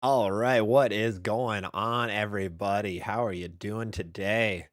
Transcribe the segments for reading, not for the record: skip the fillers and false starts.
All right, what is going on, everybody? How are you doing today?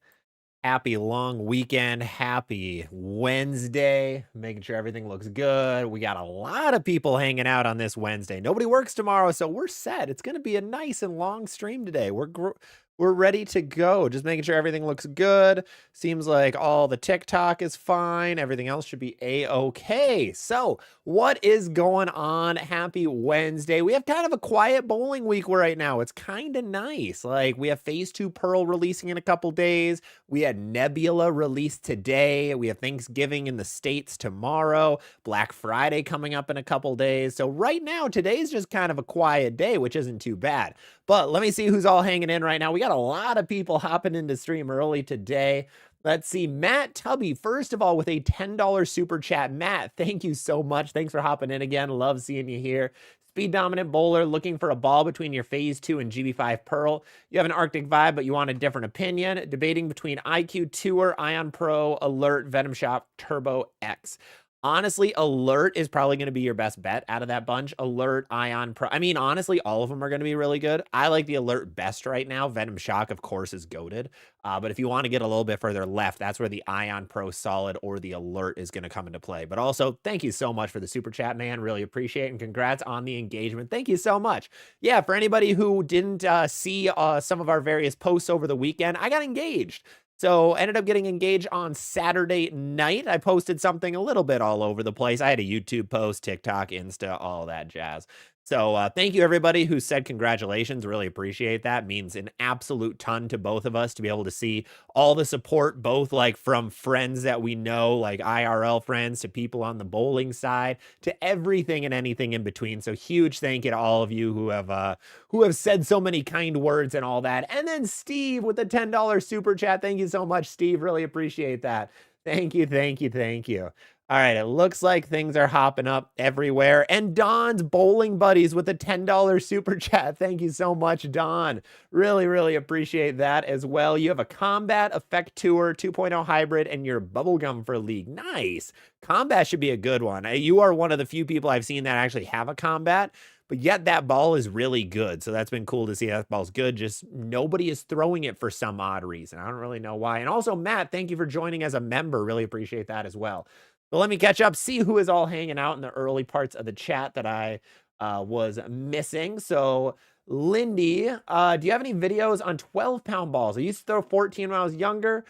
Happy long weekend. Happy Wednesday. Making sure everything looks good. We got a lot of people hanging out on this Wednesday. Nobody works tomorrow, so we're set. It's going to be a nice and long stream today. We're ready to go. Just making sure everything looks good. Seems like all the TikTok is fine. Everything else should be a-okay. So, what is going on? Happy Wednesday. We have kind of a quiet bowling week right now. It's kind of nice. Like, we have Phase 2 Pearl releasing in a couple days. We had Nebula released today. We have Thanksgiving in the States tomorrow. Black Friday coming up in a couple days. So right now, today's just kind of a quiet day, which isn't too bad. But let me see who's all hanging in right now. We got a lot of people hopping into stream early today. Let's see, Matt Tubby, first of all, with a $10 super chat. Matt, thank you so much. Thanks for hopping in again. Love seeing you here. Speed Dominant Bowler, looking for a ball between your Phase 2 and GB5 Pearl. You have an Arctic vibe, but you want a different opinion. Debating between IQ Tour, Ion Pro, Alert, Venom Shop, Turbo X. Honestly, Alert is probably going to be your best bet out of that bunch. Alert, Ion Pro. I mean, honestly, all of them are going to be really good. I like the Alert best right now. Venom Shock, of course, is goated. But if you want to get a little bit further left, that's where the Ion Pro Solid or the Alert is going to come into play. But also, thank you so much for the super chat, man. Really appreciate it. And congrats on the engagement. Thank you so much. Yeah, for anybody who didn't see some of our various posts over the weekend, I got engaged. So ended up getting engaged on Saturday night. I posted something a little bit all over the place. I had a YouTube post, TikTok, Insta, all that jazz. So thank you everybody who said congratulations. Really appreciate that. Means an absolute ton to both of us to be able to see all the support, both like from friends that we know, like IRL friends, to people on the bowling side, to everything and anything in between. So huge thank you to all of you who have said so many kind words and all that. And then Steve with the $10 super chat. Thank you so much, Steve. Really appreciate that. Thank you, thank you, thank you. All right, it looks like things are hopping up everywhere. And Don's Bowling Buddies with a $10 super chat. Thank you so much, Don. Really, really appreciate that as well. You have a Combat Effect Tour 2.0 Hybrid and your Bubblegum for League. Nice. Combat should be a good one. You are one of the few people I've seen that actually have a Combat, but yet that ball is really good. So that's been cool to see. That ball's good. Just nobody is throwing it for some odd reason. I don't really know why. And also, Matt, thank you for joining as a member. Really appreciate that as well. But let me catch up, see who is all hanging out in the early parts of the chat that I was missing. So, Lindy, do you have any videos on 12-pound balls? I used to throw 14 when I was younger.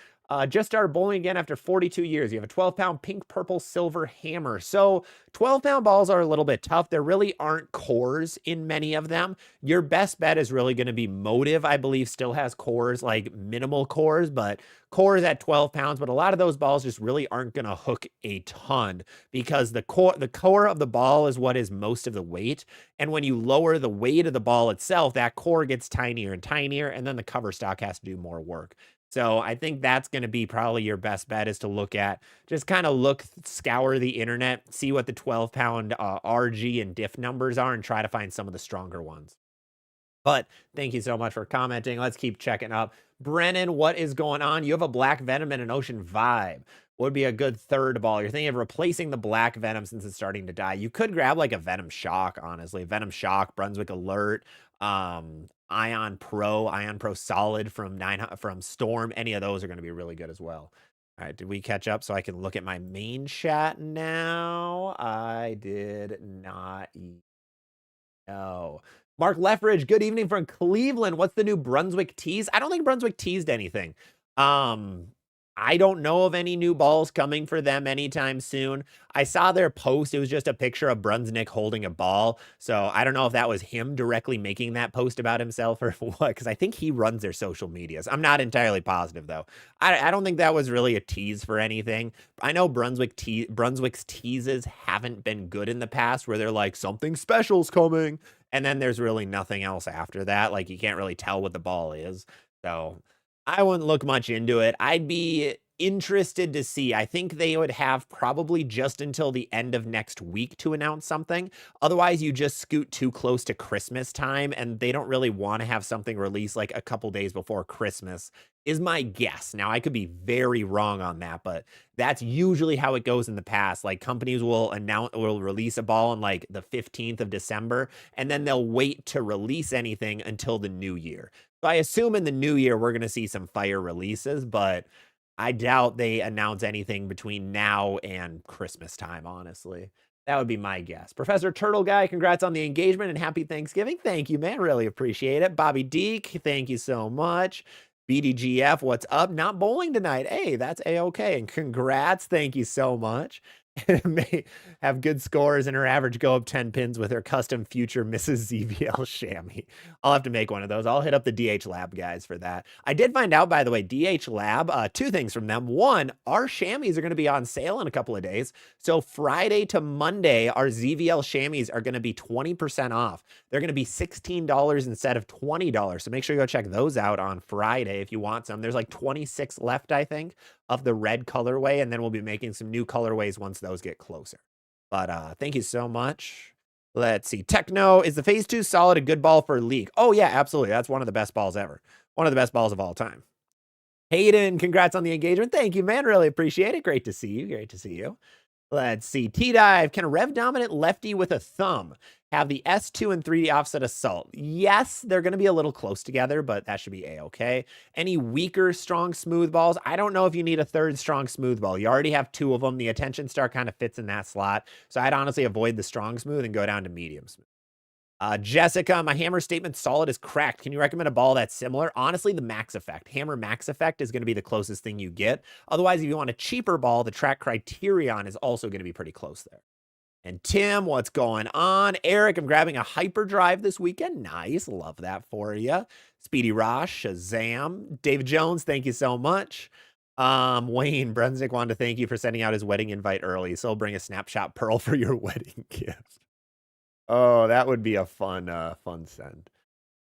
Just started bowling again after 42 years. You have a 12-pound pink, purple, silver hammer. So 12-pound balls are a little bit tough. There really aren't cores in many of them. Your best bet is really going to be Motive, I believe, still has cores, like minimal cores, but cores at 12 pounds. But a lot of those balls just really aren't going to hook a ton because the core of the ball is what is most of the weight. And when you lower the weight of the ball itself, that core gets tinier and tinier, and then the cover stock has to do more work. So I think that's going to be probably your best bet, is to look at, just kind of scour the internet, see what the 12-pound RG and diff numbers are, and try to find some of the stronger ones. But thank you so much for commenting. Let's keep checking up. Brennan, what is going on? You have a Black Venom and an Ocean Vibe. What would be a good third ball? You're thinking of replacing the Black Venom since it's starting to die. You could grab like a Venom Shock, honestly. Venom Shock, Brunswick Alert, Ion Pro Solid from Storm. Any of those are going to be really good as well. All right, did we catch up so I can look at my main chat now? I did not know. Mark Leffridge, good evening from Cleveland. What's the new Brunswick tease? I don't think Brunswick teased anything. I don't know of any new balls coming for them anytime soon. I saw their post. It was just a picture of Brunswick holding a ball. So I don't know if that was him directly making that post about himself or what, because I think he runs their social medias. I'm not entirely positive, though. I don't think that was really a tease for anything. I know Brunswick's teases haven't been good in the past, where they're like, something special's coming, and then there's really nothing else after that. Like, you can't really tell what the ball is. So I wouldn't look much into it. I'd be interested to see. I think they would have probably just until the end of next week to announce something. Otherwise, you just scoot too close to Christmas time, and they don't really want to have something released like a couple days before Christmas, is my guess. Now, I could be very wrong on that, but that's usually how it goes in the past. Like companies will release a ball on like the 15th of December, and then they'll wait to release anything until the new year. So I assume in the new year, we're going to see some fire releases, but I doubt they announce anything between now and Christmas time, honestly. That would be my guess. Professor Turtle Guy, congrats on the engagement and happy Thanksgiving. Thank you, man. Really appreciate it. Bobby Deek, thank you so much. BDGF, what's up? Not bowling tonight. Hey, that's A-okay. And congrats. Thank you so much. May have good scores and her average go up 10 pins with her custom future Mrs. ZVL chamois. I'll have to make one of those. I'll hit up the DH Lab guys for that. I did find out, by the way, DH Lab, two things from them. One, our chamois are going to be on sale in a couple of days. So Friday to Monday, our ZVL chamois are going to be 20% off. They're going to be $16 instead of $20. So make sure you go check those out on Friday if you want some. There's like 26 left, I think, of the red colorway, and then we'll be making some new colorways once those get closer. But thank you so much. Let's see. Techno, is the phase 2 solid a good ball for League? Oh yeah, absolutely. That's one of the best balls ever. One of the best balls of all time. Hayden, congrats on the engagement. Thank you, man. Really appreciate it. Great to see you. Great to see you. Let's see. T-Dive, can a rev dominant lefty with a thumb have the S2 and 3D offset assault? Yes, they're going to be a little close together, but that should be A-okay. Any weaker strong smooth balls? I don't know if you need a third strong smooth ball. You already have two of them. The attention star kind of fits in that slot. So I'd honestly avoid the strong smooth and go down to medium smooth. Jessica, my hammer statement solid is cracked. Can you recommend a ball that's similar? Honestly, the Max Effect. Hammer Max Effect is going to be the closest thing you get. Otherwise, if you want a cheaper ball, the Track Criterion is also going to be pretty close there. And Tim, what's going on? Eric, I'm grabbing a hyperdrive this weekend. Nice. Love that for you. Speedy Rosh, Shazam. David Jones, thank you so much. Wayne Brunswick wanted to thank you for sending out his wedding invite early. So I'll bring a snapshot pearl for your wedding gift. Oh, that would be a fun send.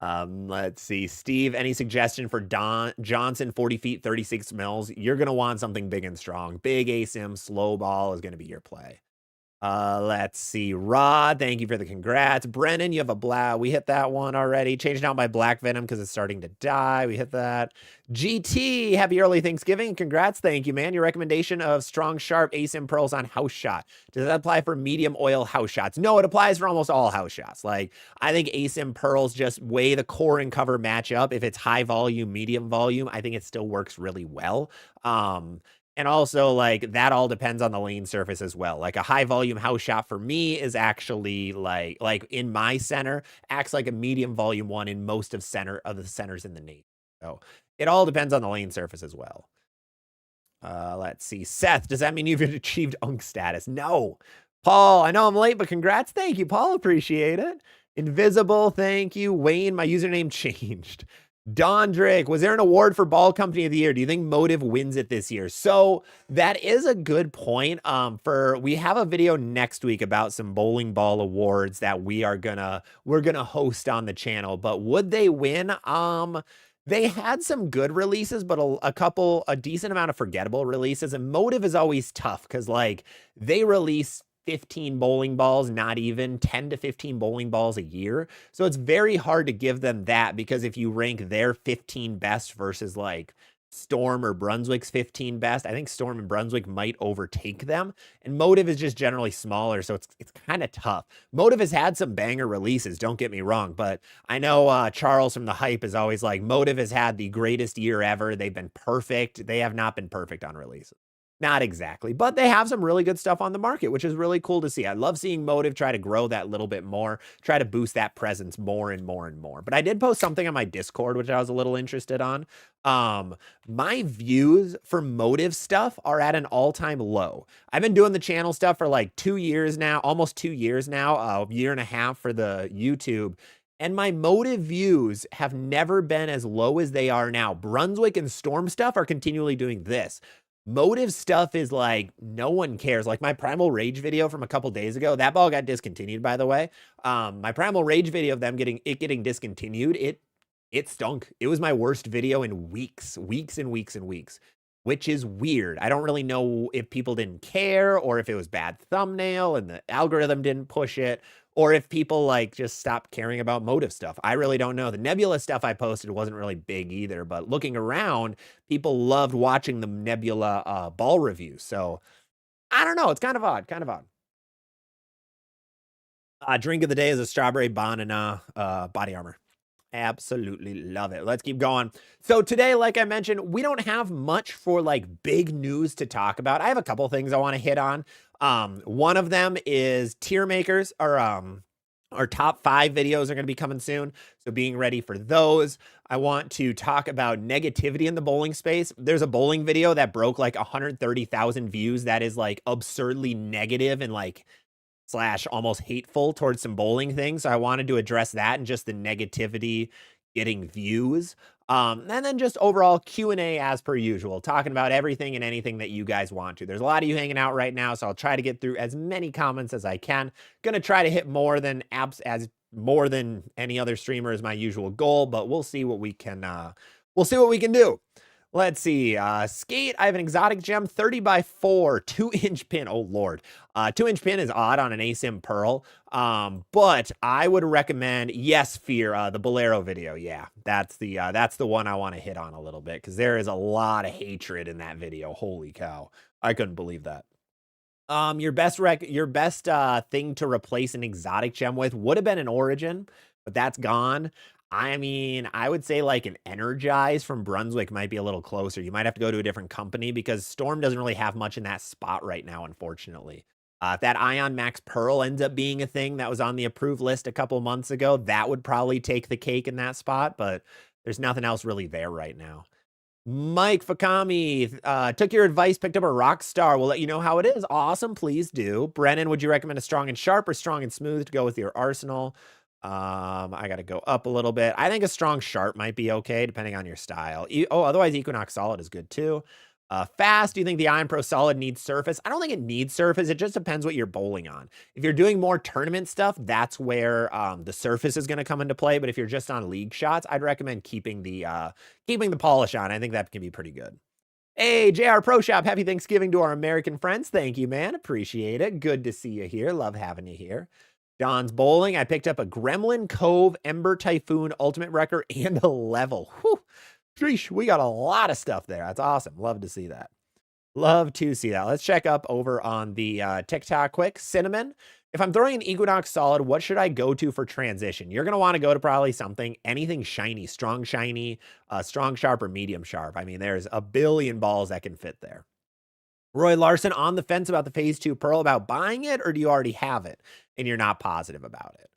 Let's see. Steve, any suggestion for Don Johnson, 40 feet, 36 mils? You're going to want something big and strong. Big ASIM, slow ball is going to be your play. Let's see. Rod, thank you for the congrats. Brennan, you have a we hit that one already. Changed out my Black Venom because it's starting to die. We hit that. GT, happy early Thanksgiving. Congrats. Thank you, man. Your recommendation of strong, sharp ASIM pearls on house shot. Does that apply for medium oil house shots? No, it applies for almost all house shots. Like, I think ASIM pearls just way the core and cover match up. If it's high volume, medium volume, I think it still works really well. And also, like, that all depends on the lane surface as well. Like, a high volume house shot for me is actually like in my center, acts like a medium volume one in most of the centers in the Navy. So it all depends on the lane surface as well. Let's see. Seth, does that mean you've achieved UNC status? No. Paul, I know I'm late, but congrats. Thank you, Paul. Appreciate it. Invisible, thank you. Wayne, my username changed. Don Drake, was there an award for Ball Company of the Year? Do you think Motive wins it this year? So that is a good point. We have a video next week about some bowling ball awards that we're gonna host on the channel. But would they win? They had some good releases, but a decent amount of forgettable releases. And Motive is always tough because like they release 15 bowling balls, not even 10 to 15 bowling balls a year. So it's very hard to give them that because if you rank their 15 best versus like Storm or Brunswick's 15 best, I think Storm and Brunswick might overtake them. And Motive is just generally smaller, so it's kind of tough. Motive has had some banger releases, don't get me wrong, but I know Charles from The Hype is always like, Motive has had the greatest year ever. They've been perfect. They have not been perfect on releases. Not exactly, but they have some really good stuff on the market, which is really cool to see. I love seeing Motive try to grow that little bit more, try to boost that presence more and more and more. But I did post something on my Discord, which I was a little interested on. My views for Motive stuff are at an all-time low. I've been doing the channel stuff for like 2 years now, almost 2 years now, a year and a half for the YouTube. And my Motive views have never been as low as they are now. Brunswick and Storm stuff are continually doing this. Motive stuff is like, no one cares. Like my Primal Rage video from a couple days ago, that ball got discontinued, by the way. My Primal Rage video of them getting discontinued, it stunk. It was my worst video in weeks and weeks and weeks. which is weird. I don't really know if people didn't care or if it was bad thumbnail and the algorithm didn't push it, or if people like just stopped caring about motive stuff. I really don't know. The Nebula stuff I posted wasn't really big either, but looking around, people loved watching the Nebula ball review. So I don't know. It's kind of odd, kind of odd. Drink of the day is a strawberry banana body armor. Absolutely love it. Let's keep going. So today, like I mentioned, we don't have much for like big news to talk about. I have a couple things I want to hit on. One of them is tier makers, or our top 5 videos are going to be coming soon. So being ready for those. I want to talk about negativity in the bowling space. There's a bowling video that broke like 130,000 views that is like absurdly negative and like slash almost hateful towards some bowling things. So I wanted to address that and just the negativity getting views. And then just overall Q&A as per usual, talking about everything and anything that you guys want to. There's a lot of you hanging out right now, so I'll try to get through as many comments as I can. Gonna try to hit more than more than any other streamer is my usual goal, but we'll see what we can do. Let's see. Skate, I have an exotic gem, 30 by 4, 2-inch pin. Oh, Lord. 2-inch pin is odd on an ASIM Pearl. But I would recommend, yes, Fear, the Bolero video. Yeah, that's the one I want to hit on a little bit because there is a lot of hatred in that video. Holy cow. I couldn't believe that. Your best thing to replace an exotic gem with would have been an Origin, but that's gone. I mean, I would say like an Energize from Brunswick might be a little closer. You might have to go to a different company because Storm doesn't really have much in that spot right now, unfortunately. If that Ion Max Pearl ends up being a thing that was on the approved list a couple months ago, that would probably take the cake in that spot, but there's nothing else really there right now. Mike Fakami, took your advice, picked up a Rockstar. We'll let you know how it is. Awesome, please do. Brennan, would you recommend a strong and sharp or strong and smooth to go with your arsenal? I got to go up a little bit. I think a strong sharp might be okay, depending on your style. Otherwise Equinox Solid is good too. Fast, do you think the Iron Pro Solid needs surface? I don't think it needs surface. It just depends what you're bowling on. If you're doing more tournament stuff, that's where the surface is going to come into play. But if you're just on league shots, I'd recommend keeping the polish on. I think that can be pretty good. Hey, JR Pro Shop, happy Thanksgiving to our American friends. Thank you, man. Appreciate it. Good to see you here. Love having you here. John's Bowling, I picked up a Gremlin Cove Ember Typhoon Ultimate Wrecker and a level. Whew. Sheesh, we got a lot of stuff there. That's awesome. Love to see that. Love to see that. Let's check up over on the TikTok quick. Cinnamon, if I'm throwing an Equinox Solid, what should I go to for transition? You're going to want to go to probably anything shiny, strong sharp, or medium sharp. I mean, there's a billion balls that can fit there. Roy Larson, on the fence about the Phase 2 Pearl, about buying it, or do you already have it and you're not positive about it?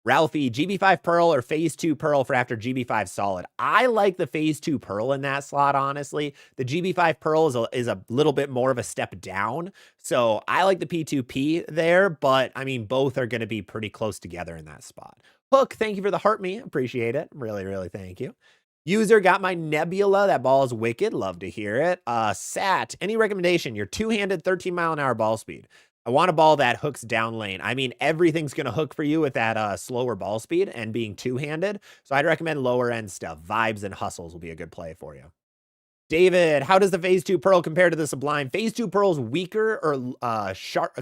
Ralphie, GB5 Pearl or Phase 2 Pearl for after GB5 Solid? I like the Phase 2 Pearl in that slot, honestly. The GB5 Pearl is a little bit more of a step down, so I like the P2P there, but, I mean, both are going to be pretty close together in that spot. Hook, thank you for the heart me. Appreciate it. Really, really thank you. User, got my Nebula. That ball is wicked. Love to hear it. Sat, any recommendation? Your two-handed 13-mile-an-hour ball speed. I want a ball that hooks down lane. I mean, everything's going to hook for you with that slower ball speed and being two-handed. So I'd recommend lower-end stuff. Vibes and hustles will be a good play for you. David, how does the Phase 2 Pearl compare to the Sublime? Phase 2 Pearl's weaker or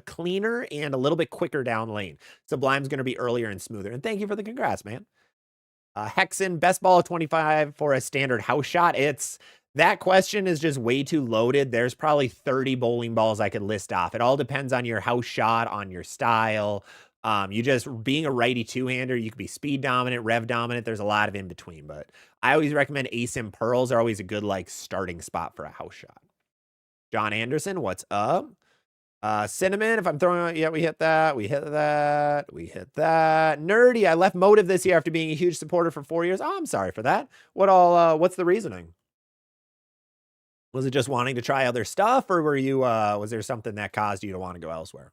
cleaner and a little bit quicker down lane. Sublime's going to be earlier and smoother. And thank you for the congrats, man. Hexen, best ball of 25 for a standard house shot. That question is just way too loaded. There's probably 30 bowling balls I could list off. It all depends on your house shot, on your style. You just being a righty two-hander, you could be speed dominant, rev dominant. There's a lot of in between, but I always recommend ASIM Pearls are always a good like starting spot for a house shot. John Anderson, what's up? Cinnamon, if I'm throwing, yeah, we hit that. Nerdy, I left Motive this year after being a huge supporter for 4 years. Oh, I'm sorry for that. What's the reasoning? Was it just wanting to try other stuff, or was there something that caused you to want to go elsewhere?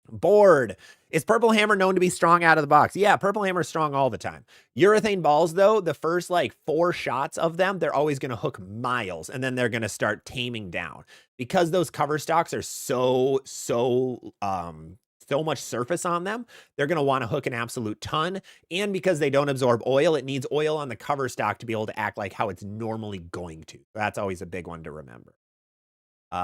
Bored. Is Purple Hammer known to be strong out of the box? Yeah, Purple Hammer is strong all the time. Urethane balls, though, the first like 4 shots of them, they're always going to hook miles, and then they're going to start taming down. Because those cover stocks are so so much surface on them, they're going to want to hook an absolute ton. And because they don't absorb oil, it needs oil on the cover stock to be able to act like how it's normally going to. That's always a big one to remember.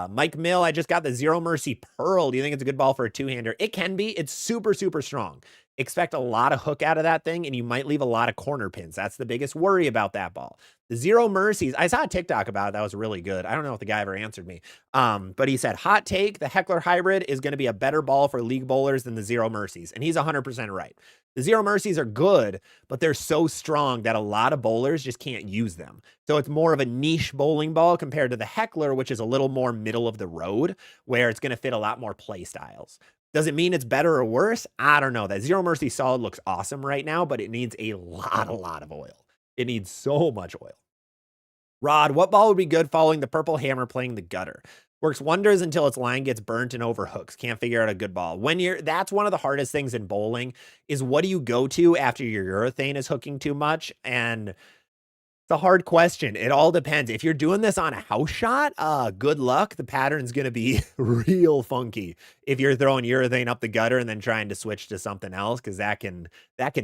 Mike Mill, I just got the Zero Mercy Pearl. Do you think it's a good ball for a two-hander? It can be. It's super, super strong. Expect a lot of hook out of that thing, and you might leave a lot of corner pins. That's the biggest worry about that ball. The Zero Mercies, I saw a TikTok about it. That was really good. I don't know if the guy ever answered me. But he said, hot take, the Heckler Hybrid is going to be a better ball for league bowlers than the Zero Mercies. And he's 100% right. The Zero Mercies are good, but they're so strong that a lot of bowlers just can't use them. So it's more of a niche bowling ball compared to the Heckler, which is a little more middle of the road, where it's going to fit a lot more play styles. Does it mean it's better or worse? I don't know. That Zero Mercy Solid looks awesome right now, but it needs a lot of oil. It needs so much oil. Rod, what ball would be good following the purple hammer playing the gutter? Works wonders until its line gets burnt and overhooks. Can't figure out a good ball. That's one of the hardest things in bowling is what do you go to after your urethane is hooking too much? And it's a hard question. It all depends. If you're doing this on a house shot, good luck. The pattern's going to be real funky if you're throwing urethane up the gutter and then trying to switch to something else, because that can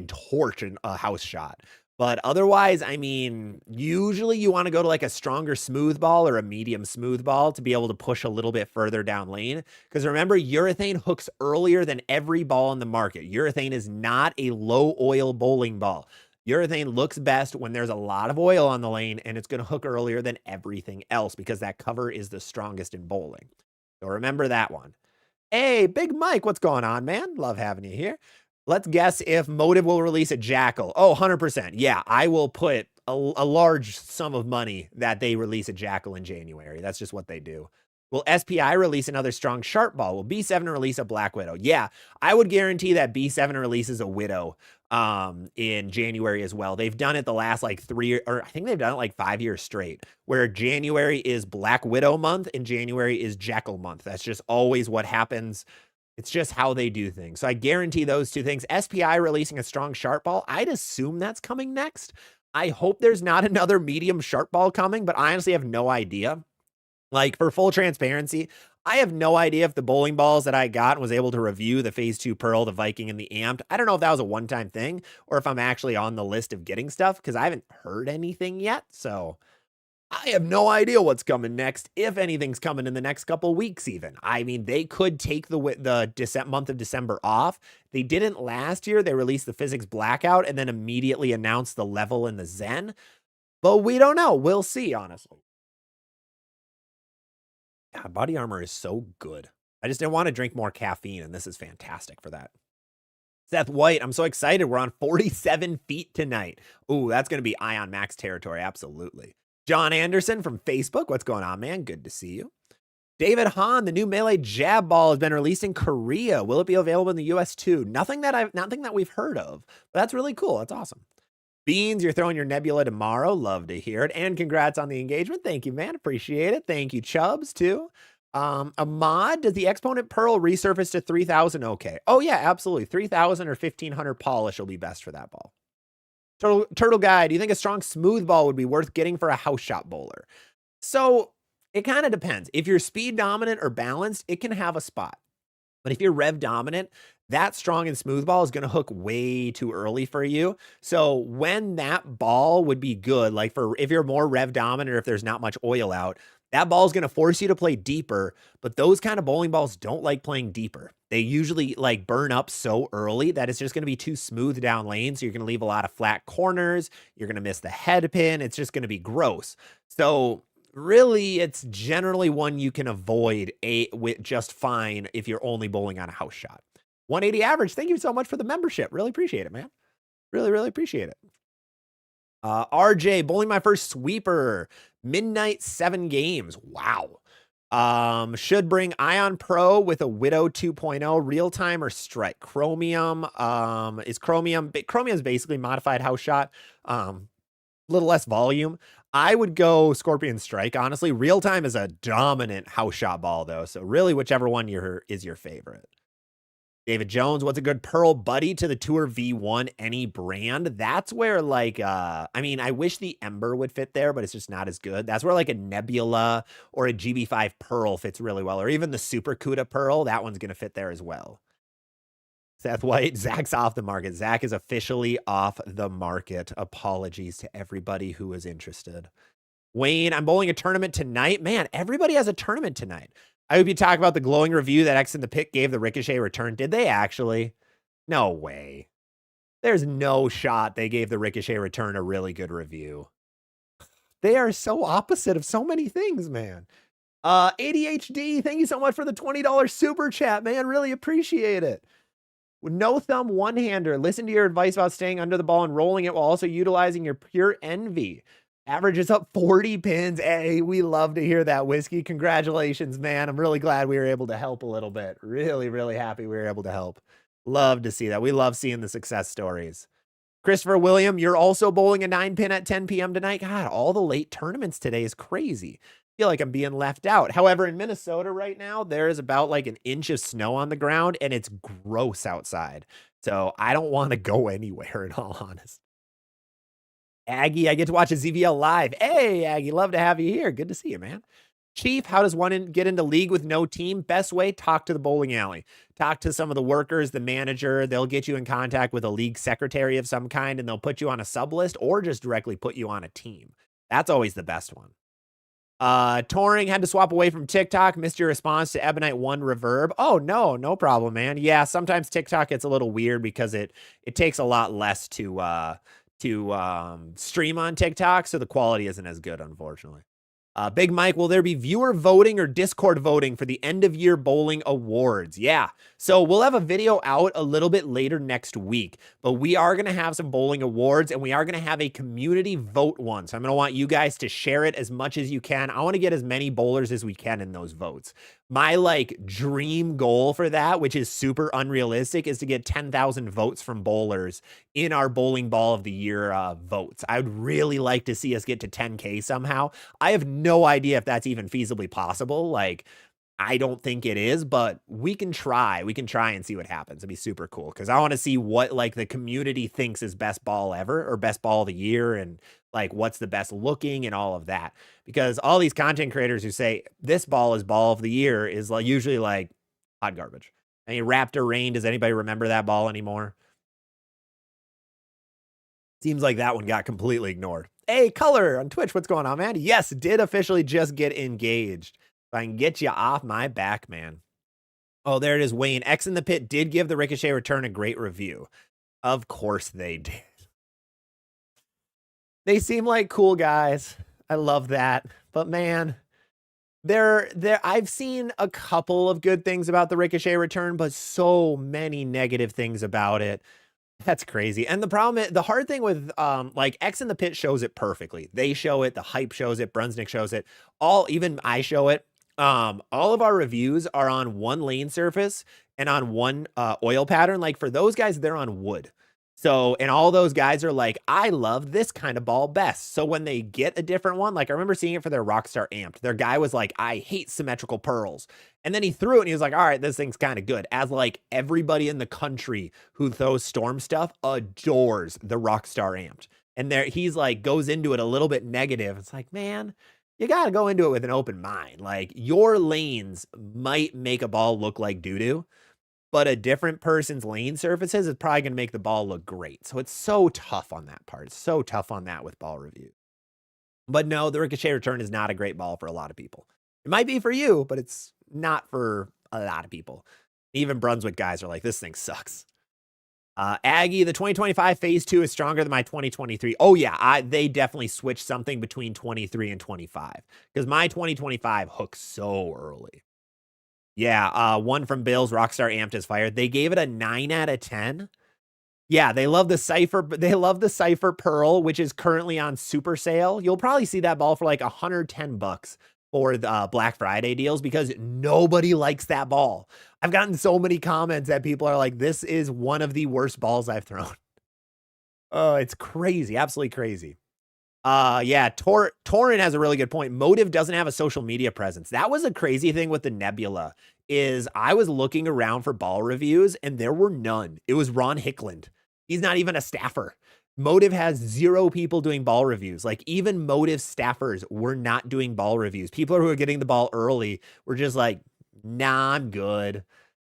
torch a house shot. But otherwise, I mean, usually you want to go to like a stronger smooth ball or a medium smooth ball to be able to push a little bit further down lane. Because remember, urethane hooks earlier than every ball in the market. Urethane is not a low oil bowling ball. Urethane looks best when there's a lot of oil on the lane, and it's going to hook earlier than everything else because that cover is the strongest in bowling. So remember that one. Hey, Big Mike, what's going on, man? Love having you here. Let's guess if Motive will release a Jackal. Oh, 100%. Yeah, I will put a large sum of money that they release a Jackal in January. That's just what they do. Will SPI release another strong sharp ball? Will B7 release a Black Widow? Yeah, I would guarantee that B7 releases a Widow in January as well. They've done it the last like 3, or I think they've done it like 5 years straight, where January is Black Widow month and January is Jackal month. That's just always what happens. It's just how they do things. So I guarantee those two things. SPI releasing a strong sharp ball, I'd assume that's coming next. I hope there's not another medium sharp ball coming, but I honestly have no idea. Like, for full transparency, I have no idea if the bowling balls that I got and was able to review, the Phase 2 Pearl, the Viking, and the Amped, I don't know if that was a one-time thing or if I'm actually on the list of getting stuff because I haven't heard anything yet. So I have no idea what's coming next, if anything's coming in the next couple weeks even. I mean, they could take the month of December off. They didn't last year. They released the Physics Blackout and then immediately announced the Level and the Zen. But we don't know. We'll see, honestly. God, body armor is so good. I just didn't want to drink more caffeine, and this is fantastic for that. Seth White, I'm so excited. We're on 47 feet tonight. Ooh, that's going to be Ion Max territory. Absolutely. John Anderson from Facebook. What's going on, man? Good to see you. David Hahn, the new Melee jab ball has been released in Korea. Will it be available in the US too? Nothing that we've heard of, but that's really cool. That's awesome. Beans, you're throwing your Nebula tomorrow. Love to hear it. And congrats on the engagement. Thank you, man. Appreciate it. Thank you, Chubbs, too. Ahmad, does the Exponent Pearl resurface to 3,000? Okay. Oh, yeah, absolutely. 3,000 or 1,500 polish will be best for that ball. Turtle Guy, do you think a strong smooth ball would be worth getting for a house shot bowler? So it kind of depends. If you're speed dominant or balanced, it can have a spot. But if you're rev dominant, that strong and smooth ball is going to hook way too early for you. So when that ball would be good, like if you're more rev dominant or if there's not much oil out, that ball is going to force you to play deeper. But those kind of bowling balls don't like playing deeper. They usually like burn up so early that it's just going to be too smooth down lane. So you're going to leave a lot of flat corners. You're going to miss the head pin. It's just going to be gross. So really, it's generally one you can avoid with just fine if you're only bowling on a house shot. 180 average. Thank you so much for the membership. Really appreciate it, man. Really, really appreciate it. RJ, bowling my first sweeper. Midnight 7 games. Wow. Should bring Ion Pro with a Widow 2.0, real time or strike. Chromium. Chromium is basically modified house shot. Little less volume. I would go Scorpion Strike. Honestly, real time is a dominant house shot ball though. So really whichever one is your favorite. David Jones, what's a good Pearl buddy to the Tour V1? Any brand? That's where like, I mean, I wish the Ember would fit there, but it's just not as good. That's where like a Nebula or a GB5 Pearl fits really well, or even the Super CUDA Pearl. That one's going to fit there as well. Seth White, Zach's off the market. Zach is officially off the market. Apologies to everybody who was interested. Wayne, I'm bowling a tournament tonight. Man, everybody has a tournament tonight. I hope you talk about the glowing review that X in the Pit gave the Ricochet return. Did they actually? No way. There's no shot they gave the Ricochet return a really good review. They are so opposite of so many things, man. ADHD, thank you so much for the $20 super chat, man. Really appreciate it. No thumb one-hander. Listen to your advice about staying under the ball and rolling it while also utilizing your pure envy. Average is up 40 pins. Hey, we love to hear that, Whiskey. Congratulations, man. I'm really glad we were able to help a little bit. Really, really happy we were able to help. Love to see that. We love seeing the success stories. Christopher William, you're also bowling a 9-pin at 10 p.m. tonight. God, all the late tournaments today is crazy. I feel like I'm being left out. However, in Minnesota right now, there is about like an inch of snow on the ground, and it's gross outside. So I don't want to go anywhere, in all honesty. Aggie, I get to watch a ZVL live. Hey, Aggie, love to have you here. Good to see you, man. Chief, how does one get into league with no team? Best way, talk to the bowling alley. Talk to some of the workers, the manager. They'll get you in contact with a league secretary of some kind, and they'll put you on a sub list or just directly put you on a team. That's always the best one. Touring, had to swap away from TikTok. Missed your response to Ebonite 1 Reverb. Oh, no problem, man. Yeah, sometimes TikTok gets a little weird because it takes a lot less to stream on TikTok, so the quality isn't as good, unfortunately. Big Mike, will there be viewer voting or Discord voting for the end of year bowling awards? Yeah. So we'll have a video out a little bit later next week, but we are going to have some bowling awards and we are going to have a community vote one. So I'm going to want you guys to share it as much as you can. I want to get as many bowlers as we can in those votes. My like dream goal for that, which is super unrealistic, is to get 10,000 votes from bowlers in our bowling ball of the year votes. I would really like to see us get to 10K somehow. I have no idea if that's even feasibly possible. Like, I don't think it is, but we can try. We can try and see what happens. It'd be super cool because I want to see what like the community thinks is best ball ever or best ball of the year and like what's the best looking and all of that. Because all these content creators who say this ball is ball of the year is like usually like hot garbage. I mean, Raptor Rain, does anybody remember that ball anymore? Seems like that one got completely ignored. Hey, Color on Twitch, what's going on, man? Yes, did officially just get engaged. If I can get you off my back, man. Oh, there it is, Wayne. X in the Pit did give the Ricochet return a great review. Of course they did. They seem like cool guys. I love that. But man, I've seen a couple of good things about the Ricochet return, but so many negative things about it. That's crazy. And the problem is, the hard thing with like X in the Pit shows it perfectly. They show it, the hype shows it, Brunsnick shows it, even I show it. All of our reviews are on one lane surface and on one oil pattern. Like for those guys, they're on wood. So, and all those guys are like, I love this kind of ball best. So when they get a different one, like I remember seeing it for their Rockstar Amped, their guy was like, I hate symmetrical pearls. And then he threw it and he was like, all right, this thing's kind of good. As like everybody in the country who throws Storm stuff adores the Rockstar Amped. And there he's like, goes into it a little bit negative. It's like, man, you got to go into it with an open mind. Like your lanes might make a ball look like doo-doo, but a different person's lane surfaces is probably going to make the ball look great. So it's so tough on that part. It's so tough on that with ball review. But no, the Ricochet return is not a great ball for a lot of people. It might be for you, but it's not for a lot of people. Even Brunswick guys are like, this thing sucks. Aggie, the 2025 phase 2 is stronger than my 2023. Oh yeah, they definitely switched something between 23 and 25 because my 2025 hooks so early. Yeah, one from Bill's Rockstar Amped is fired. They gave it a 9 out of 10. Yeah, they love the Cypher. They love the Cypher Pearl, which is currently on super sale. You'll probably see that ball for like $110 for the Black Friday deals because nobody likes that ball. I've gotten so many comments that people are like, this is one of the worst balls I've thrown. Oh, it's crazy. Absolutely crazy. Yeah, Torin has a really good point. Motive doesn't have a social media presence. That was a crazy thing with the Nebula is I was looking around for ball reviews and there were none. It was Ron Hickland. He's not even a staffer. Motive has 0 people doing ball reviews. Like even Motive staffers were not doing ball reviews. People who are getting the ball early were just like, nah, I'm good.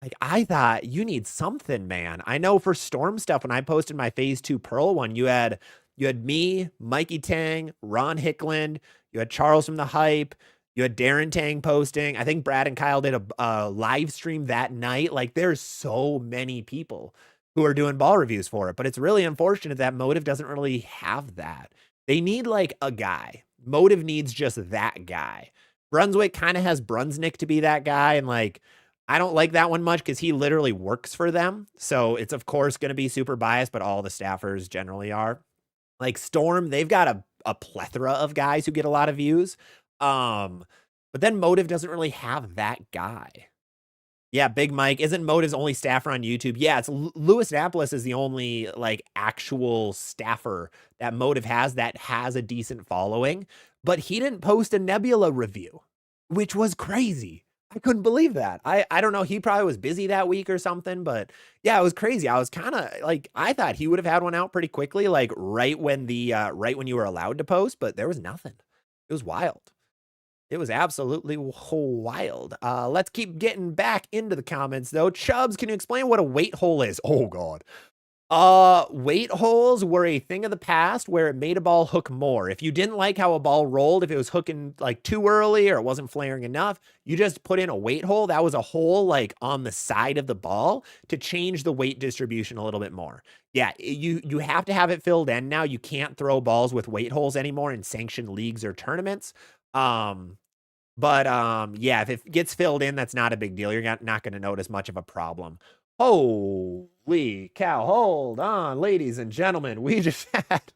Like, I thought you need something, man. I know for Storm stuff, when I posted my phase 2 Pearl one, you had me, Mikey Tang, Ron Hickland, you had Charles from the Hype, you had Darren Tang posting. I think Brad and Kyle did a live stream that night. Like, there's so many people who are doing ball reviews for it, but it's really unfortunate that Motive doesn't really have that. They need like a guy. Motive needs just that guy. Brunswick kind of has Brunsnick to be that guy, and like I don't like that one much because he literally works for them. So it's of course going to be super biased, but all the staffers generally are. Like Storm, they've got a plethora of guys who get a lot of views. But then Motive doesn't really have that guy. Yeah, Big Mike isn't Motive's only staffer on YouTube. Yeah, it's Louis Napolis is the only like actual staffer that Motive has that has a decent following, but he didn't post a Nebula review, which was crazy. I couldn't believe that. I don't know, he probably was busy that week or something, but yeah, it was crazy. I was kind of like I thought he would have had one out pretty quickly, like right when you were allowed to post, but there was nothing. It was wild. It was absolutely wild. Let's keep getting back into the comments though. Chubbs, can you explain what a weight hole is? Oh God. Weight holes were a thing of the past where it made a ball hook more. If you didn't like how a ball rolled, if it was hooking like too early or it wasn't flaring enough, you just put in a weight hole. That was a hole like on the side of the ball to change the weight distribution a little bit more. Yeah, you have to have it filled in now. You can't throw balls with weight holes anymore in sanctioned leagues or tournaments. Yeah, if it gets filled in, that's not a big deal. You're not going to notice much of a problem. Holy cow. Hold on, ladies and gentlemen. We just had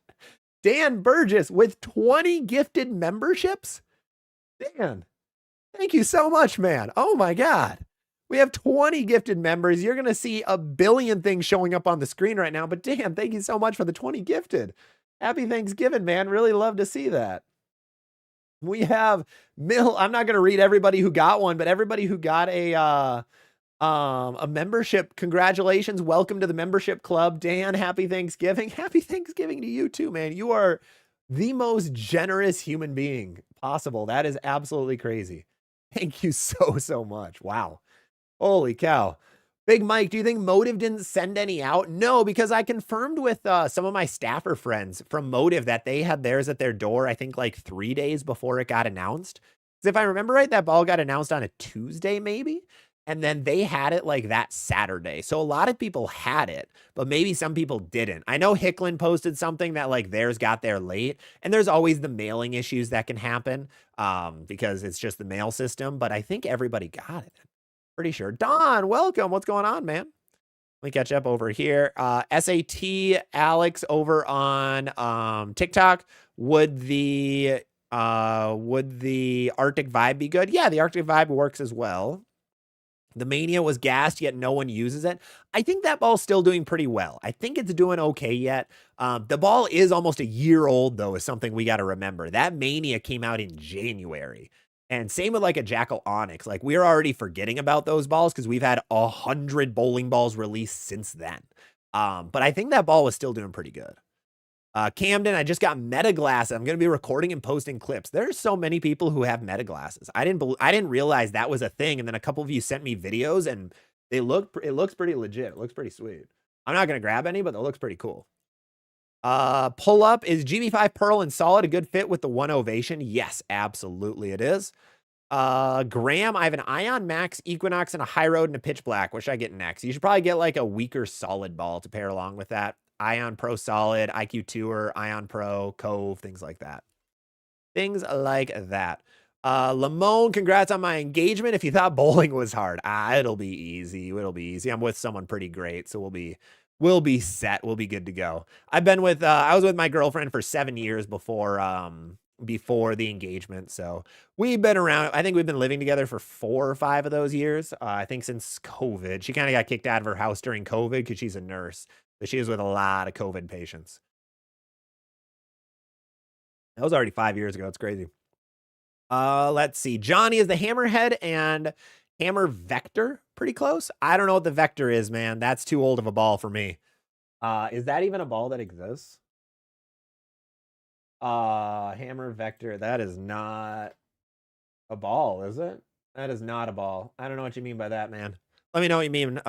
Dan Burgess with 20 gifted memberships. Dan, thank you so much, man. Oh my God. We have 20 gifted members. You're going to see a billion things showing up on the screen right now. But Dan, thank you so much for the 20 gifted. Happy Thanksgiving, man. Really love to see that. We have Mill. I'm not going to read everybody who got one, but everybody who got a membership, congratulations. Welcome to the membership club. Dan, happy Thanksgiving. Happy Thanksgiving to you too, man. You are the most generous human being possible. That is absolutely crazy. Thank you so much. Wow. Holy cow. Big Mike, do you think Motive didn't send any out? No, because I confirmed with some of my staffer friends from Motive that they had theirs at their door, I think like 3 days before it got announced. Because if I remember right, that ball got announced on a Tuesday maybe. And then they had it like that Saturday. So a lot of people had it, but maybe some people didn't. I know Hickland posted something that like theirs got there late. And there's always the mailing issues that can happen because it's just the mail system. But I think everybody got it. Pretty sure. Don, welcome. What's going on, man? Let me catch up over here. SAT Alex over on TikTok. Would the Arctic Vibe be good? Yeah, the Arctic Vibe works as well. The Mania was gassed, yet no one uses it. I think that ball's still doing pretty well. I think it's doing okay yet. The ball is almost a year old, though, is something we got to remember. That Mania came out in January. And same with like a Jackal Onyx. Like we're already forgetting about those balls because we've had 100 bowling balls released since then. But I think that ball was still doing pretty good. Camden, I just got Meta Glasses. I'm going to be recording and posting clips. There's so many people who have Meta Glasses. I didn't realize that was a thing. And then a couple of you sent me videos and it looks pretty legit. It looks pretty sweet. I'm not going to grab any, but it looks pretty cool. Pull up, is GB5 Pearl and Solid a good fit with the One Ovation? Yes, absolutely it is. Graham, I have an Ion Max, Equinox, and a High Road and a Pitch Black. What should I get next? You should probably get like a weaker Solid ball to pair along with that. Ion Pro Solid, IQ Tour, Ion Pro, Cove, things like that. Things like that. Lamone, congrats on my engagement. If you thought bowling was hard, it'll be easy. It'll be easy. I'm with someone pretty great, so we'll be set. We'll be good to go. I've been with I was with my girlfriend for 7 years before the engagement. So we've been around. I think we've been living together for 4 or 5 of those years. I think since COVID. She kind of got kicked out of her house during COVID because she's a nurse. But she was with a lot of COVID patients. That was already 5 years ago. It's crazy. Let's see. Johnny is the Hammerhead and Hammer Vector. Pretty close. I don't know what the Vector is, man. That's too old of a ball for me. Is that even a ball that exists? Hammer Vector. That is not a ball, is it? That is not a ball. I don't know what you mean by that, man. Let me know what you mean.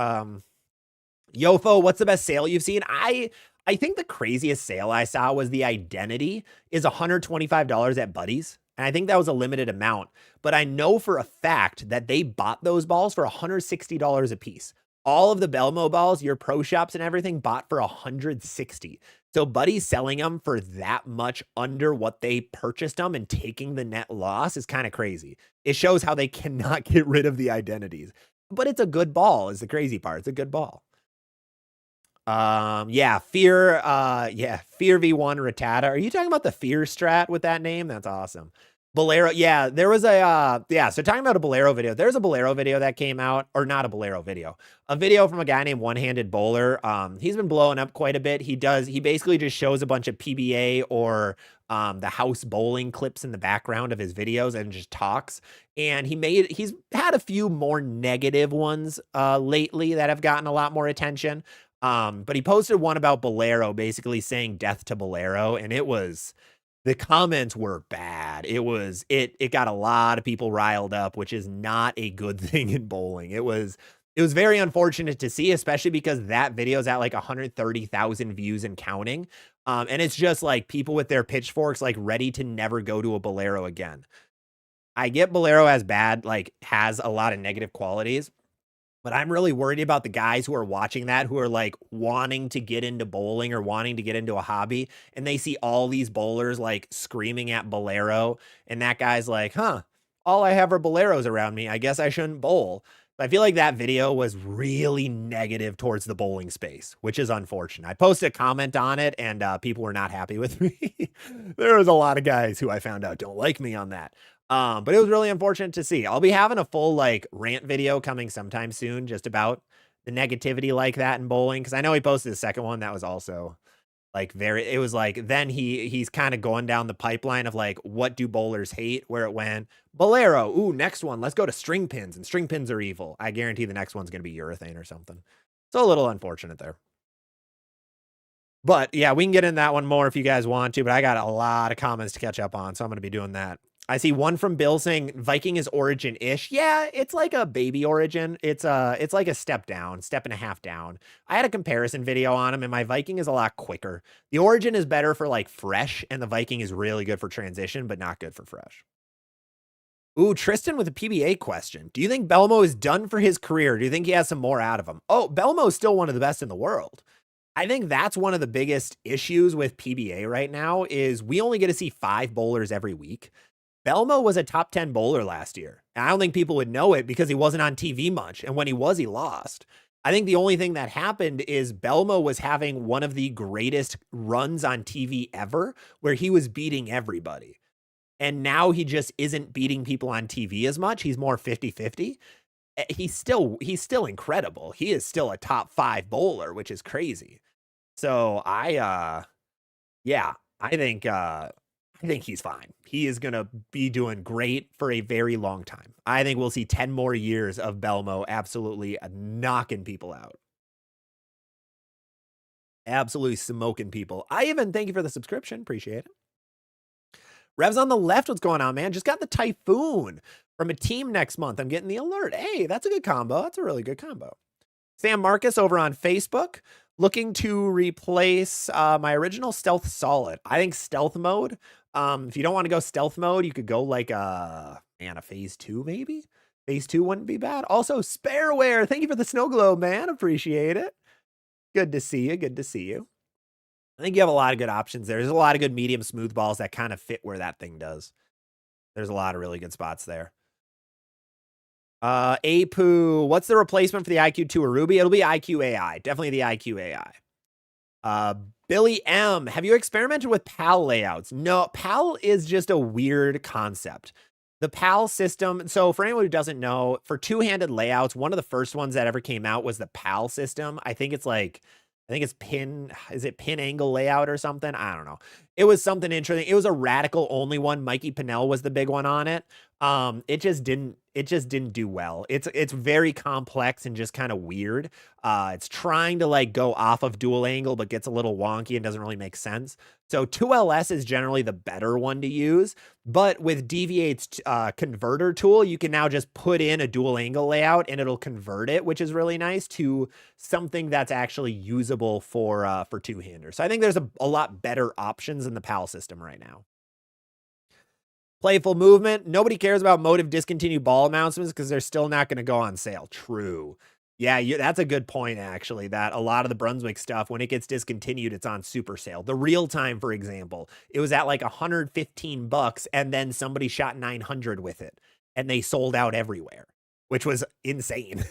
Yofo, what's the best sale you've seen? I think the craziest sale I saw was the Identity is $125 at Buddy's. And I think that was a limited amount. But I know for a fact that they bought those balls for $160 a piece. All of the Belmo balls, your pro shops and everything bought for $160. So Buddy's selling them for that much under what they purchased them and taking the net loss is kind of crazy. It shows how they cannot get rid of the identities. But it's a good ball is the crazy part. It's a good ball. Yeah, Fear V1 Rattata. Are you talking about the Fear strat with that name? That's awesome. Bolero, yeah, there was a, so talking about a Bolero video, there's a Bolero video that came out, or not a Bolero video, a video from a guy named One-Handed Bowler. He's been blowing up quite a bit. He basically just shows a bunch of PBA or the house bowling clips in the background of his videos and just talks. And he's had a few more negative ones lately that have gotten a lot more attention. But he posted one about Bolero, basically saying death to Bolero, and the comments were bad. It got a lot of people riled up, which is not a good thing in bowling. It was very unfortunate to see, especially because that video is at like 130,000 views and counting. And it's just like people with their pitchforks, like ready to never go to a Bolero again. I get Bolero has a lot of negative qualities, but I'm really worried about the guys who are watching that, who are like wanting to get into bowling or wanting to get into a hobby. And they see all these bowlers like screaming at Bolero. And that guy's like, huh, all I have are Boleros around me. I guess I shouldn't bowl. But I feel like that video was really negative towards the bowling space, which is unfortunate. I posted a comment on it and people were not happy with me. There was a lot of guys who I found out don't like me on that. But it was really unfortunate to see. I'll be having a full like rant video coming sometime soon just about the negativity like that in bowling. Cause I know he posted the second one that was also like it was like, then he's kind of going down the pipeline of like, what do bowlers hate? Where it went, Bolero. Ooh, next one. Let's go to string pins, and string pins are evil. I guarantee the next one's going to be urethane or something. So a little unfortunate there. But yeah, we can get in that one more if you guys want to, but I got a lot of comments to catch up on. So I'm going to be doing that. I see one from Bill saying Viking is origin-ish. Yeah, it's like a baby origin. It's like a step and a half down. I had a comparison video on him, and my Viking is a lot quicker. The origin is better for like fresh, and the Viking is really good for transition, but not good for fresh. Ooh, Tristan with a PBA question. Do you think Belmo is done for his career? Do you think he has some more out of him? Oh, Belmo is still one of the best in the world. I think that's one of the biggest issues with PBA right now is we only get to see 5 bowlers every week. Belmo was a top 10 bowler last year. And I don't think people would know it because he wasn't on TV much. And when he was, he lost. I think the only thing that happened is Belmo was having one of the greatest runs on TV ever, where he was beating everybody. And now he just isn't beating people on TV as much. He's more 50-50. He's still incredible. He is still a top 5 bowler, which is crazy. So I think he's fine. He is going to be doing great for a very long time. I think we'll see 10 more years of Belmo absolutely knocking people out. Absolutely smoking people. Thank you for the subscription. Appreciate it. Revs on the left, what's going on, man? Just got the Typhoon from a team next month. I'm getting the alert. Hey, that's a good combo. That's a really good combo. Sam Marcus over on Facebook, looking to replace my original Stealth Solid. I think Stealth Mode, if you don't want to go Stealth Mode, you could go like a Phase 2 maybe? Phase 2 wouldn't be bad. Also, Spareware, thank you for the snow globe, man. Appreciate it. Good to see you. Good to see you. I think you have a lot of good options there. There's a lot of good medium smooth balls that kind of fit where that thing does. There's a lot of really good spots there. Apu, what's the replacement for the IQ2 or Ruby? It'll be IQ AI. Definitely the IQ AI. Billy M, have you experimented with PAL layouts? No, PAL is just a weird concept. The PAL system, so for anyone who doesn't know, for two-handed layouts, one of the first ones that ever came out was the PAL system. I think it's pin angle layout or something? I don't know. It was something interesting. It was a radical only one. Mikey Pinnell was the big one on it. It just didn't, it just didn't do well. It's very complex and just kind of weird. It's trying to like go off of dual angle, but gets a little wonky and doesn't really make sense. So 2LS is generally the better one to use. But with Deviate's converter tool, you can now just put in a dual angle layout and it'll convert it, which is really nice, to something that's actually usable for two-handers. So I think there's a lot better options in the PAL system right now. Playful movement. Nobody cares about motive discontinued ball announcements because they're still not going to go on sale. True. Yeah, that's a good point, actually, that a lot of the Brunswick stuff, when it gets discontinued, it's on super sale. The real time, for example, it was at like $115 and then somebody shot 900 with it and they sold out everywhere, which was insane.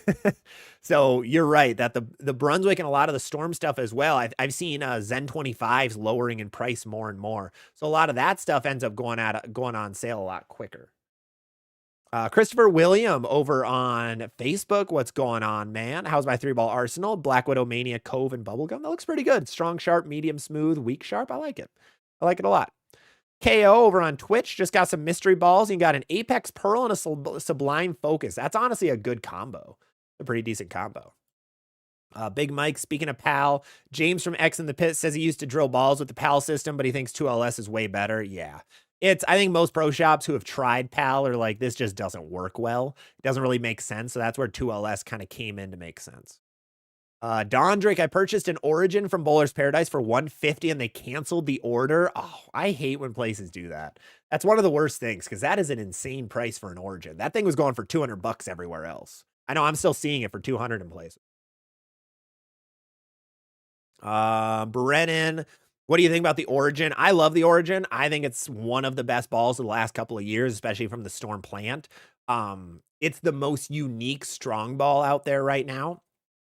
So you're right that the Brunswick and a lot of the Storm stuff as well. I've seen Zen 25s lowering in price more and more. So a lot of that stuff ends up going on sale a lot quicker. Christopher William over on Facebook. What's going on, man? How's my 3-ball arsenal? Black Widow Mania, Cove, and Bubblegum. That looks pretty good. Strong, sharp, medium, smooth, weak, sharp. I like it. I like it a lot. KO over on Twitch just got some mystery balls. You got an Apex Pearl and a Sublime Focus. That's honestly a good combo. A pretty decent combo. Big Mike, speaking of PAL, James from X in the Pit says he used to drill balls with the PAL system, but he thinks 2LS is way better. Yeah. I think most pro shops who have tried PAL are like, this just doesn't work well. It doesn't really make sense. So that's where 2LS kind of came in to make sense. Don Drake, I purchased an Origin from Bowler's Paradise for $150 and they canceled the order. Oh, I hate when places do that. That's one of the worst things because that is an insane price for an Origin. That thing was going for $200 everywhere else. I know I'm still seeing it for $200 in places. Brennan, what do you think about the Origin? I love the Origin. I think it's one of the best balls of the last couple of years, especially from the Storm plant. It's the most unique strong ball out there right now.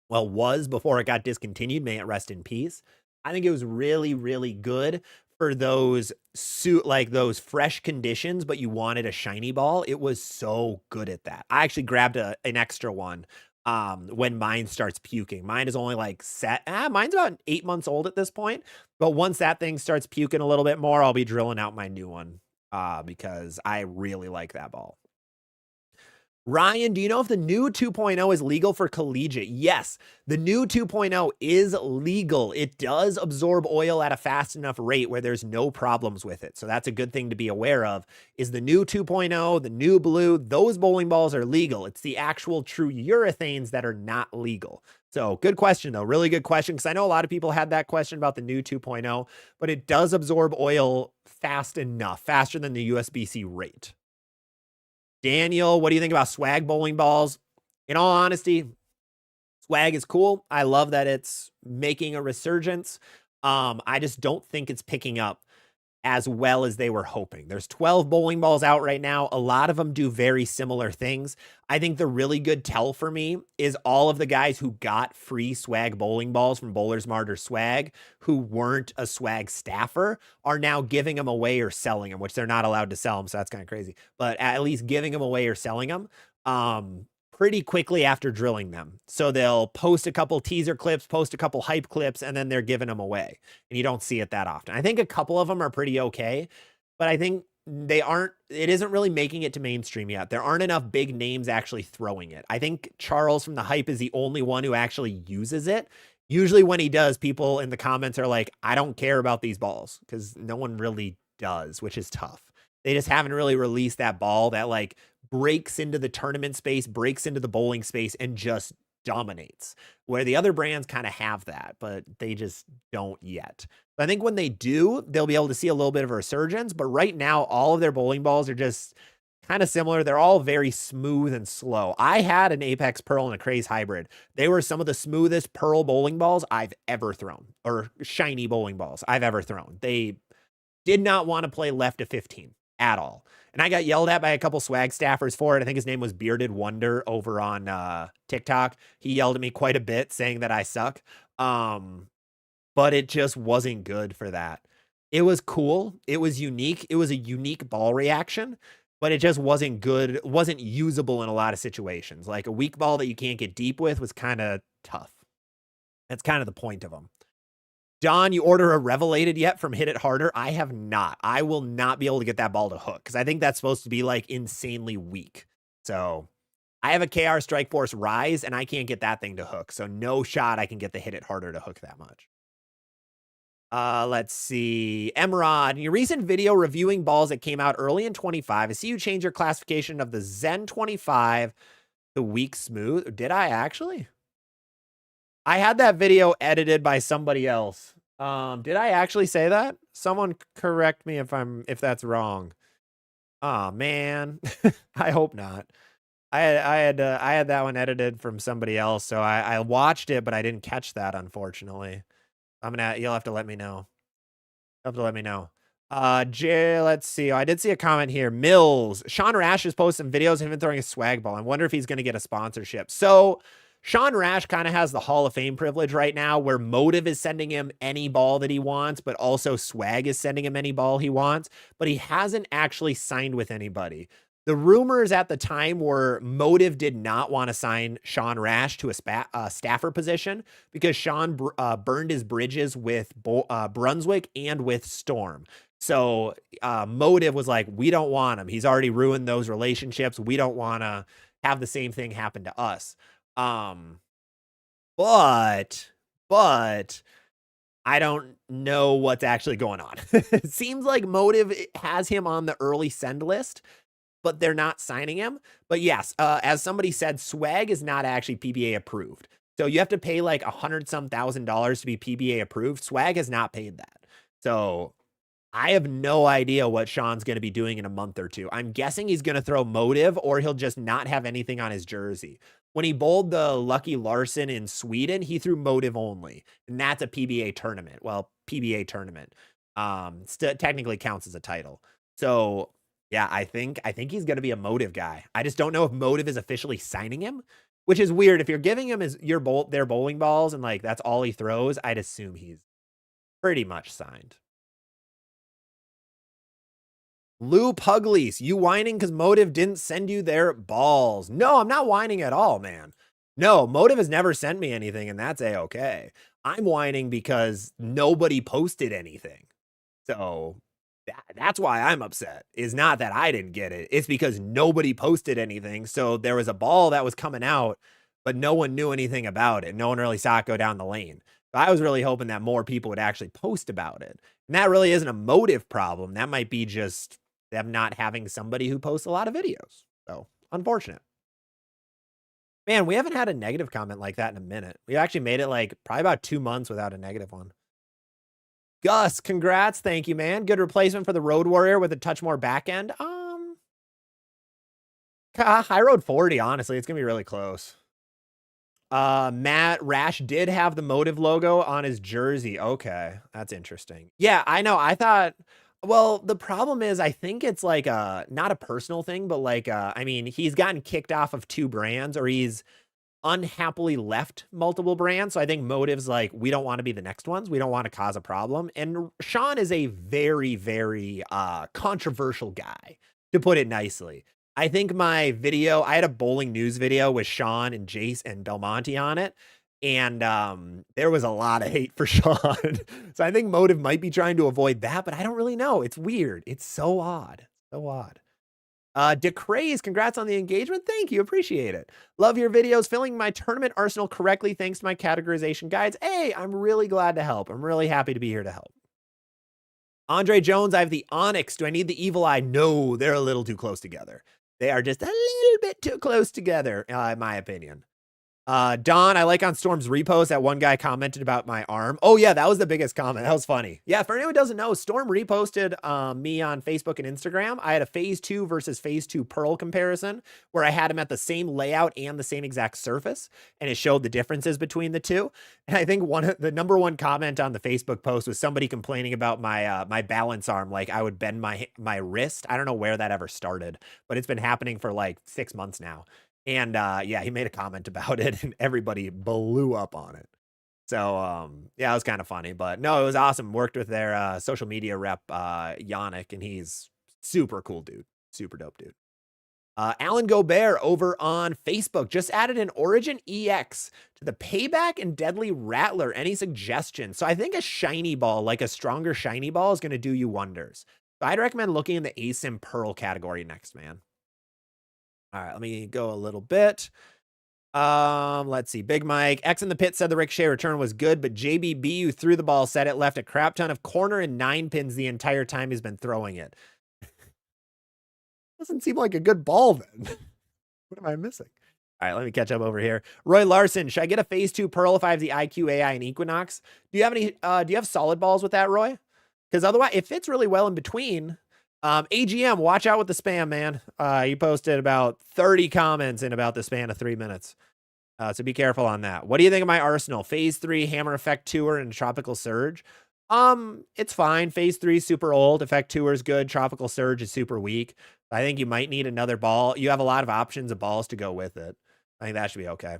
Well, was before it got discontinued. May it rest in peace. I think it was really, really good for those those fresh conditions, but you wanted a shiny ball. It was so good at that. I actually grabbed an extra one when mine starts puking. Mine is only like mine's about 8 months old at this point. But once that thing starts puking a little bit more, I'll be drilling out my new one because I really like that ball. Ryan, do you know if the new 2.0 is legal for collegiate? Yes, the new 2.0 is legal. It does absorb oil at a fast enough rate where there's no problems with it. So that's a good thing to be aware of, is the new 2.0, the new blue, those bowling balls are legal. It's the actual true urethanes that are not legal. So good question, though. Really good question, because I know a lot of people had that question about the new 2.0, but it does absorb oil fast enough, faster than the USB-C rate. Daniel, what do you think about swag bowling balls? In all honesty, swag is cool. I love that it's making a resurgence. I just don't think it's picking up as well as they were hoping. There's 12 bowling balls out right now. A lot of them do very similar things. I think the really good tell for me is all of the guys who got free swag bowling balls from Bowlers Mart or Swag, who weren't a swag staffer, are now giving them away or selling them, which they're not allowed to sell them. So that's kind of crazy, but at least giving them away or selling them pretty quickly after drilling them. So they'll post a couple teaser clips, post a couple hype clips, and then they're giving them away. And you don't see it that often. I think a couple of them are pretty okay, but I think it isn't really making it to mainstream yet. There aren't enough big names actually throwing it. I think Charles from the Hype is the only one who actually uses it. Usually when he does, people in the comments are like, I don't care about these balls, because no one really does, which is tough. They just haven't really released that ball that like breaks into the tournament space, breaks into the bowling space, and just dominates, where the other brands kind of have that, but they just don't yet. But I think when they do, they'll be able to see a little bit of a resurgence. But right now, all of their bowling balls are just kind of similar. They're all very smooth and slow. I had an Apex Pearl and a Craze Hybrid. They were some of the smoothest Pearl bowling balls I've ever thrown, or shiny bowling balls I've ever thrown. They did not want to play left to 15 at all. And I got yelled at by a couple swag staffers for it. I think his name was Bearded Wonder over on TikTok. He yelled at me quite a bit saying that I suck. But it just wasn't good for that. It was cool. It was unique. It was a unique ball reaction, but it just wasn't good. It wasn't usable in a lot of situations. Like a weak ball that you can't get deep with was kind of tough. That's kind of the point of them. Don, you order a Revelated yet from Hit It Harder? I have not. I will not be able to get that ball to hook because I think that's supposed to be like insanely weak. So I have a KR Strike Force Rise, and I can't get that thing to hook. So no shot I can get the Hit It Harder to hook that much. Let's see. Emrod, in your recent video reviewing balls that came out early in 25, I see you change your classification of the Zen 25 to weak smooth. Did I actually? I had that video edited by somebody else. Did I actually say that? Someone correct me if that's wrong. Oh man. I hope not. I had that one edited from somebody else, so I watched it, but I didn't catch that, unfortunately. You'll have to let me know. You'll have to let me know. Let's see. I did see a comment here. Mills. Sean Rash has posted some videos of him throwing a swag ball. I wonder if he's going to get a sponsorship. So Sean Rash kind of has the Hall of Fame privilege right now, where Motive is sending him any ball that he wants, but also Swag is sending him any ball he wants, but he hasn't actually signed with anybody. The rumors at the time were Motive did not want to sign Sean Rash to a staffer position because Sean burned his bridges with Brunswick and with Storm. So Motive was like, we don't want him. He's already ruined those relationships. We don't want to have the same thing happen to us. But I don't know what's actually going on. It seems like Motive has him on the early send list, but they're not signing him. But yes, as somebody said, Swag is not actually PBA approved. So you have to pay like $100-some thousand to be PBA approved. Swag has not paid that. So I have no idea what Sean's going to be doing in a month or two. I'm guessing he's going to throw Motive, or he'll just not have anything on his jersey. When he bowled the Lucky Larson in Sweden, he threw Motive only, and that's a PBA tournament. Well, PBA tournament technically counts as a title. So yeah, I think he's going to be a Motive guy. I just don't know if Motive is officially signing him, which is weird. If you're giving him their bowling balls and like that's all he throws, I'd assume he's pretty much signed. Lou Pugliese, you whining because Motive didn't send you their balls? No, I'm not whining at all, man. No, Motive has never sent me anything, and that's a-okay. I'm whining because nobody posted anything. So that's why I'm upset. Is not that I didn't get it. It's because nobody posted anything. So there was a ball that was coming out, but no one knew anything about it. No one really saw it go down the lane. So I was really hoping that more people would actually post about it. And that really isn't a Motive problem. That might be just them not having somebody who posts a lot of videos. So unfortunate. Man, we haven't had a negative comment like that in a minute. We actually made it like probably about 2 months without a negative one. Gus, congrats. Thank you, man. Good replacement for the Road Warrior with a touch more back end. High Road 40, honestly. It's going to be really close. Matt Rash did have the Motive logo on his jersey. Okay, that's interesting. Yeah, I know. I thought... Well, the problem is, I think it's like not a personal thing, but like, I mean, he's gotten kicked off of 2 brands, or he's unhappily left multiple brands. So I think Motive's like, we don't want to be the next ones. We don't want to cause a problem. And Sean is a very, very controversial guy, to put it nicely. I think my video, I had a bowling news video with Sean and Jace and Belmonte on it. And there was a lot of hate for Sean. So I think Motive might be trying to avoid that, but I don't really know. It's weird. It's so odd. So odd. DeCraze, congrats on the engagement. Thank you. Appreciate it. Love your videos. Filling my tournament arsenal correctly thanks to my categorization guides. Hey, I'm really glad to help. I'm really happy to be here to help. Andre Jones, I have the Onyx. Do I need the Evil Eye? No, they're a little too close together. They are just a little bit too close together, in my opinion. Don, I like on Storm's repost that one guy commented about my arm. Oh yeah, that was the biggest comment. That was funny. Yeah, for anyone who doesn't know, Storm reposted me on Facebook and Instagram. I had a phase 2 versus phase 2 Pearl comparison where I had him at the same layout and the same exact surface, and it showed the differences between the two. And I think the number one comment on the Facebook post was somebody complaining about my my balance arm, like I would bend my wrist. I don't know where that ever started, but it's been happening for like 6 months now. And yeah, he made a comment about it and everybody blew up on it. So yeah, it was kind of funny, but no, it was awesome. Worked with their social media rep, Yannick, and he's super cool dude. Super dope dude. Alan Gobert over on Facebook just added an Origin EX to the Payback and Deadly Rattler. Any suggestions? So I think a shiny ball, like a stronger shiny ball, is going to do you wonders. So I'd recommend looking in the ASIM Pearl category next, man. All right, let me go a little bit. Let's see. Big Mike. X in the pit said the ricochet return was good, but JBB, who threw the ball, said it left a crap ton of corner and 9 pins the entire time he's been throwing it. Doesn't seem like a good ball then. What am I missing? All right, let me catch up over here. Roy Larson, should I get a phase 2 Pearl if I have the IQ, AI, and Equinox? Do you have any, do you have solid balls with that, Roy? Because otherwise, it fits really well in between. AGM, watch out with the spam, man. He posted about 30 comments in about the span of 3 minutes. So be careful on that. What do you think of my arsenal? Phase 3, Hammer Effect Tour, and Tropical Surge. It's fine. Phase 3 is super old. Effect Tour is good. Tropical Surge is super weak. I think you might need another ball. You have a lot of options of balls to go with it. I think that should be okay.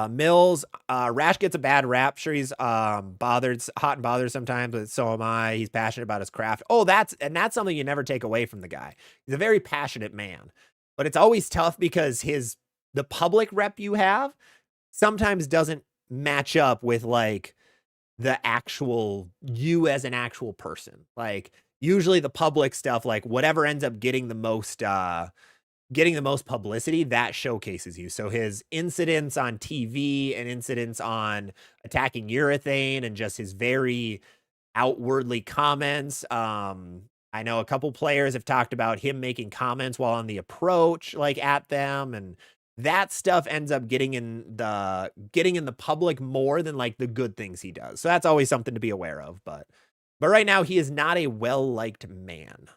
Mills, Rash gets a bad rap. Sure, he's bothered, hot and bothered sometimes, but so am I. He's passionate about his craft. Oh, that's something you never take away from the guy. He's a very passionate man, but it's always tough because the public rep you have sometimes doesn't match up with like the actual you as an actual person. Like usually the public stuff, like whatever ends up getting the most publicity, that showcases you. So his incidents on TV and incidents on attacking urethane and just his very outwardly comments. I know a couple players have talked about him making comments while on the approach, like at them, and that stuff ends up getting in the public more than like the good things he does. So that's always something to be aware of. But right now he is not a well-liked man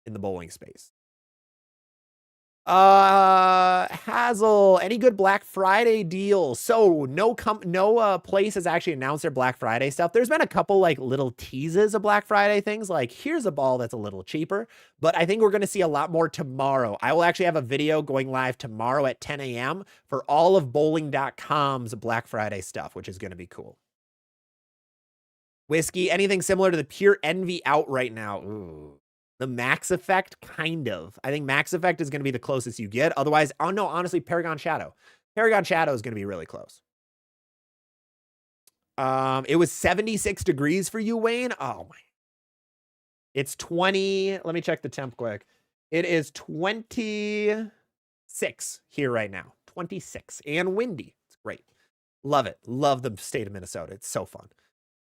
in the bowling space. Hazel, any good Black Friday deals? So no place has actually announced their Black Friday stuff. There's been a couple like little teases of Black Friday things, like here's a ball that's a little cheaper, but I think we're going to see a lot more tomorrow. I will actually have a video going live tomorrow at 10 a.m. for all of bowling.com's Black Friday stuff, which is going to be cool. Whiskey, anything similar to the Pure Envy out right now? Ooh. The Max Effect, kind of. I think Max Effect is going to be the closest you get. Otherwise, oh no, honestly, Paragon Shadow. Paragon Shadow is going to be really close. It was 76 degrees for you, Wayne. Oh my. It's 20. Let me check the temp quick. It is 26 here right now. 26 and windy. It's great. Love it. Love the state of Minnesota. It's so fun.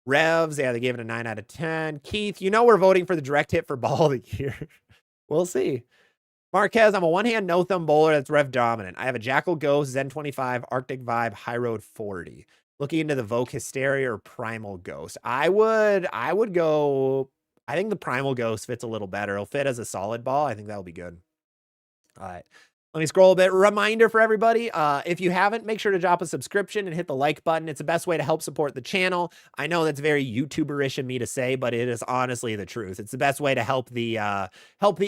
Revs, yeah, they gave it a 9 out of 10. Keith, you know we're voting for the direct hit for ball of the year. We'll see. Marquez, I'm a one-hand, no-thumb bowler that's rev dominant. I have a Jackal Ghost, Zen 25, Arctic Vibe, High Road 40. Looking into the Vogue Hysteria or Primal Ghost. I would go, I think the Primal Ghost fits a little better. It'll fit as a solid ball. I think that'll be good. All right. Let me scroll a bit. Reminder for everybody, if you haven't, make sure to drop a subscription and hit the like button. It's the best way to help support the channel. I know that's very YouTuber-ish of me to say, but it is honestly the truth. It's the best way to help the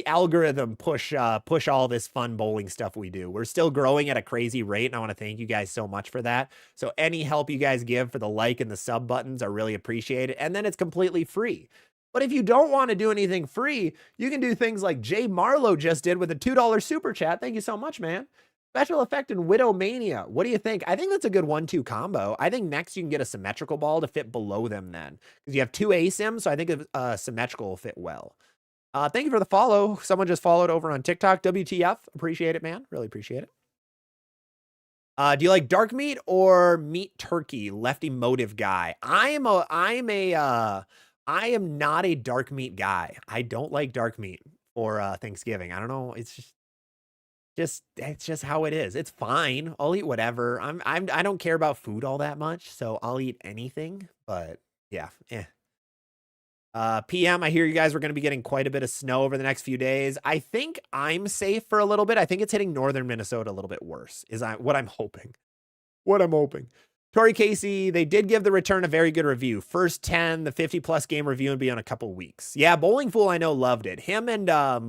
algorithm push all this fun bowling stuff we do. We're still growing at a crazy rate, and I want to thank you guys so much for that. So any help you guys give for the like and the sub buttons are really appreciated, and then it's completely free. But if you don't want to do anything free, you can do things like Jay Marlowe just did with a $2 super chat. Thank you so much, man. Special Effect and Widow Mania. What do you think? I think that's a good 1-2 combo. I think next you can get a symmetrical ball to fit below them then. Because you have 2 ASIMs, so I think symmetrical will fit well. Thank you for the follow. Someone just followed over on TikTok. WTF. Appreciate it, man. Really appreciate it. Do you like dark meat or meat turkey? Lefty motive guy. I am not a dark meat guy. I don't like dark meat for Thanksgiving. I don't know. It's just how it is. It's fine. I'll eat whatever. I don't care about food all that much, so I'll eat anything. But yeah, PM, I hear you guys were going to be getting quite a bit of snow over the next few days. I think I'm safe for a little bit. I think it's hitting northern Minnesota a little bit worse. What I'm hoping. Tori Casey, they did give the return a very good review. First 10, the 50-plus game review would be on a couple weeks. Yeah, Bowling Fool, I know, loved it. Him and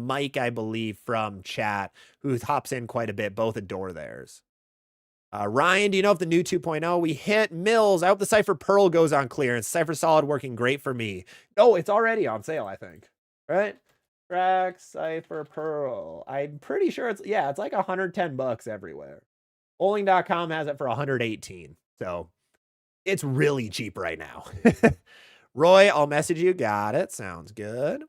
Mike, I believe, from chat, who hops in quite a bit, both adore theirs. Ryan, do you know if the new 2.0 we hit? Mills, I hope the Cypher Pearl goes on clearance. Cypher Solid working great for me. Oh, it's already on sale, I think. Right? Track Cypher Pearl. I'm pretty sure it's like $110 everywhere. Bowling.com has it for 118. So it's really cheap right now. Roy, I'll message you. Got it. Sounds good.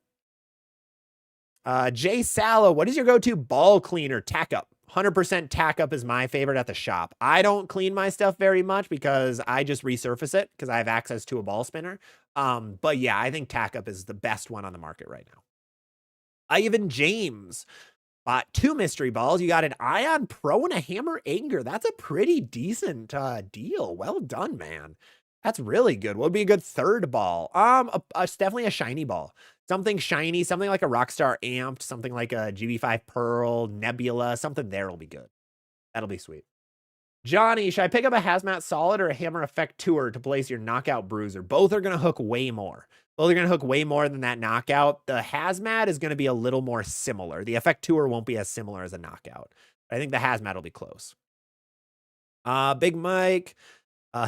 Jay Sallow, what is your go-to ball cleaner? Tack Up. 100% Tack Up is my favorite at the shop. I don't clean my stuff very much because I just resurface it because I have access to a ball spinner. But yeah, I think Tack Up is the best one on the market right now. Ivan James bought 2 mystery balls. You got an Ion Pro and a Hammer Anger. That's a pretty decent deal. Well done, man. That's really good. What would be a good third ball? It's definitely a shiny ball. Something shiny, something like a Rockstar Amped, something like a GB5 Pearl, Nebula, something there will be good. That'll be sweet. Johnny, should I pick up a Hazmat Solid or a Hammer Effect Tour to place your Knockout Bruiser? Both are going to hook way more. Both are going to hook way more than that Knockout. The Hazmat is going to be a little more similar. The Effect Tour won't be as similar as a Knockout. I think the Hazmat will be close. Big Mike,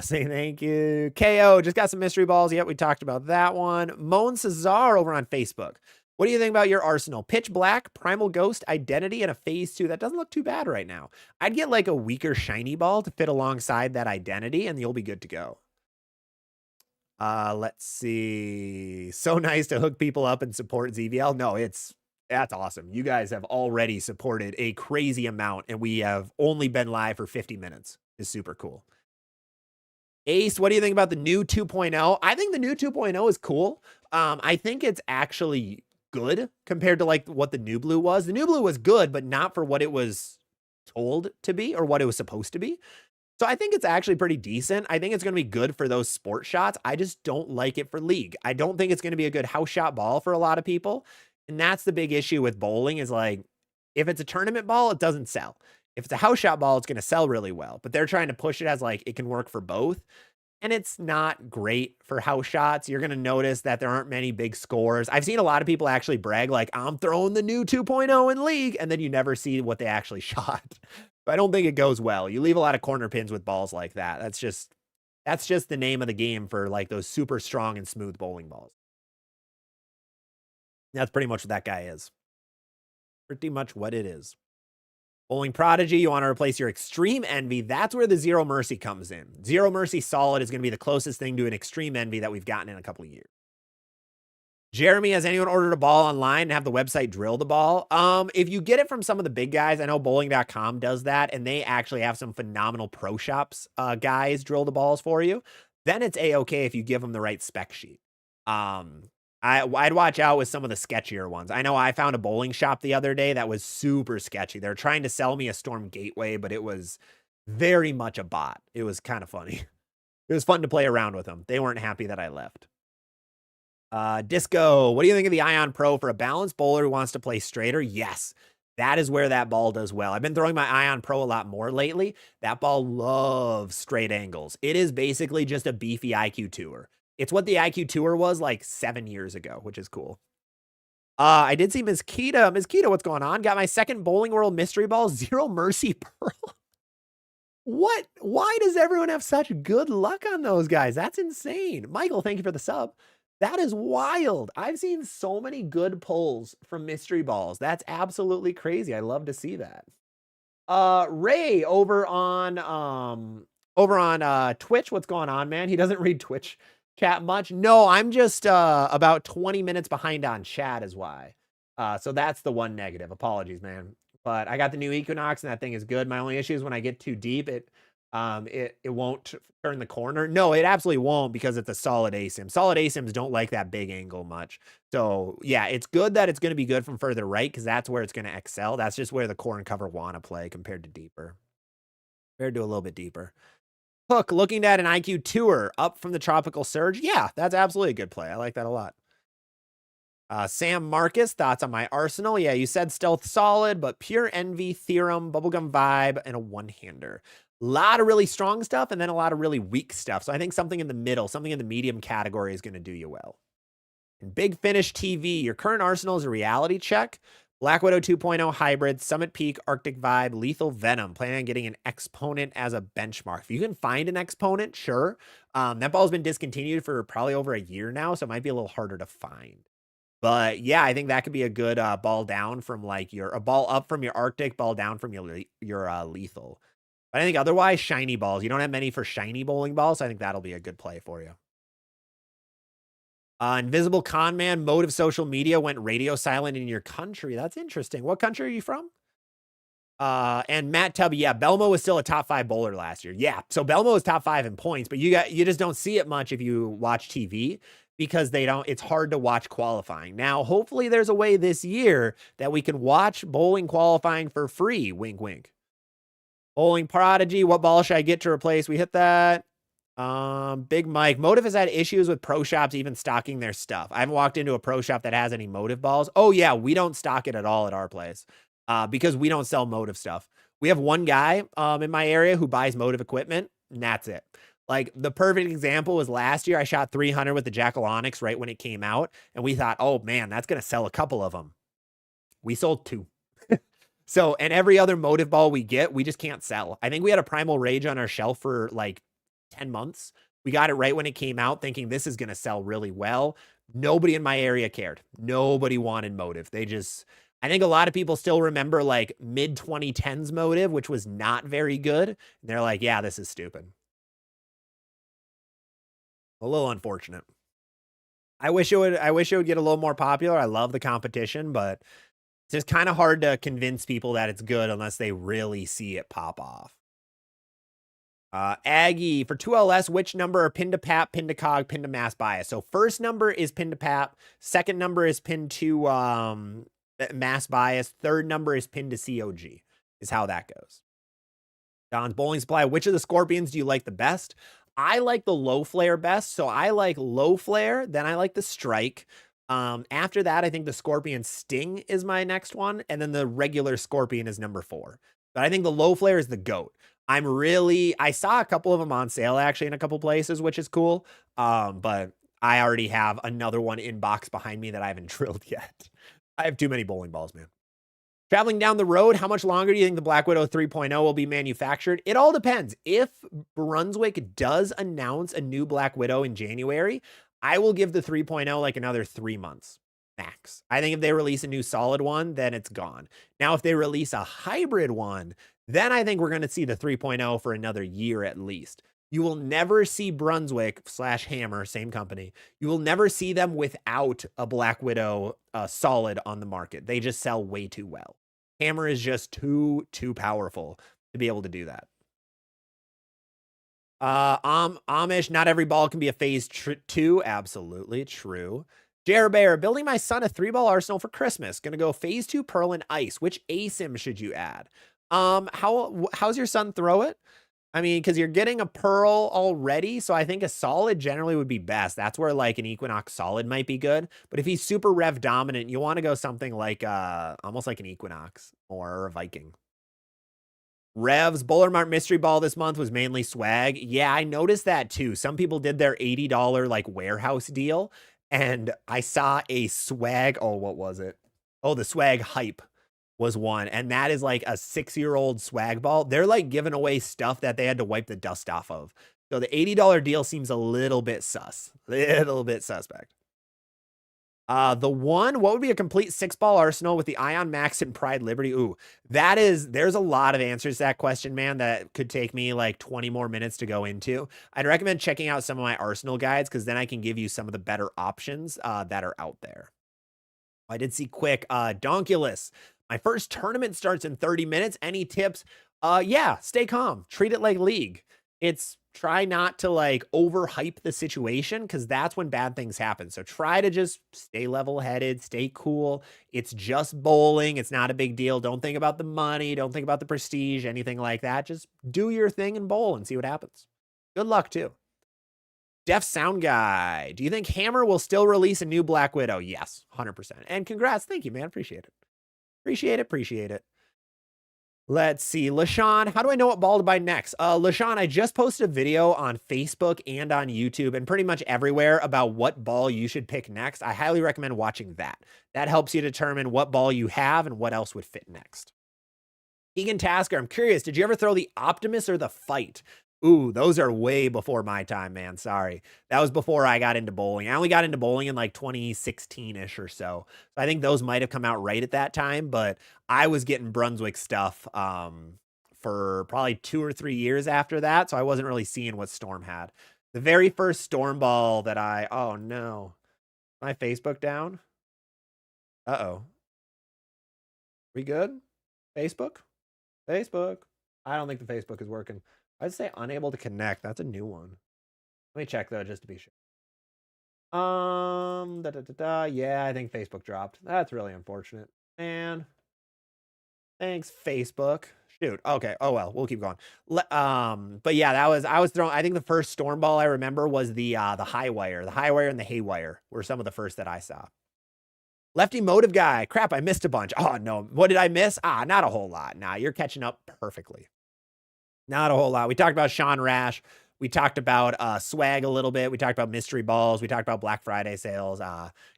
saying thank you. KO, just got some mystery balls. Yep, we talked about that one. Moan Cesar over on Facebook. What do you think about your arsenal? Pitch Black, Primal Ghost, Identity, and a Phase 2. That doesn't look too bad right now. I'd get like a weaker shiny ball to fit alongside that Identity, and you'll be good to go. Let's see. So nice to hook people up and support ZVL. No, that's awesome. You guys have already supported a crazy amount, and we have only been live for 50 minutes. It's super cool. Ace, what do you think about the new 2.0? I think the new 2.0 is cool. I think it's actually good compared to like what the new blue was. The new blue was good, but not for what it was told to be or what it was supposed to be. So I think it's actually pretty decent. I think it's going to be good for those sport shots. I just don't like it for league. I don't think it's going to be a good house shot ball for a lot of people. And that's the big issue with bowling is like, if it's a tournament ball, it doesn't sell. If it's a house shot ball, it's going to sell really well, but they're trying to push it as like, it can work for both. And it's not great for house shots. You're going to notice that there aren't many big scores. I've seen a lot of people actually brag like, I'm throwing the new 2.0 in league, and then you never see what they actually shot. But I don't think it goes well. You leave a lot of corner pins with balls like that. That's just the name of the game for like those super strong and smooth bowling balls. That's pretty much what that guy is. Pretty much what it is. Bowling Prodigy, you want to replace your Extreme Envy. That's where the Zero Mercy comes in. Zero Mercy Solid is going to be the closest thing to an Extreme Envy that we've gotten in a couple of years. Jeremy, has anyone ordered a ball online and have the website drill the ball? If you get it from some of the big guys, I know bowling.com does that, and they actually have some phenomenal pro shops guys drill the balls for you. Then it's A-okay if you give them the right spec sheet. I'd watch out with some of the sketchier ones. I know I found a bowling shop the other day that was super sketchy. They're trying to sell me a Storm Gateway, but it was very much a bot. It was kind of funny. It was fun to play around with them. They weren't happy that I left. Disco, what do you think of the Ion Pro for a balanced bowler who wants to play straighter? Yes, that is where that ball does well. I've been throwing my Ion Pro a lot more lately. That ball loves straight angles. It is basically just a beefy IQ Tour. It's what the IQ Tour was like 7 years ago, which is cool. I did see Ms. Kita. Ms. Kita, what's going on? Got my second Bowling World mystery ball, Zero Mercy Pearl. What? Why does everyone have such good luck on those guys? That's insane. Michael, thank you for the sub. That is wild. I've seen so many good pulls from mystery balls. That's absolutely crazy. I love to see that. Ray over on Twitch. What's going on, man? He doesn't read Twitch chat much. No, I'm just about 20 minutes behind on chat is why. So that's the one negative. Apologies, man. But I got the new Equinox and that thing is good. My only issue is when I get too deep, it won't turn the corner. No, it absolutely won't because it's a solid ASIM. Solid ASIMs don't like that big angle much. So yeah, it's good that it's going to be good from further right because that's where it's going to excel. That's just where the core and cover want to play compared to deeper. Compared to a little bit deeper. Hook, looking at an IQ Tour up from the Tropical Surge. Yeah, that's absolutely a good play. I like that a lot. Sam Marcus, thoughts on my arsenal? Yeah, you said Stealth Solid, but Pure Envy, Theorem, Bubblegum Vibe, and a one-hander. A lot of really strong stuff and then a lot of really weak stuff. So I think something in the middle, something in the medium category is going to do you well. And Big Finish TV, your current arsenal is a reality check. Black Widow 2.0 Hybrid, Summit Peak, Arctic Vibe, Lethal Venom. Planning on getting an Exponent as a benchmark. If you can find an Exponent, sure. That ball's been discontinued for probably over a year now, so it might be a little harder to find. But yeah, I think that could be a good ball down from like a ball up from your Arctic, ball down from your Lethal. But I think otherwise, shiny balls. You don't have many for shiny bowling balls, so I think that'll be a good play for you. Invisible Con Man, mode of social media went radio silent in your country. That's interesting. What country are you from? And Matt Tubby, yeah, Belmo was still a top 5 bowler last year. Yeah, so Belmo was top 5 in points, but you just don't see it much if you watch TV because it's hard to watch qualifying. Now, hopefully there's a way this year that we can watch bowling qualifying for free. Wink, wink. Bowling Prodigy, what ball should I get to replace? We hit that. Big Mike, Motive has had issues with pro shops even stocking their stuff. I haven't walked into a pro shop that has any Motive balls. Oh yeah, we don't stock it at all at our place because we don't sell Motive stuff. We have one guy in my area who buys Motive equipment, and that's it. Like the perfect example was last year. I shot 300 with the Jackal Onyx right when it came out, and we thought, oh man, that's gonna sell a couple of them. We sold 2. So, and every other Motive ball we get, we just can't sell. I think we had a Primal Rage on our shelf for like 10 months. We got it right when it came out thinking this is going to sell really well. Nobody in my area cared. Nobody wanted Motive. I think a lot of people still remember like mid 2010s Motive, which was not very good. And they're like, yeah, this is stupid. A little unfortunate. I wish it would get a little more popular. I love the competition, but it's just kind of hard to convince people that it's good unless they really see it pop off. Aggie, for 2LS, which number are pin to PAP, pin to COG, pin to mass bias? So first number is pin to PAP. Second number is pin to mass bias. Third number is pin to COG, is how that goes. Don's Bowling Supply, which of the Scorpions do you like the best? I like the low flare best. So I like low flare, then I like the strike. After that, I think the Scorpion Sting is my next one. And then the regular Scorpion is number 4. But I think the low flare is the GOAT. I saw a couple of them on sale actually in a couple places, which is cool. But I already have another one in box behind me that I haven't drilled yet. I have too many bowling balls, man. Traveling down the road, how much longer do you think the Black Widow 3.0 will be manufactured? It all depends. If Brunswick does announce a new Black Widow in January, I will give the 3.0 like another 3 months max. I think if they release a new solid one, then it's gone. Now, if they release a hybrid one, then I think we're going to see the 3.0 for another year at least. You will never see Brunswick / Hammer, same company. You will never see them without a Black Widow solid on the market. They just sell way too well. Hammer is just too powerful to be able to do that. Amish, not every ball can be a phase 2. Absolutely true. Jer Bear, building my son a 3-ball arsenal for Christmas. Gonna go phase 2 Pearl and Ice. Which ASIM should you add? How's your son throw it? I mean, because you're getting a Pearl already, so I think a solid generally would be best. That's where like an Equinox solid might be good. But if he's super rev dominant, you want to go something like almost like an Equinox or a Viking. Rev's Bowler Mart mystery ball this month was mainly swag. Yeah, I noticed that too. Some people did their $80 like warehouse deal, and I saw a swag. Oh, what was it? Oh, the swag hype was one, and that is like a 6-year-old swag ball. They're like giving away stuff that they had to wipe the dust off of. So the $80 deal seems a little bit suspect. The one, what would be a complete 6-ball arsenal with the Ion Max and Pride Liberty? Ooh, there's a lot of answers to that question, man, that could take me like 20 more minutes to go into. I'd recommend checking out some of my arsenal guides because then I can give you some of the better options that are out there. I did see quick, Donkulus. My first tournament starts in 30 minutes. Any tips? Yeah, stay calm. Treat it like League. It's try not to like overhype the situation because that's when bad things happen. So try to just stay level-headed, stay cool. It's just bowling. It's not a big deal. Don't think about the money. Don't think about the prestige, anything like that. Just do your thing and bowl and see what happens. Good luck too. Deaf Sound Guy. Do you think Hammer will still release a new Black Widow? Yes, 100%. And congrats. Thank you, man. Appreciate it. Appreciate it. Let's see. LaShawn, how do I know what ball to buy next? LaShawn, I just posted a video on Facebook and on YouTube and pretty much everywhere about what ball you should pick next. I highly recommend watching that. That helps you determine what ball you have and what else would fit next. Egan Tasker, I'm curious, did you ever throw the Optimus or the Fight? Ooh, those are way before my time, man. Sorry. That was before I got into bowling. I only got into bowling in like 2016-ish or so. So I think those might have come out right at that time, but I was getting Brunswick stuff for probably 2 or 3 years after that, so I wasn't really seeing what Storm had. The very first Storm ball that oh no. My Facebook down? Uh-oh. We good? Facebook? Facebook. I don't think the Facebook is working. I'd say unable to connect. That's a new one. Let me check though, just to be sure. Yeah, I think Facebook dropped. That's really unfortunate. Man, thanks, Facebook. Shoot. Okay. Oh well, we'll keep going. But yeah, I was throwing. I think the first storm ball I remember was the high wire. The high wire and the haywire were some of the first that I saw. Lefty motive guy. Crap, I missed a bunch. Oh no, what did I miss? Not a whole lot. Nah, you're catching up perfectly. Not a whole lot. We talked about Sean Rash. We talked about swag a little bit. We talked about mystery balls. We talked about Black Friday sales.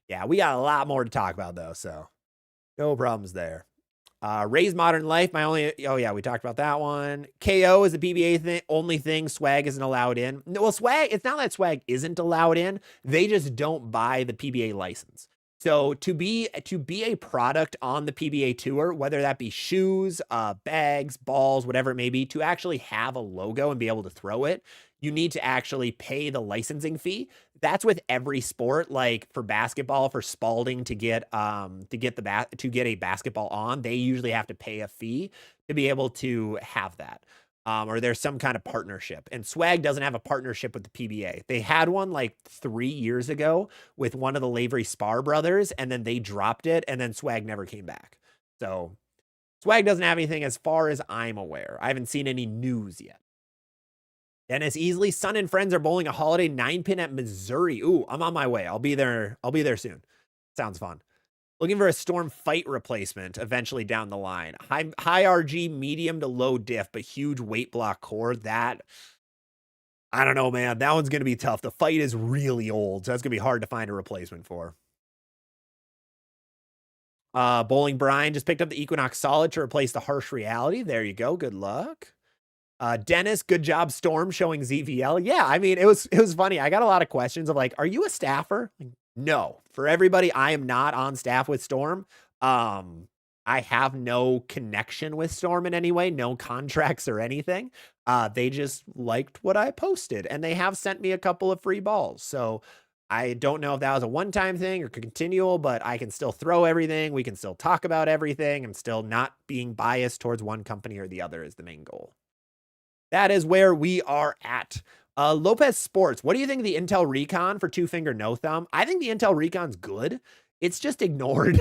Yeah, we got a lot more to talk about though, so no problems there. Ray's Modern Life. Oh yeah, we talked about that one. KO is the PBA only thing. Swag isn't allowed in. Well, swag. It's not that swag isn't allowed in. They just don't buy the PBA license. So to be a product on the PBA tour, whether that be shoes, bags, balls, whatever it may be, to actually have a logo and be able to throw it, you need to actually pay the licensing fee. That's with every sport. Like for basketball, for Spalding to get a basketball on, they usually have to pay a fee to be able to have that. Or there's some kind of partnership. And Swag doesn't have a partnership with the PBA. They had one like 3 years ago with one of the Lavery Spar brothers, and then they dropped it, and then Swag never came back. So Swag doesn't have anything as far as I'm aware. I haven't seen any news yet. Dennis Easley, Son and Friends are bowling a holiday 9-pin at Missouri. Ooh, I'm on my way. I'll be there soon. Sounds fun. Looking for a Storm Fight replacement eventually down the line. High RG, medium to low diff, but huge weight block core. That, I don't know, man. That one's going to be tough. The Fight is really old, so that's going to be hard to find a replacement for. Bowling Brian just picked up the Equinox Solid to replace the Harsh Reality. There you go. Good luck. Dennis, good job, Storm, showing ZVL. Yeah, I mean, it was funny. I got a lot of questions of like, are you a staffer? Like, no, for everybody, I am not on staff with Storm. I have no connection with Storm in any way, no contracts or anything. They just liked what I posted, and they have sent me a couple of free balls. So I don't know if that was a one-time thing or continual, but I can still throw everything. We can still talk about everything. I'm still not being biased towards one company or the other is the main goal. That is where we are at. Lopez Sports, what do you think of the Intel Recon for Two Finger No Thumb? I think the Intel Recon's good. It's just ignored,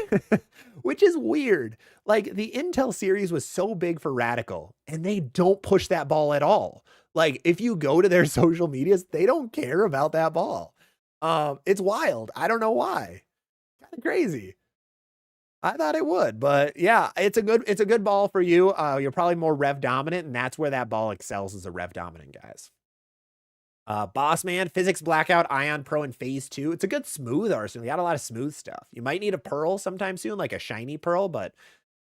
which is weird. Like the Intel series was so big for Radical, and they don't push that ball at all. Like if you go to their social medias, they don't care about that ball. It's wild. I don't know why. Kind of crazy. I thought it would, but yeah, it's a good ball for you. You're probably more rev dominant, and that's where that ball excels as a rev dominant, guys. Boss Man, Physics Blackout, Ion Pro, and Phase 2. It's a good smooth arsenal. You got a lot of smooth stuff. You might need a pearl sometime soon, like a shiny pearl, but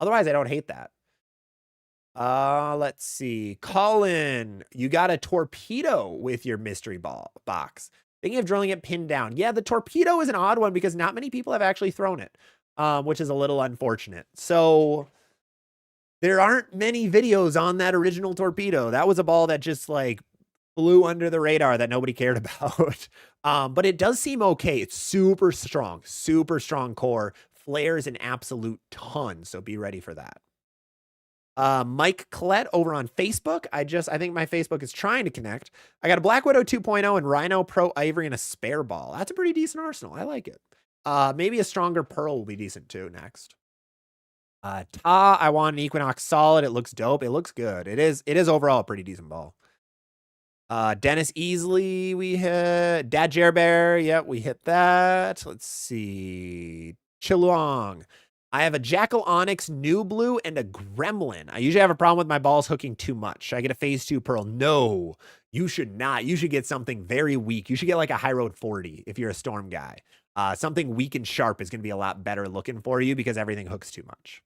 otherwise I don't hate that. Let's see. Colin, you got a torpedo with your mystery ball box. Thinking of drilling it pinned down. Yeah, the torpedo is an odd one because not many people have actually thrown it, which is a little unfortunate. So there aren't many videos on that original torpedo. That was a ball that just like flew under the radar that nobody cared about. But it does seem okay. It's super strong core. Flares an absolute ton, so be ready for that. Mike Collette over on Facebook. I think my Facebook is trying to connect. I got a Black Widow 2.0 and Rhino Pro Ivory and a spare ball. That's a pretty decent arsenal. I like it. Maybe a stronger pearl will be decent too next. I want an Equinox Solid. It looks dope. It looks good. It is overall a pretty decent ball. Dennis Easley, we hit. Dad Jerbear, yep, we hit that. Let's see. Chilong. I have a Jackal Onyx, New Blue, and a Gremlin. I usually have a problem with my balls hooking too much. Should I get a Phase 2 Pearl? No, you should not. You should get something very weak. You should get like a High Road 40 if you're a Storm guy. Something weak and sharp is going to be a lot better looking for you because everything hooks too much.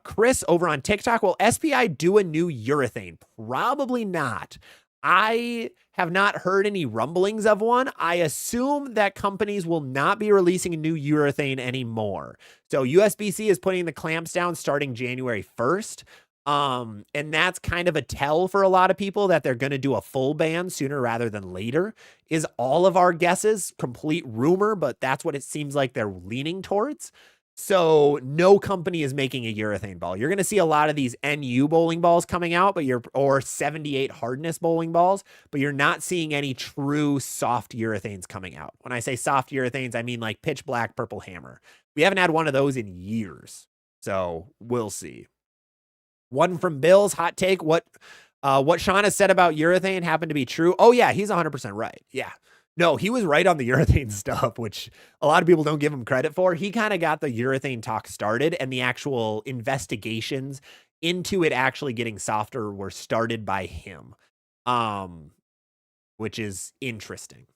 Chris over on TikTok, will SPI do a new urethane? Probably not. I have not heard any rumblings of one. I assume that companies will not be releasing a new urethane anymore. So USBC is putting the clamps down starting January 1st. And that's kind of a tell for a lot of people that they're going to do a full ban sooner rather than later. Is all of our guesses complete rumor, but that's what it seems like they're leaning towards. So no company is making a urethane ball. You're going to see a lot of these NU bowling balls coming out, but or 78 hardness bowling balls, but you're not seeing any true soft urethanes coming out. When I say soft urethanes, I mean like pitch black purple hammer. We haven't had one of those in years. So we'll see. One from Bill's hot take. What Sean has said about urethane happened to be true. Oh yeah, he's 100% right. Yeah. No, he was right on the urethane stuff, which a lot of people don't give him credit for. He kind of got the urethane talk started, and the actual investigations into it actually getting softer were started by him, which is interesting.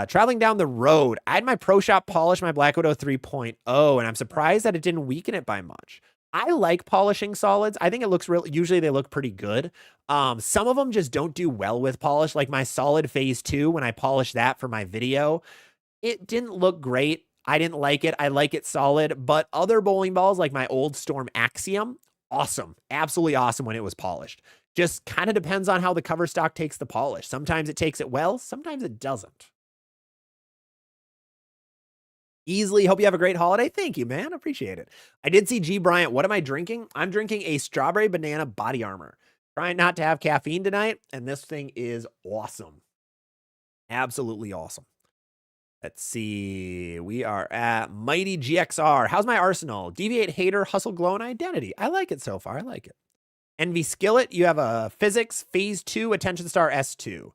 Traveling down the road, I had my Pro Shop polish my Black Widow 3.0, and I'm surprised that it didn't weaken it by much. I like polishing solids. I think it looks real. Usually they look pretty good. Some of them just don't do well with polish. Like my solid phase 2, when I polished that for my video, it didn't look great. I didn't like it. I like it solid, but other bowling balls like my old Storm Axiom, awesome. Absolutely awesome when it was polished. Just kind of depends on how the cover stock takes the polish. Sometimes it takes it well. Sometimes it doesn't. Easily. Hope you have a great holiday. Thank you, man. Appreciate it. I did see G. Bryant. What am I drinking? I'm drinking a strawberry banana body armor. Trying not to have caffeine tonight, and this thing is awesome. Absolutely awesome. Let's see. We are at Mighty GXR. How's my arsenal? Deviate, Hater, Hustle, Glow, and Identity. I like it so far. I like it. Envy Skillet. You have a Physics Phase 2 Attention Star S2.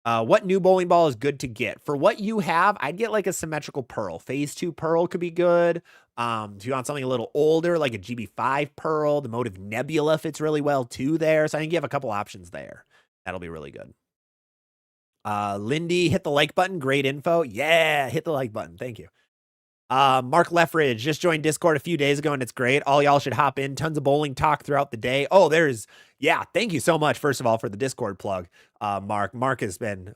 What new bowling ball is good to get? For what you have, I'd get like a symmetrical pearl. Phase 2 pearl could be good. If you want something a little older, like a GB5 pearl, the Motive Nebula fits really well too there. So I think you have a couple options there. That'll be really good. Lindy, hit the like button. Great info. Yeah, hit the like button. Thank you. Mark Leffridge just joined Discord a few days ago, and it's great. All y'all should hop in. Tons of bowling talk throughout the day. Oh, yeah, thank you so much, first of all, for the Discord plug, Mark. Mark has been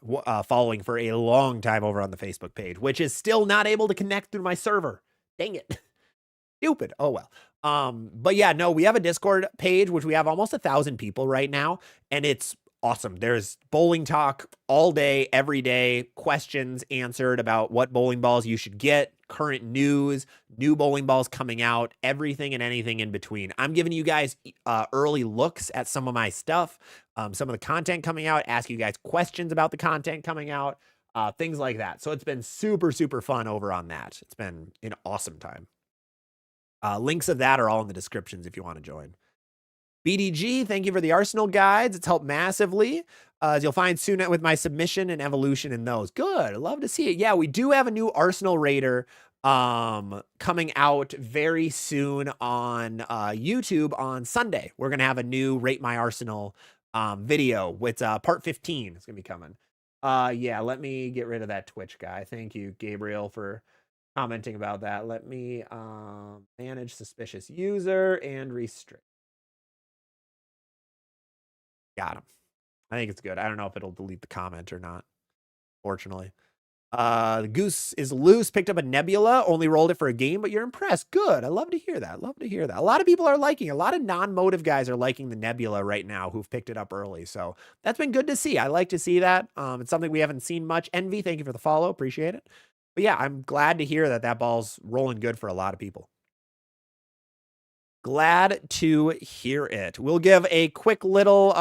following for a long time over on the Facebook page, which is still not able to connect through my server. Dang it. Stupid. Oh, well. But yeah, no, we have a Discord page, which we have almost 1,000 people right now, and it's awesome. There's bowling talk all day, every day, questions answered about what bowling balls you should get, current news, new bowling balls coming out, everything and anything in between. I'm giving you guys early looks at some of my stuff, some of the content coming out, ask you guys questions about the content coming out, things like that. So it's been super, super fun over on that. It's been an awesome time. Links of that are all in the descriptions if you want to join. BDG, thank you for the Arsenal guides. It's helped massively. As you'll find soon with my submission and evolution in those. Good. I love to see it. Yeah, we do have a new Arsenal Raider coming out very soon on YouTube on Sunday. We're going to have a new Rate My Arsenal video. It's part 15. It's going to be coming. Yeah, let me get rid of that Twitch guy. Thank you, Gabriel, for commenting about that. Let me manage suspicious user and restrict. Got him. I think it's good. I don't know if it'll delete the comment or not, fortunately. The Goose is loose, picked up a Nebula, only rolled it for a game, but you're impressed. Good. I love to hear that. Love to hear that. A lot of people are liking it. A lot of non-motive guys are liking the Nebula right now who've picked it up early. So that's been good to see. I like to see that. It's something we haven't seen much. Envy, thank you for the follow. Appreciate it. But yeah, I'm glad to hear that ball's rolling good for a lot of people. Glad to hear it. We'll give a quick little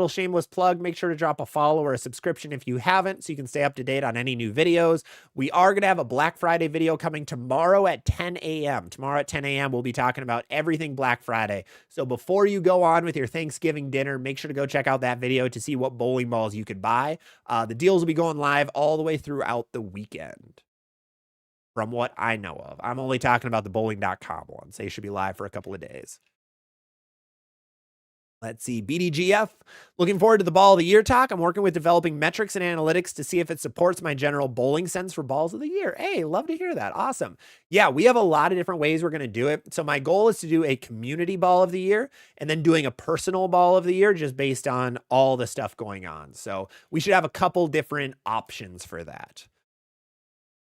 shameless plug. Make sure to drop a follow or a subscription if you haven't, so you can stay up to date on any new videos. We are going to have a Black Friday video coming tomorrow at 10 a.m. Tomorrow at 10 a.m. we'll be talking about everything Black Friday. So before you go on with your Thanksgiving dinner, make sure to go check out that video to see what bowling balls you could buy. The deals will be going live all the way throughout the weekend. From what I know of. I'm only talking about the bowling.com ones. They should be live for a couple of days. Let's see. BDGF. Looking forward to the Ball of the Year talk. I'm working with developing metrics and analytics to see if it supports my general bowling sense for Balls of the Year. Hey, love to hear that. Awesome. Yeah, we have a lot of different ways we're going to do it. So my goal is to do a community Ball of the Year and then doing a personal Ball of the Year just based on all the stuff going on. So we should have a couple different options for that.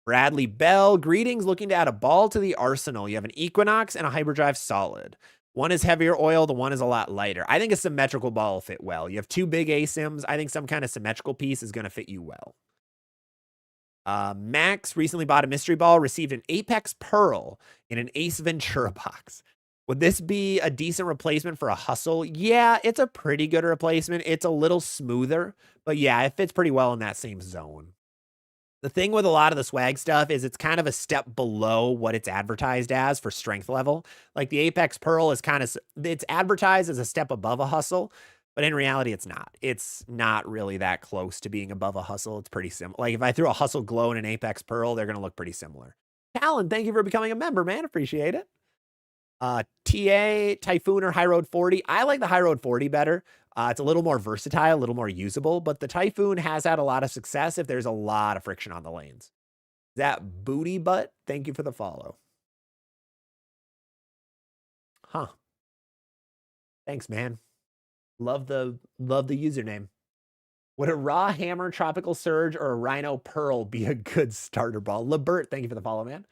Bradley Bell, greetings. Looking to add a ball to the arsenal. You have an Equinox and a Hyperdrive Solid. One is heavier oil, the one is a lot lighter. I think a symmetrical ball will fit well. You have two big ASIMs. I think some kind of symmetrical piece is going to fit you well. Max recently bought a mystery ball, received an Apex Pearl in an Ace Ventura box. Would this be a decent replacement for a Hustle? Yeah, it's a pretty good replacement. It's a little smoother, but yeah, it fits pretty well in that same zone. The thing with a lot of the swag stuff is it's kind of a step below what it's advertised as for strength level. Like the Apex Pearl is kind of, it's advertised as a step above a Hustle, but in reality, it's not. It's not really that close to being above a Hustle. It's pretty similar. Like if I threw a Hustle Glow and an Apex Pearl, they're going to look pretty similar. Talon, thank you for becoming a member, man. Appreciate it. TA, Typhoon, or High Road 40. I like the High Road 40 better. It's a little more versatile, a little more usable, but the Typhoon has had a lot of success if there's a lot of friction on the lanes. That booty butt, thank you for the follow. Huh. Thanks, man. Love the username. Would a Raw Hammer Tropical Surge or a Rhino Pearl be a good starter ball? Lebert, thank you for the follow, man.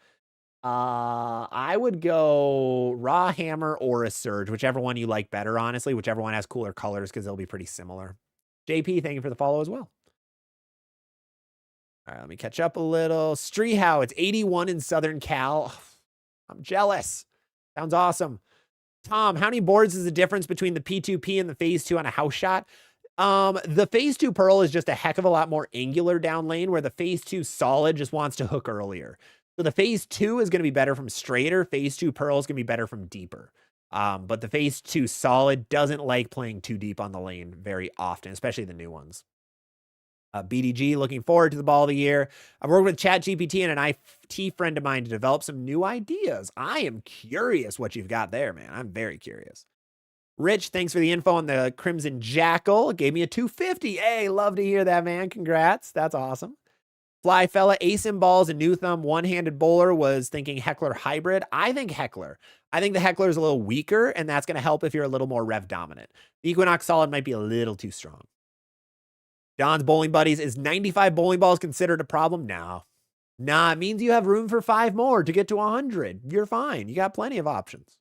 I would go Raw Hammer or a Surge, whichever one you like better, honestly. Whichever one has cooler colors, because they'll be pretty similar. JP, thank you for the follow as well. All right, let me catch up a little. Streehow, it's 81 in Southern Cal. I'm jealous. Sounds awesome. Tom, how many boards is the difference between the P2P and the Phase 2 on a house shot? The Phase 2 Pearl is just a heck of a lot more angular down lane, where the Phase 2 Solid just wants to hook earlier. So the Phase 2 is going to be better from straighter. Phase 2 Pearl is going to be better from deeper. But the Phase 2 Solid doesn't like playing too deep on the lane very often, especially the new ones. BDG, looking forward to the ball of the year. I've worked with ChatGPT and an IT friend of mine to develop some new ideas. I am curious what you've got there, man. I'm very curious. Rich, thanks for the info on the Crimson Jackal. Gave me a 250. Hey, love to hear that, man. Congrats. That's awesome. Fly fella, ASIM balls, and New Thumb one-handed bowler was thinking Heckler hybrid. I think Heckler. I think the Heckler is a little weaker, and that's going to help if you're a little more rev dominant. The Equinox Solid might be a little too strong. Don's Bowling Buddies, is 95 bowling balls considered a problem? No. Nah, it means you have room for 5 more to get to 100. You're fine. You got plenty of options.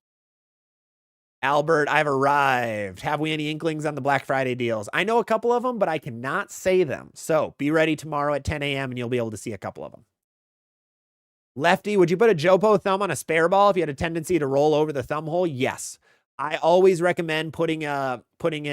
Albert, I've arrived. Have we any inklings on the Black Friday deals? I know a couple of them, but I cannot say them. So be ready tomorrow at 10 a.m. and you'll be able to see a couple of them. Lefty, would you put a Jopo thumb on a spare ball if you had a tendency to roll over the thumb hole? Yes. I always recommend putting an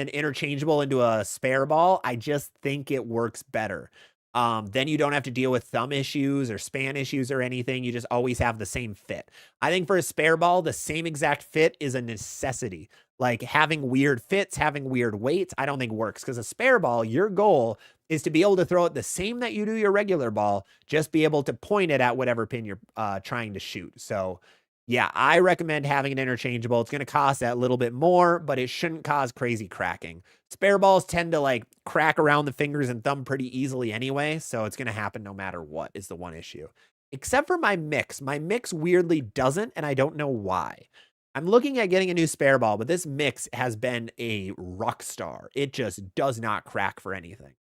interchangeable into a spare ball. I just think it works better. Then you don't have to deal with thumb issues or span issues or anything. You just always have the same fit. I think for a spare ball, the same exact fit is a necessity. Like having weird fits, having weird weights, I don't think works, because a spare ball, your goal is to be able to throw it the same that you do your regular ball, just be able to point it at whatever pin you're trying to shoot. So yeah, I recommend having an interchangeable. It's going to cost that little bit more, but it shouldn't cause crazy cracking. Spare balls tend to like crack around the fingers and thumb pretty easily anyway, so it's going to happen no matter what is the one issue. Except for my mix. My mix weirdly doesn't, and I don't know why. I'm looking at getting a new spare ball, but this mix has been a rock star. It just does not crack for anything.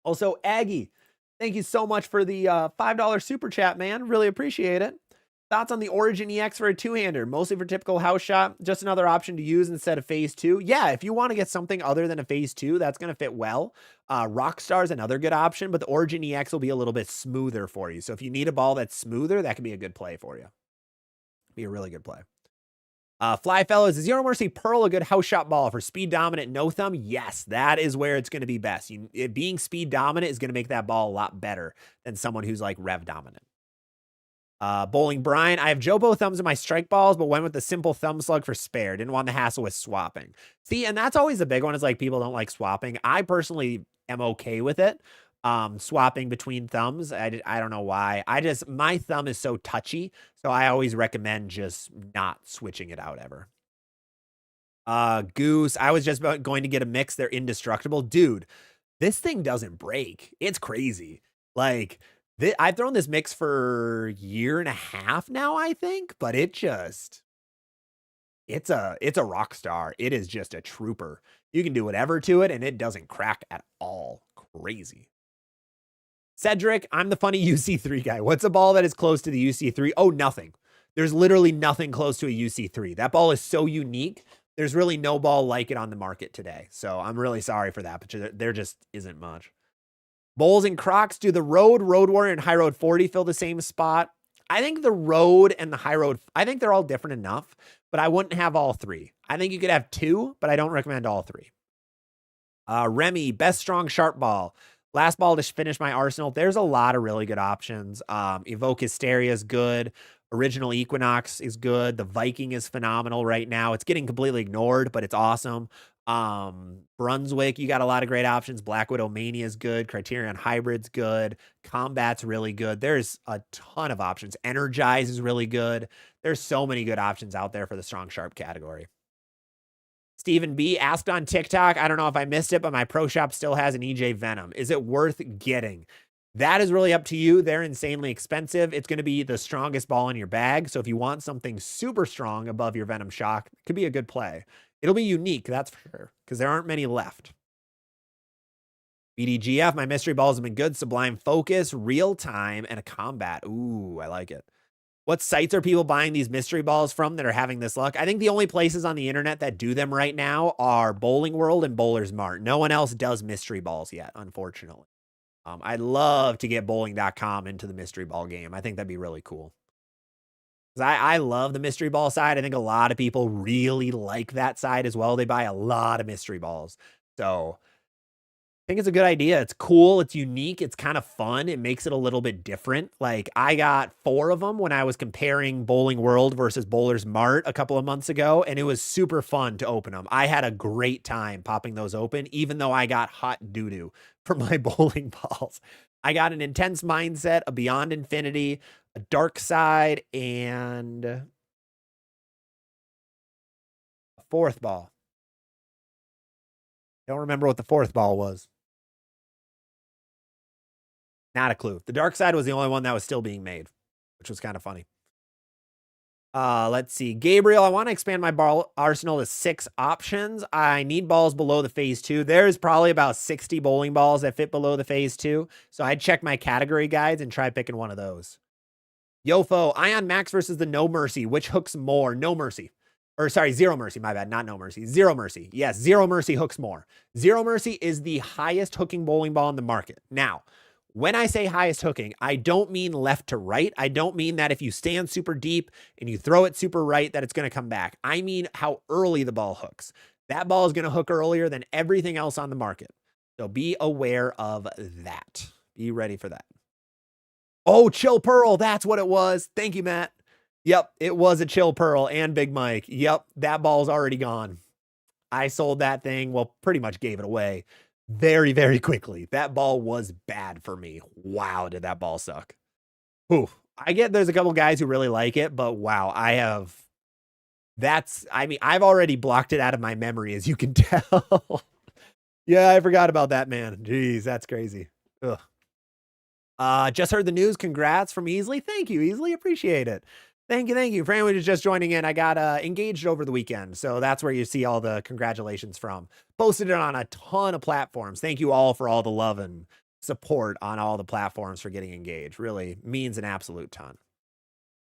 Also, Aggie, thank you so much for the $5 super chat, man. Really appreciate it. Thoughts on the Origin EX for a two-hander, mostly for typical house shot, just another option to use instead of Phase 2. Yeah, if you want to get something other than a Phase 2, that's going to fit well. Rockstar is another good option, but the Origin EX will be a little bit smoother for you. So if you need a ball that's smoother, that can be a good play for you. Be a really good play. Fly Fellows, is Zero Mercy Pearl a good house shot ball for speed dominant no thumb? Yes, that is where it's going to be best. Being speed dominant is going to make that ball a lot better than someone who's like rev dominant. Bowling Brian, I have Jopo thumbs in my strike balls, but went with the simple thumb slug for spare. Didn't want the hassle with swapping. See, and that's always a big one, is like people don't like swapping. I personally am okay with it. Swapping between thumbs. I don't know why. My thumb is so touchy, so I always recommend just not switching it out ever. Goose, I was just going to get a mix. They're indestructible. Dude, this thing doesn't break. It's crazy. Like, I've thrown this mix for a year and a half now, I think, but it's a rock star. It is just a trooper. You can do whatever to it, and it doesn't crack at all. Crazy. Cedric, I'm the funny UC3 guy. What's a ball that is close to the UC3? Oh, nothing. There's literally nothing close to a UC3. That ball is so unique. There's really no ball like it on the market today. So I'm really sorry for that, but there just isn't much. Bowls and Crocs, do the Road, Road Warrior, and High Road 40 fill the same spot? I think the Road and the High Road, I think they're all different enough, but I wouldn't have all three. I think you could have two, but I don't recommend all three. Remy, best strong sharp ball. Last ball to finish my arsenal. There's a lot of really good options. Evoke Hysteria is good. Original Equinox is good. The Viking is phenomenal right now. It's getting completely ignored, but it's awesome. Brunswick, you got a lot of great options. Black Widow Mania is good. Criterion Hybrid's good. Combat's really good. There's a ton of options. Energize is really good. There's so many good options out there for the strong sharp category. Stephen B asked on TikTok, I don't know if I missed it, but my pro shop still has an EJ Venom. Is it worth getting? That is really up to you. They're insanely expensive. It's going to be the strongest ball in your bag. So if you want something super strong above your Venom Shock, it could be a good play. It'll be unique, that's for sure, because there aren't many left. BDGF, my mystery balls have been good. Sublime Focus, Real Time, and a Combat. Ooh, I like it. What sites are people buying these mystery balls from that are having this luck? I think the only places on the internet that do them right now are Bowling World and Bowler's Mart. No one else does mystery balls yet, unfortunately. I'd love to get bowling.com into the mystery ball game. I think that'd be really cool. I love the mystery ball side. I think a lot of people really like that side as well. They buy a lot of mystery balls. So I think it's a good idea. It's cool. It's unique. It's kind of fun. It makes it a little bit different. Like I got 4 of them when I was comparing Bowling World versus Bowler's Mart a couple of months ago, and it was super fun to open them. I had a great time popping those open, even though I got hot doo-doo for my bowling balls. I got an Intense Mindset, a Beyond Infinity, a Dark Side, and a 4th ball. Don't remember what the 4th ball was. Not a clue. The Dark Side was the only one that was still being made, which was kind of funny. Let's see. Gabriel, I want to expand my ball arsenal to 6 options. I need balls below the phase 2. There's probably about 60 bowling balls that fit below the phase 2. So I'd check my category guides and try picking one of those. Yofo, Ion Max versus the No Mercy. Which hooks more? No Mercy. Or sorry, Zero Mercy. My bad. Not No Mercy. Zero Mercy. Yes, Zero Mercy hooks more. Zero Mercy is the highest hooking bowling ball in the market. Now, when I say highest hooking, I don't mean left to right. I don't mean that if you stand super deep and you throw it super right, that it's going to come back. I mean how early the ball hooks. That ball is going to hook earlier than everything else on the market. So be aware of that. Be ready for that. Oh, Chill Pearl. That's what it was. Thank you, Matt. Yep, it was a Chill Pearl and Big Mike. Yep, that ball's already gone. I sold that thing. Well, pretty much gave it away very, very quickly. That ball was bad for me. Wow, did that ball suck. Ooh, I get there's a couple guys who really like it, but wow, I mean, I've already blocked it out of my memory, as you can tell. Yeah, I forgot about that, man. Jeez, that's crazy. Ugh. Just heard the news. Congrats from Easley. Thank you, Easley. Appreciate it. Thank you, thank you. For anyone who's just joining in, I got engaged over the weekend. So that's where you see all the congratulations from. Posted it on a ton of platforms. Thank you all for all the love and support on all the platforms for getting engaged. Really means an absolute ton.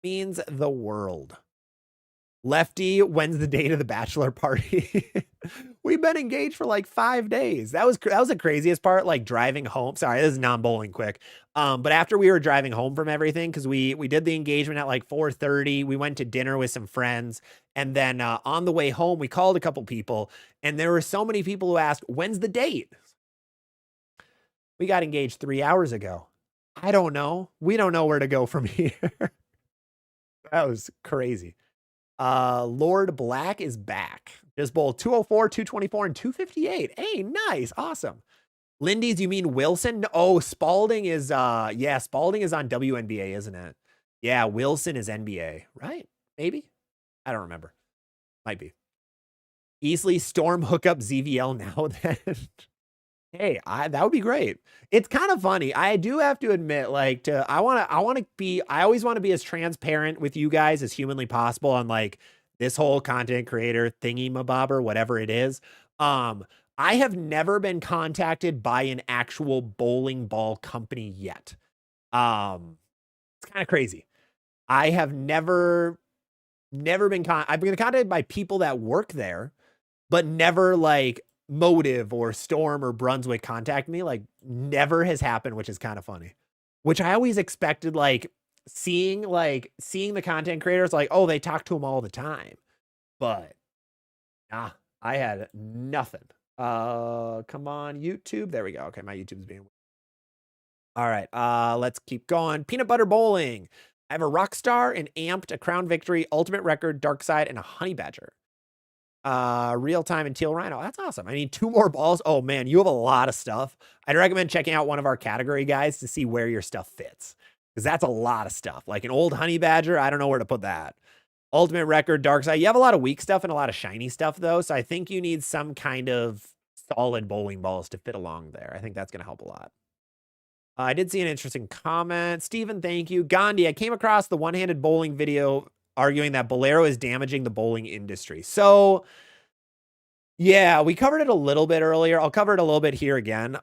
Means the world. Lefty, when's the date of the bachelor party? We've been engaged for like 5 days. That was the craziest part, like driving home. Sorry, this is non-bowling quick. But after we were driving home from everything, because we did the engagement at like 4:30, we went to dinner with some friends. And then on the way home, we called a couple people. And there were so many people who asked, when's the date? We got engaged 3 hours ago. I don't know. We don't know where to go from here. That was crazy. Lord Black is back. Just bowl 204, 224, and 258. Hey, nice. Awesome. Lindy's, you mean Wilson? Oh, Spalding is, yeah, Spalding is on WNBA, isn't it? Yeah, Wilson is NBA, right? Maybe? I don't remember. Might be. Easily Storm hookup ZVL now then. Hey, that would be great. It's kind of funny. I do have to admit, like, I always want to be as transparent with you guys as humanly possible on like this whole content creator thingy mabobber, whatever it is. I have never been contacted by an actual bowling ball company yet. It's kind of crazy. I have never been I've been contacted by people that work there, but never like Motive or Storm or Brunswick contact me. Like never has happened, which is kind of funny. Which I always expected, like seeing the content creators, like, oh, they talk to them all the time. But nah, I had nothing. Come on, YouTube. There we go. Okay, my YouTube's being. All right, let's keep going. Peanut butter bowling. I have a Rockstar, an Amped, a Crown Victory, Ultimate Record, Dark Side, and a Honey Badger. Real time and Teal Rhino. That's awesome. I need 2 more balls. Oh man, you have a lot of stuff. I'd recommend checking out one of our category guides to see where your stuff fits, because that's a lot of stuff. Like an old Honey Badger, I don't know where to put that. Ultimate Record, Dark Side. You have a lot of weak stuff and a lot of shiny stuff though, so I think you need some kind of solid bowling balls to fit along there. I think that's going to help a lot. I did see an interesting comment. Steven, thank you. Gandhi, I came across the one-handed bowling video arguing that Bolero is damaging the bowling industry. So, yeah, we covered it a little bit earlier. I'll cover it a little bit here again.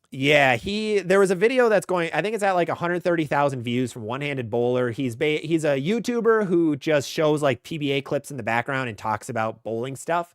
Yeah, there was a video that's going, I think it's at like 130,000 views from One-Handed Bowler. He's a YouTuber who just shows like PBA clips in the background and talks about bowling stuff.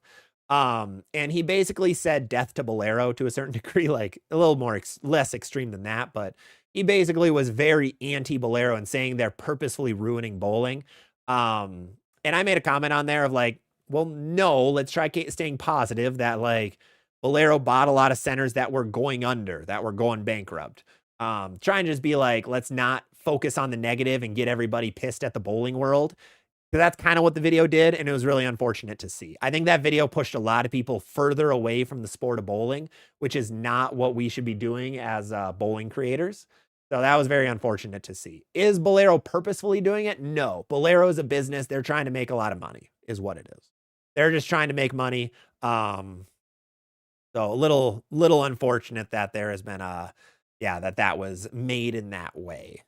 And he basically said death to Bolero to a certain degree, like a little more less extreme than that, but he basically was very anti-Bolero and saying they're purposefully ruining bowling. And I made a comment on there of like, well, no, let's try staying positive that like Bolero bought a lot of centers that were going under, that were going bankrupt. Try and just be like, let's not focus on the negative and get everybody pissed at the bowling world. So that's kind of what the video did, and it was really unfortunate to see. I think that video pushed a lot of people further away from the sport of bowling, which is not what we should be doing as bowling creators. So that was very unfortunate to see. Is Bolero purposefully doing it? No. Bolero is a business. They're trying to make a lot of money, is what it is. They're just trying to make money. So a little unfortunate that there has been that was made in that way.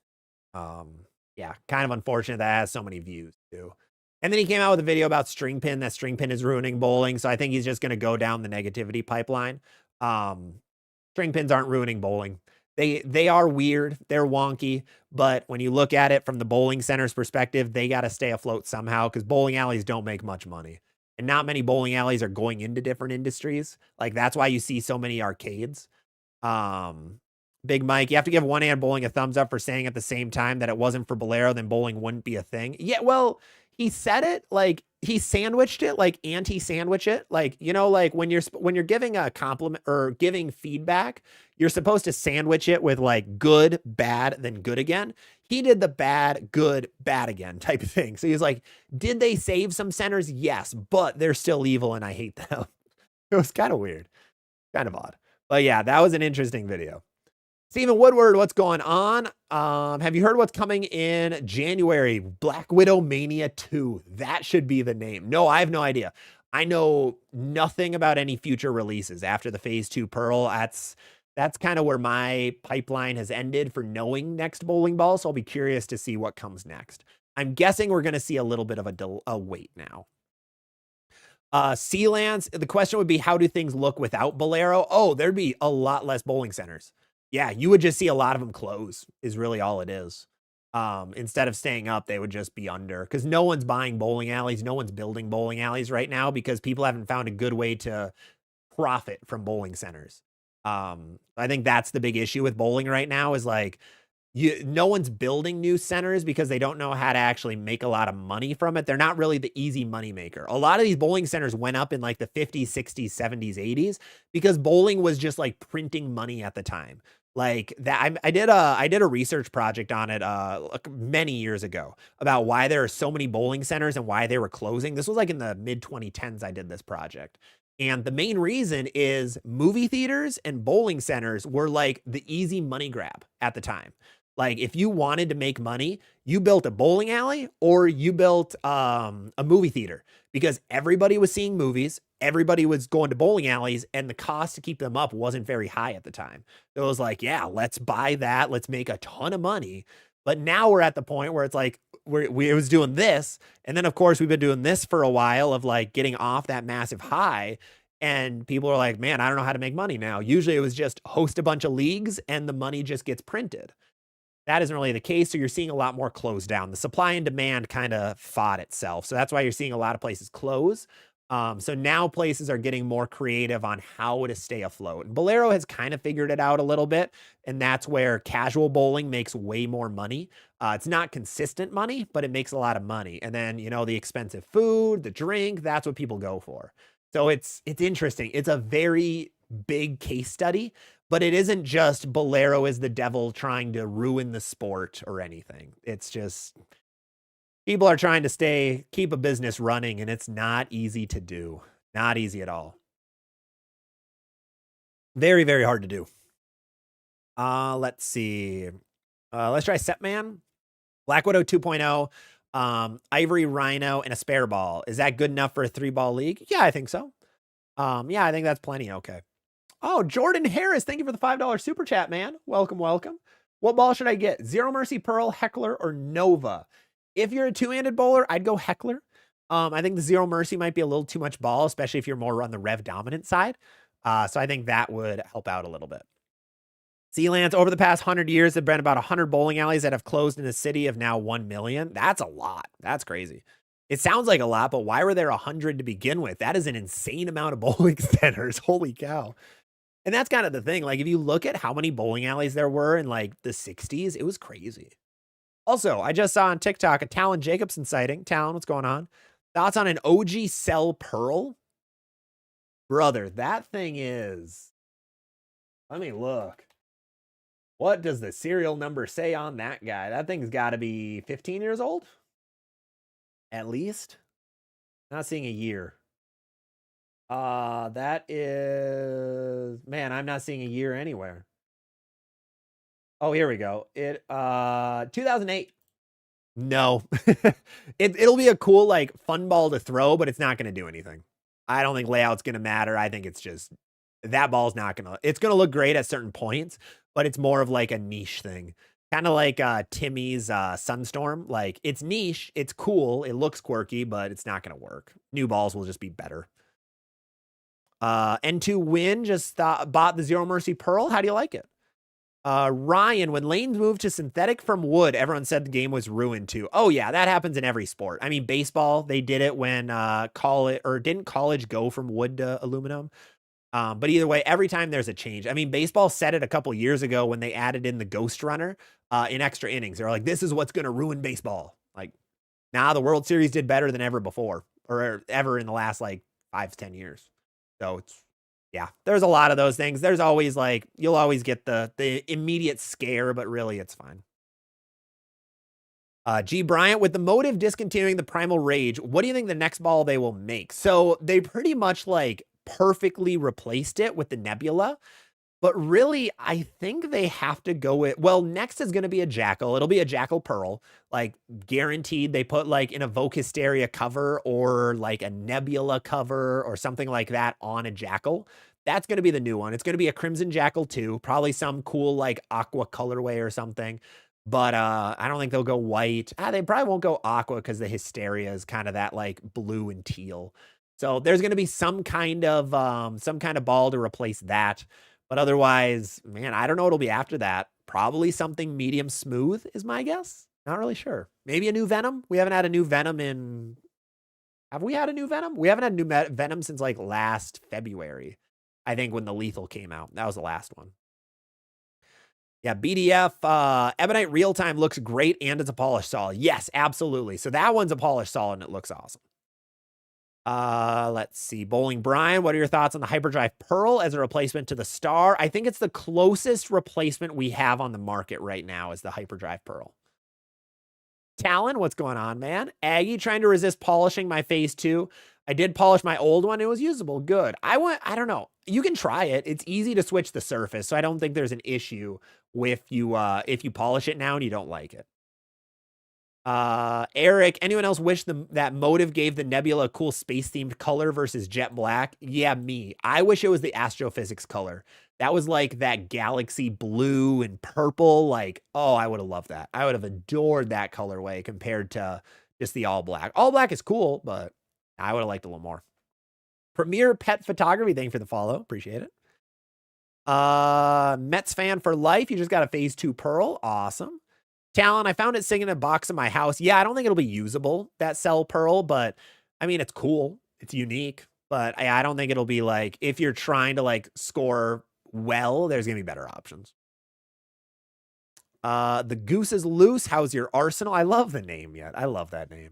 Yeah, kind of unfortunate that has so many views too. And then he came out with a video about string pin, that string pin is ruining bowling. So I think he's just going to go down the negativity pipeline. String pins aren't ruining bowling. They are weird. They're wonky. But when you look at it from the bowling center's perspective, they got to stay afloat somehow, because bowling alleys don't make much money. And not many bowling alleys are going into different industries. Like that's why you see so many arcades. Big Mike, you have to give One Hand Bowling a thumbs up for saying at the same time that it wasn't for Bolero, then bowling wouldn't be a thing. Yeah, well, he said it like he sandwiched it, like anti-sandwich it. Like, you know, like when you're giving a compliment or giving feedback, you're supposed to sandwich it with like good, bad, then good again. He did the bad, good, bad again type of thing. So he's like, did they save some centers? Yes, but they're still evil and I hate them. It was kind of weird, kind of odd. But yeah, that was an interesting video. Stephen Woodward, what's going on? Have you heard what's coming in January? Black Widow Mania 2. That should be the name. No, I have no idea. I know nothing about any future releases after the Phase 2 Pearl. That's kind of where my pipeline has ended for knowing next bowling ball, so I'll be curious to see what comes next. I'm guessing we're going to see a little bit of a wait now. Sealands, the question would be, how do things look without Bolero? Oh, there'd be a lot less bowling centers. Yeah, you would just see a lot of them close, is really all it is. Instead of staying up, they would just be under, because no one's buying bowling alleys. No one's building bowling alleys right now because people haven't found a good way to profit from bowling centers. I think that's the big issue with bowling right now is like, no one's building new centers because they don't know how to actually make a lot of money from it. They're not really the easy money maker. A lot of these bowling centers went up in like the 50s, 60s, 70s, 80s because bowling was just like printing money at the time. Like that, I did a research project on it many years ago about why there are so many bowling centers and why they were closing. This was like in the mid 2010s. I did this project. And the main reason is movie theaters and bowling centers were like the easy money grab at the time. Like if you wanted to make money, you built a bowling alley or you built a movie theater because everybody was seeing movies. Everybody was going to bowling alleys and the cost to keep them up wasn't very high at the time. So it was like, yeah, let's buy that. Let's make a ton of money. But now we're at the point where it's like, we was doing this. And then of course we've been doing this for a while of like getting off that massive high. And people are like, man, I don't know how to make money now. Usually it was just host a bunch of leagues and the money just gets printed. That isn't really the case, so you're seeing a lot more close down. The supply and demand kinda fought itself, so that's why you're seeing a lot of places close. So now places are getting more creative on how to stay afloat, and Bolero has kinda figured it out a little bit, and that's where casual bowling makes way more money. It's not consistent money, but it makes a lot of money, and then, the expensive food, the drink, that's what people go for. So it's interesting. It's a very big case study, but it isn't just Bolero is the devil trying to ruin the sport or anything. It's just people are trying to keep a business running, and it's not easy to do. Not easy at all. Very, very hard to do. Let's see. Let's try Setman. Black Widow 2.0, Ivory Rhino, and a spare ball. Is that good enough for a 3-ball league? Yeah, I think so. Yeah, I think that's plenty okay. Oh, Jordan Harris, thank you for the $5 super chat, man. Welcome, welcome. What ball should I get? Zero Mercy, Pearl, Heckler, or Nova? If you're a two-handed bowler, I'd go Heckler. I think the Zero Mercy might be a little too much ball, especially if you're more on the rev dominant side. So I think that would help out a little bit. Sealands, over the past 100 years, there have been about 100 bowling alleys that have closed in a city of now 1 million. That's a lot. That's crazy. It sounds like a lot, but why were there 100 to begin with? That is an insane amount of bowling centers. Holy cow. And that's kind of the thing. Like, if you look at how many bowling alleys there were in like the 60s, it was crazy. Also, I just saw on TikTok a Talon Jacobson sighting. Talon, what's going on? Thoughts on an OG Cell Pearl? Brother, that thing is... Let me look. What does the serial number say on that guy? That thing's got to be 15 years old? At least? Not seeing a year. That is... Man, I'm not seeing a year anywhere. Oh, here we go. 2008. No. It'll be a cool, like, fun ball to throw, but it's not going to do anything. I don't think layout's going to matter. I think it's just... That ball's not going to... It's going to look great at certain points, but it's more of like a niche thing. Kind of like Timmy's Sunstorm. Like, it's niche, it's cool, it looks quirky, but it's not going to work. New balls will just be better. N2 Win just bought the Zero Mercy Pearl. How do you like it? Ryan, when lanes moved to synthetic from wood, everyone said the game was ruined too. Oh yeah, that happens in every sport. I mean, baseball, they did it when didn't college go from wood to aluminum? But either way, every time there's a change. I mean, baseball said it a couple years ago when they added in the Ghost Runner in extra innings. They were like, this is what's going to ruin baseball. Like, the World Series did better than ever before, or ever in the last like 5 to 10 years. So it's, yeah, there's a lot of those things. There's always like, you'll always get the immediate scare, but really it's fine. G. Bryant, with the motive discontinuing the Primal Rage, what do you think the next ball they will make? So they pretty much like perfectly replaced it with the Nebula, but really I think they have to go with, well, next is going to be a Jackal. It'll be a Jackal Pearl, like guaranteed. They put like an Evoke Hysteria cover or like a Nebula cover or something like that on a Jackal. That's going to be the new one. It's going to be a Crimson Jackal 2, probably some cool like aqua colorway or something. But I don't think they'll go white. They probably won't go aqua because the Hysteria is kind of that like blue and teal. So there's going to be some kind of ball to replace that. But otherwise, man, I don't know what'll be after that. Probably something medium smooth is my guess. Not really sure. Maybe a new Venom. We haven't had a new Venom in... Have we had a new Venom? We haven't had a new Venom since like last February. I think when the Lethal came out. That was the last one. Yeah, BDF, Ebonite Real Time looks great and it's a polished solid. Yes, absolutely. So that one's a polished solid and it looks awesome. Let's see. Bowling Brian, what are your thoughts on the Hyperdrive Pearl as a replacement to the Star? I think it's the closest replacement we have on the market right now is the Hyperdrive Pearl. Talon, what's going on, man? Aggie, trying to resist polishing my phase 2. I did polish my old one. It was usable. Good. I don't know. You can try it. It's easy to switch the surface. So I don't think there's an issue with you, if you polish it now and you don't like it. Eric, anyone else wish that Motive gave the Nebula a cool space-themed color versus jet black? Yeah, me. I wish it was the astrophysics color. That was like that galaxy blue and purple. Like, oh, I would have loved that. I would have adored that colorway compared to just the all black. All black is cool, but I would have liked a little more. Premier Pet Photography, thank you for the follow. Appreciate it. Mets fan for life. You just got a phase 2 Pearl. Awesome. Talon, I found it sitting in a box in my house. Yeah, I don't think it'll be usable, that Cell Pearl, but I mean, it's cool. It's unique, but I don't think it'll be like, if you're trying to like score well, there's going to be better options. The Goose is Loose. How's your arsenal? I love the name yet. I love that name.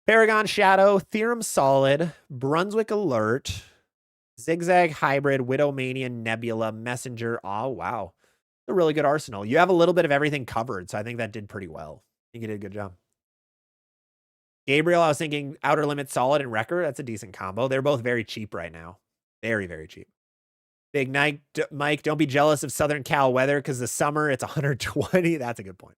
Paragon Shadow, Theorem Solid, Brunswick Alert, Zigzag Hybrid, Widowmania, Nebula, Messenger. Oh, wow. A really good arsenal. You have a little bit of everything covered, so I think that did pretty well. I think you did a good job. Gabriel, I was thinking Outer Limit Solid and Wrecker. That's a decent combo. They're both very cheap right now. Very, very cheap. Big Night, Mike, don't be jealous of Southern Cal weather because the summer it's 120. That's a good point.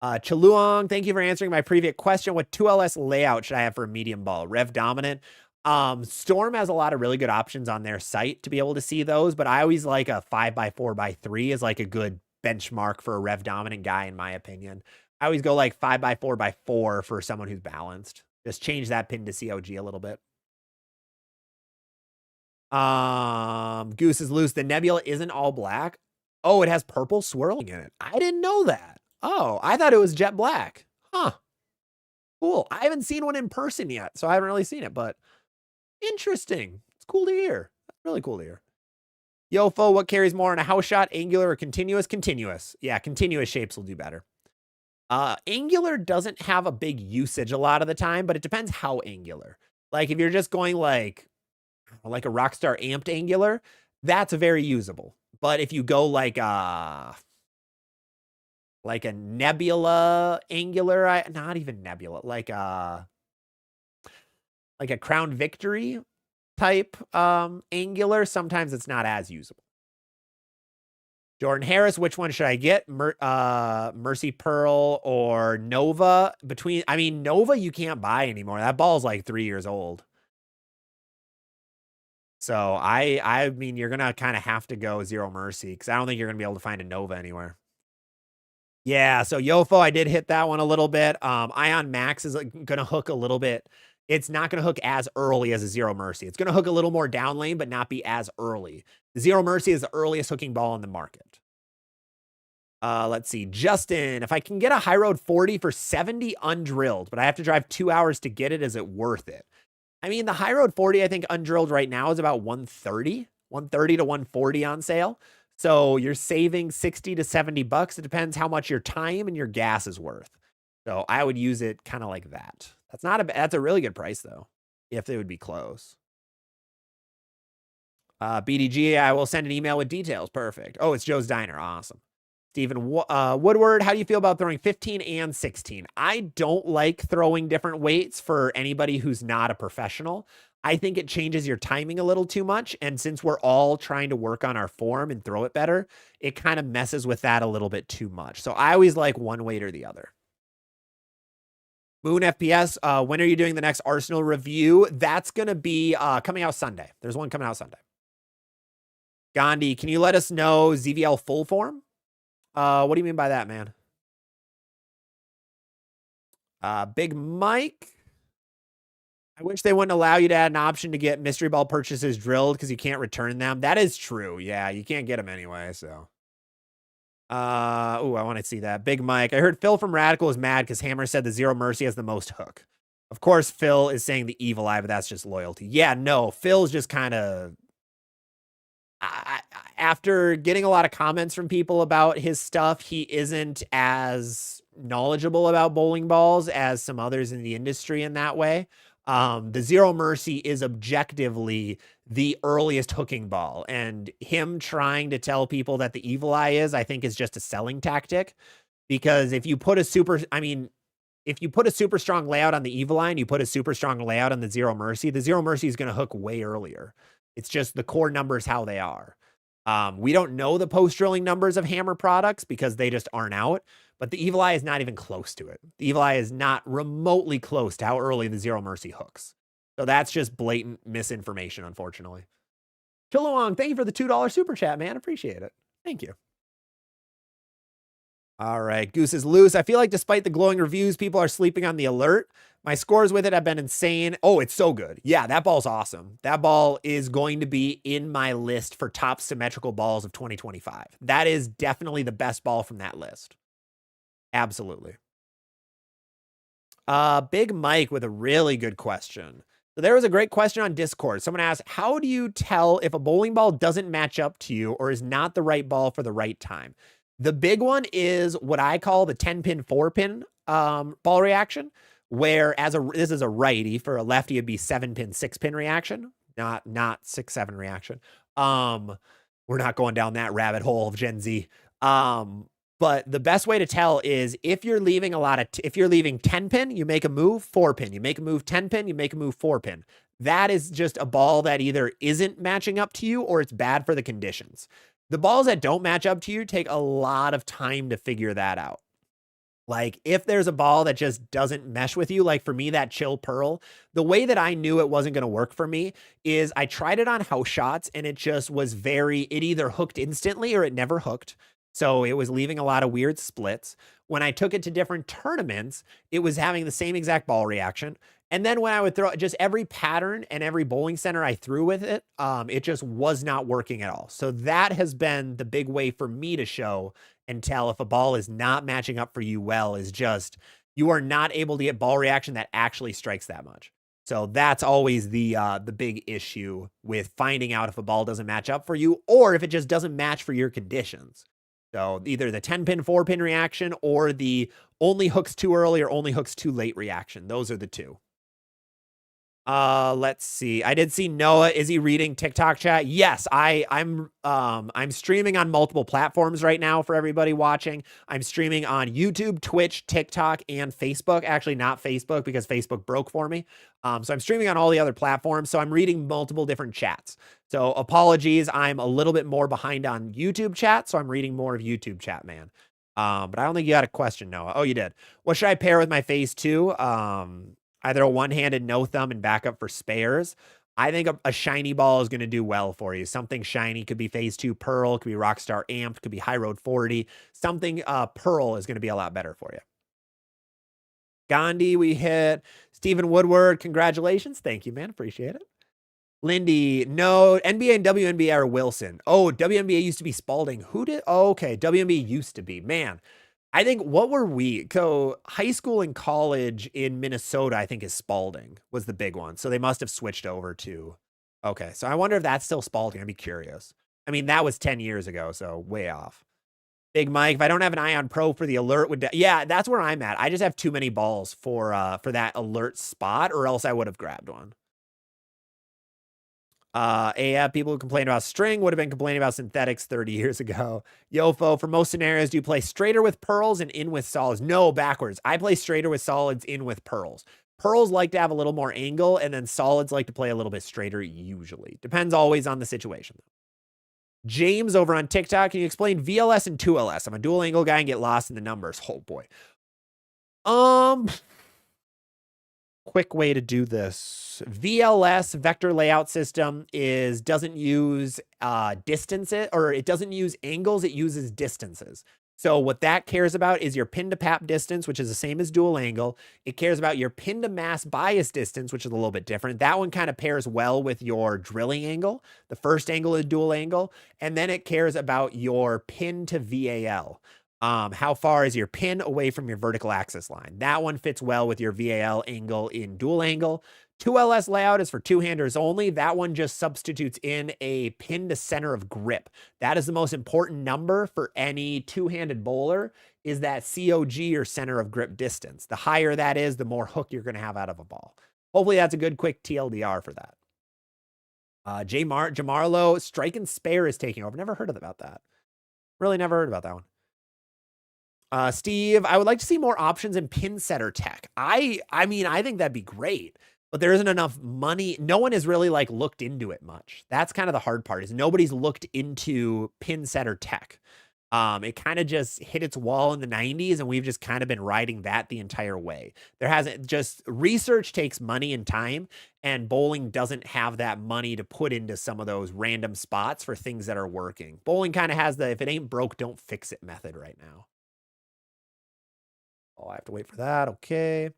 Chaluong, thank you for answering my previous question. What 2LS layout should I have for a medium ball? Rev dominant. Storm has a lot of really good options on their site to be able to see those, but I always like a 5x4x3 is like a good benchmark for a rev dominant guy, in my opinion. I always go like 5x4x4 for someone who's balanced. Just change that pin to COG a little bit. Goose is Loose. The Nebula isn't all black. Oh, it has purple swirling in it. I didn't know that. Oh, I thought it was jet black. Huh. Cool. I haven't seen one in person yet, so I haven't really seen it, but interesting. It's cool to hear. That's really cool to hear. Yofo, what carries more in a house shot? Angular or continuous? Continuous. Yeah, continuous shapes will do better. Angular doesn't have a big usage a lot of the time, but it depends how angular. Like if you're just going like a Rockstar amped angular, that's very usable. But if you go like a Nebula angular, not even Nebula, like a Crown Victory type angular, sometimes it's not as usable. Jordan Harris, which one should I get? Mercy Pearl or Nova? Nova you can't buy anymore. That ball's like 3 years old. So I mean, you're gonna kind of have to go Zero Mercy because I don't think you're gonna be able to find a Nova anywhere. Yeah, so Yofo, I did hit that one a little bit. Ion Max is gonna hook a little bit. It's not gonna hook as early as a Zero Mercy. It's gonna hook a little more down lane, but not be as early. Zero Mercy is the earliest hooking ball in the market. Let's see. Justin, if I can get a High Road 40 for 70 undrilled, but I have to drive 2 hours to get it, is it worth it? I mean, the High Road 40, I think undrilled right now is about 130 to 140 on sale. So you're saving 60 to 70 bucks. It depends how much your time and your gas is worth. So I would use it kind of like that. That's a really good price though, if they would be close. BDG, I will send an email with details. Perfect. Oh, it's Joe's Diner. Awesome. Stephen Woodward, how do you feel about throwing 15 and 16? I don't like throwing different weights for anybody who's not a professional. I think it changes your timing a little too much. And since we're all trying to work on our form and throw it better, it kind of messes with that a little bit too much. So I always like one weight or the other. Moon FPS, when are you doing the next Arsenal review? That's going to be coming out Sunday. There's one coming out Sunday. Gandhi, can you let us know ZVL full form? What do you mean by that, man? Big Mike. I wish they wouldn't allow you to add an option to get mystery ball purchases drilled because you can't return them. That is true. Yeah, you can't get them anyway, so. I want to see that. Big Mike. I heard Phil from Radical is mad because Hammer said the Zero Mercy has the most hook. Of course, Phil is saying the Evil Eye, but that's just loyalty. Yeah, no, Phil's just kind of... after getting a lot of comments from people about his stuff, he isn't as knowledgeable about bowling balls as some others in the industry in that way. The Zero Mercy is objectively the earliest hooking ball, and him trying to tell people that the Evil Eye is, I think, is just a selling tactic. Because if you put a super strong layout on the Evil Eye and you put a super strong layout on the Zero Mercy is going to hook way earlier. It's just the core numbers how they are. We don't know the post-drilling numbers of Hammer products because they just aren't out, but the Evil Eye is not even close to it. The Evil Eye is not remotely close to how early the Zero Mercy hooks. So that's just blatant misinformation, unfortunately. Chiluong, thank you for the $2 super chat, man. Appreciate it. Thank you. All right, Goose is Loose. I feel like despite the glowing reviews, people are sleeping on the Alert. My scores with it have been insane. Oh, it's so good. Yeah, that ball's awesome. That ball is going to be in my list for top symmetrical balls of 2025. That is definitely the best ball from that list. Absolutely. Big Mike with a really good question. So there was a great question on Discord. Someone asked, how do you tell if a bowling ball doesn't match up to you or is not the right ball for the right time? The big one is what I call the 10 pin, 4 pin ball reaction, where this is a righty, for a lefty, it'd be 7 pin, 6 pin reaction, not 6, 7 reaction. We're not going down that rabbit hole of Gen Z. But the best way to tell is if you're leaving if you're leaving 10 pin, you make a move, 4 pin. You make a move 10 pin, you make a move 4 pin. That is just a ball that either isn't matching up to you or it's bad for the conditions. The balls that don't match up to you take a lot of time to figure that out. Like if there's a ball that just doesn't mesh with you, like for me, that chill pearl, the way that I knew it wasn't going to work for me is I tried it on house shots and it just was it either hooked instantly or it never hooked. So it was leaving a lot of weird splits. When I took it to different tournaments, it was having the same exact ball reaction. And then when I would throw just every pattern and every bowling center I threw with it, it just was not working at all. So that has been the big way for me to show and tell if a ball is not matching up for you well, is just you are not able to get ball reaction that actually strikes that much. So that's always the big issue with finding out if a ball doesn't match up for you or if it just doesn't match for your conditions. So either the 10 pin, 4 pin reaction or the only hooks too early or only hooks too late reaction. Those are the two. Let's see. I did see Noah. Is he reading TikTok chat? Yes, I'm streaming on multiple platforms right now for everybody watching. I'm streaming on YouTube, Twitch, TikTok, and Facebook. Actually, not Facebook because Facebook broke for me. So I'm streaming on all the other platforms. So I'm reading multiple different chats. So apologies. I'm a little bit more behind on YouTube chat. So I'm reading more of YouTube chat, man. But I don't think you got a question, Noah. Oh, you did. What should I pair with my phase 2? Either a one-handed no thumb and backup for spares. I think a shiny ball is going to do well for you. Something shiny could be phase 2 pearl, could be Rockstar Amped, could be High Road 40. Something pearl is going to be a lot better for you. Gandhi, we hit. Stephen Woodward, congratulations. Thank you, man. Appreciate it. Lindy, no. NBA and WNBA are Wilson. Oh, WNBA used to be Spalding. Who did? Oh, okay. WNBA used to be. Man, I think what were we? So high school and college in Minnesota, I think is Spalding was the big one. So they must have switched over to. Okay. So I wonder if that's still Spalding. I'd be curious. I mean, that was 10 years ago. So way off. Big Mike, if I don't have an Ion Pro for the alert, yeah, that's where I'm at. I just have too many balls for that alert spot, or else I would have grabbed one. People who complain about string would have been complaining about synthetics 30 years ago. Yofo, for most scenarios, do you play straighter with pearls and in with solids? No, backwards. I play straighter with solids, in with pearls. Pearls like to have a little more angle, and then solids like to play a little bit straighter usually. Depends always on the situation. James over on TikTok, can you explain VLS and 2LS? I'm a dual angle guy and get lost in the numbers. Oh boy. Quick way to do this. VLS, vector layout system, doesn't use distances, or it doesn't use angles, it uses distances. So what that cares about is your pin to pap distance, which is the same as dual angle. It cares about your pin to mass bias distance, which is a little bit different. That one kind of pairs well with your drilling angle. The first angle is dual angle. And then it cares about your pin to VAL. How far is your pin away from your vertical axis line? That one fits well with your VAL angle in dual angle. 2LS layout is for two-handers only. That one just substitutes in a pin to center of grip. That is the most important number for any two-handed bowler, is that COG, or center of grip distance. The higher that is, the more hook you're going to have out of a ball. Hopefully that's a good quick TLDR for that. Jamarlo, strike and spare is taking over. Never heard about that. Really never heard about that one. Steve, I would like to see more options in pin setter tech. I mean, I think that'd be great, but there isn't enough money. No one has really like looked into it much. That's kind of the hard part, is nobody's looked into pin setter tech. It kind of just hit its wall in the 90s, and we've just kind of been riding that the entire way. There hasn't, just research takes money and time, and bowling doesn't have that money to put into some of those random spots for things that are working. Bowling kind of has the if it ain't broke, don't fix it method right now. Oh, I have to wait for that. Okay.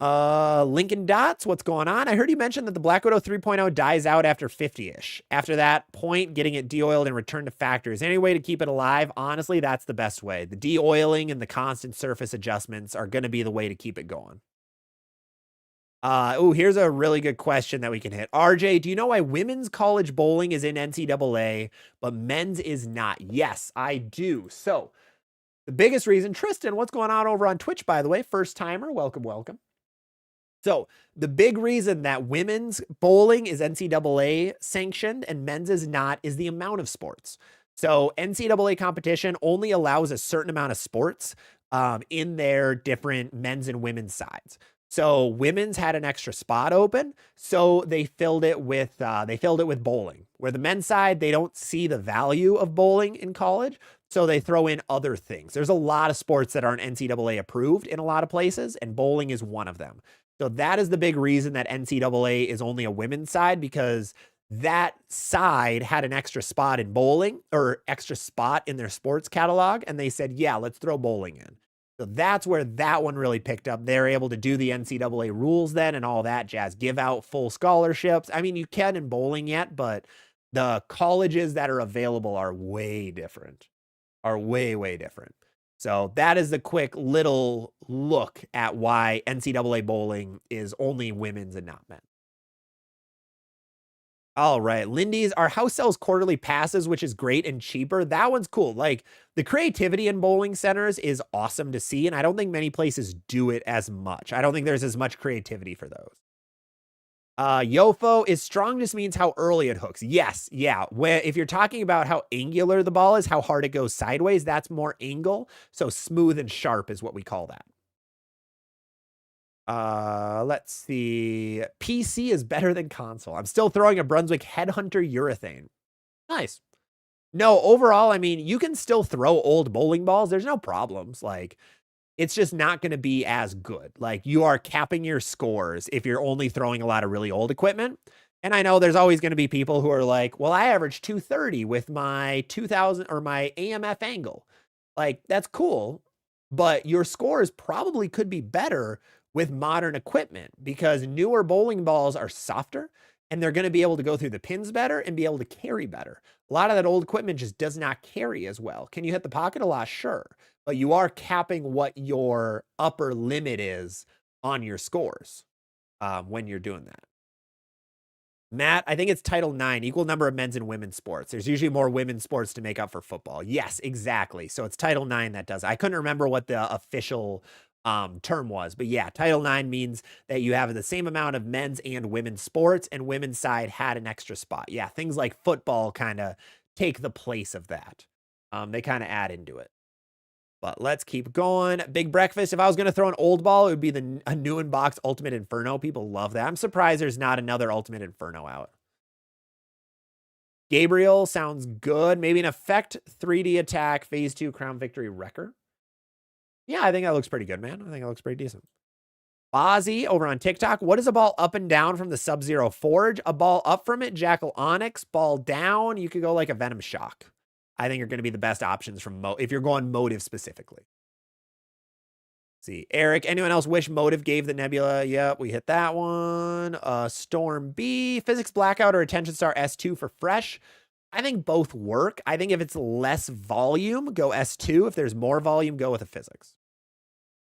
Lincoln Dots, what's going on? I heard you mention that the Black Widow 3.0 dies out after 50-ish. After that point, getting it de-oiled and returned to factory. Is there any way to keep it alive? Honestly, that's the best way. The de-oiling and the constant surface adjustments are going to be the way to keep it going. Here's a really good question that we can hit. RJ, do you know why women's college bowling is in NCAA, but men's is not? Yes, I do. So the biggest reason, Tristan, what's going on over on Twitch, by the way? First timer, welcome, welcome. So the big reason that women's bowling is NCAA sanctioned and men's is not is the amount of sports. So NCAA competition only allows a certain amount of sports in their different men's and women's sides. So women's had an extra spot open, so they filled it with bowling. Where the men's side, they don't see the value of bowling in college, so they throw in other things. There's a lot of sports that aren't NCAA approved in a lot of places, and bowling is one of them. So that is the big reason that NCAA is only a women's side, because that side had an extra spot in bowling or extra spot in their sports catalog, and they said, yeah, let's throw bowling in. So that's where that one really picked up. They're able to do the NCAA rules then and all that jazz, give out full scholarships. I mean, you can in bowling yet, but the colleges that are available are way different, way different. So that is the quick little look at why NCAA bowling is only women's and not men. All right, Lindy's, our house sells quarterly passes, which is great and cheaper. That one's cool. Like, the creativity in bowling centers is awesome to see, and I don't think many places do it as much. I don't think there's as much creativity for those. Yofo is strong just means how early it hooks. Yes, yeah. If you're talking about how angular the ball is, how hard it goes sideways, that's more angle. So smooth and sharp is what we call that. Let's see. PC is better than console. I'm still throwing a Brunswick Headhunter urethane. Nice. No, overall, I mean, you can still throw old bowling balls. There's no problems. Like, it's just not going to be as good. Like, you are capping your scores if you're only throwing a lot of really old equipment. And I know there's always going to be people who are like, well, I average 230 with my 2000 or my AMF angle. Like, that's cool, but your scores probably could be better with modern equipment, because newer bowling balls are softer and they're going to be able to go through the pins better and be able to carry better. A lot of that old equipment just does not carry as well. Can you hit the pocket a lot? Sure. But you are capping what your upper limit is on your scores when you're doing that. Matt, I think it's Title IX, equal number of men's and women's sports. There's usually more women's sports to make up for football. Yes, exactly. So it's Title IX that does. I couldn't remember what the official term was, but yeah, Title IX means that you have the same amount of men's and women's sports, and women's side had an extra spot. Yeah, things like football kind of take the place of that. They kind of add into it. But let's keep going. Big Breakfast. If I was going to throw an old ball, it would be a new in box Ultimate Inferno. People love that. I'm surprised there's not another Ultimate Inferno out. Gabriel sounds good. Maybe an Effect 3D Attack Phase 2 Crown Victory Wrecker. Yeah, I think that looks pretty good, man. I think it looks pretty decent. Bozzy over on TikTok. What is a ball up and down from the Sub-Zero Forge? A ball up from it, Jackal Onyx. Ball down, you could go like a Venom Shock. I think are going to be the best options from if you're going motive specifically. Let's see, Eric, anyone else wish motive gave the Nebula? Yep, we hit that one. Storm B, Physics Blackout or Attention Star S2 for fresh. I think both work. I think if it's less volume, go S2. If there's more volume, go with a Physics.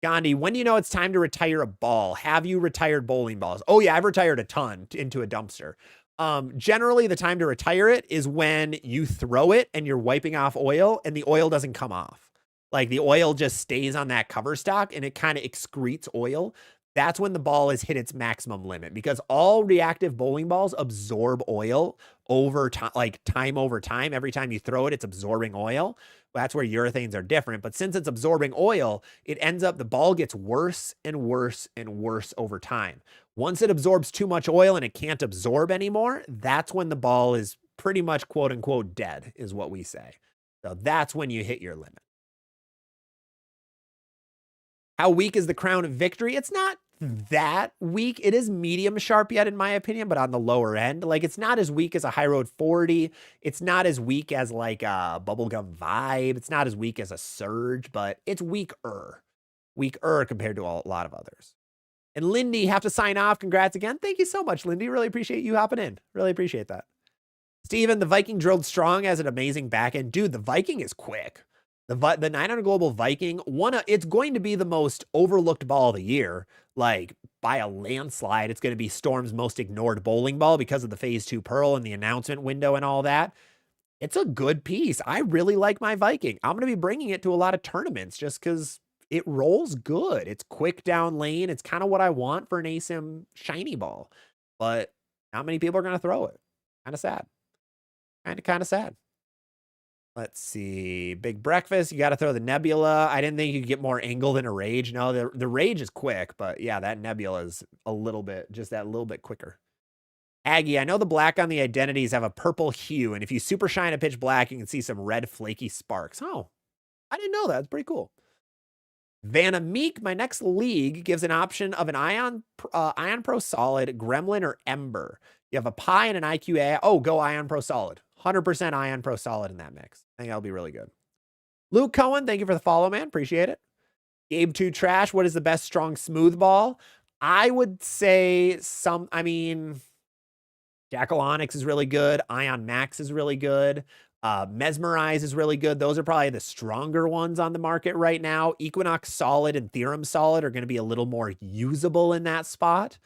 Gandhi, when do you know it's time to retire a ball? Have you retired bowling balls? Oh yeah, I've retired a ton into a dumpster. Generally the time to retire it is when you throw it and you're wiping off oil and the oil doesn't come off. Like the oil just stays on that cover stock and it kind of excretes oil. That's when the ball has hit its maximum limit, because all reactive bowling balls absorb oil over time, like time over time. Every time you throw it, it's absorbing oil. That's where urethanes are different. But since it's absorbing oil, it ends up, the ball gets worse and worse and worse over time. Once it absorbs too much oil and it can't absorb anymore, that's when the ball is pretty much quote unquote dead, is what we say. So that's when you hit your limit. How weak is the Crown Victory? It's not that weak. It is medium sharp yet, in my opinion, but on the lower end. Like, it's not as weak as a High Road 40. It's not as weak as like a Bubblegum Vibe. It's not as weak as a Surge, but it's weaker compared to a lot of others. And Lindy, have to sign off. Congrats again. Thank you so much, Lindy. Really appreciate you hopping in. Really appreciate that. Steven, the Viking drilled strong as an amazing back end. Dude, the Viking is quick. The 900 Global Viking, it's going to be the most overlooked ball of the year. Like, by a landslide, it's going to be Storm's most ignored bowling ball because of the Phase 2 Pearl and the announcement window and all that. It's a good piece. I really like my Viking. I'm going to be bringing it to a lot of tournaments just because it rolls good. It's quick down lane. It's kind of what I want for an ASIM shiny ball. But not many people are going to throw it. Kind of sad. Kind of sad. Let's see. Big breakfast. You got to throw the Nebula. I didn't think you could get more angle than a Rage. No, the Rage is quick, but yeah, that Nebula is a little bit, just that little bit quicker. Aggie, I know the black on the identities have a purple hue, and if you super shine a pitch black, you can see some red flaky sparks. Oh, I didn't know that. It's pretty cool. Vanna Meek, my next league gives an option of an Ion Pro Solid, Gremlin, or Ember. You have a Pi and an IQA. Oh, go Ion Pro Solid. 100% Ion Pro Solid in that mix. I think that'll be really good. Luke Cohen, thank you for the follow, man. Appreciate it. Gabe 2 Trash, what is the best strong smooth ball? I would say Jackal Onyx is really good. Ion Max is really good. Mesmerize is really good. Those are probably the stronger ones on the market right now. Equinox Solid and Theorem Solid are going to be a little more usable in that spot.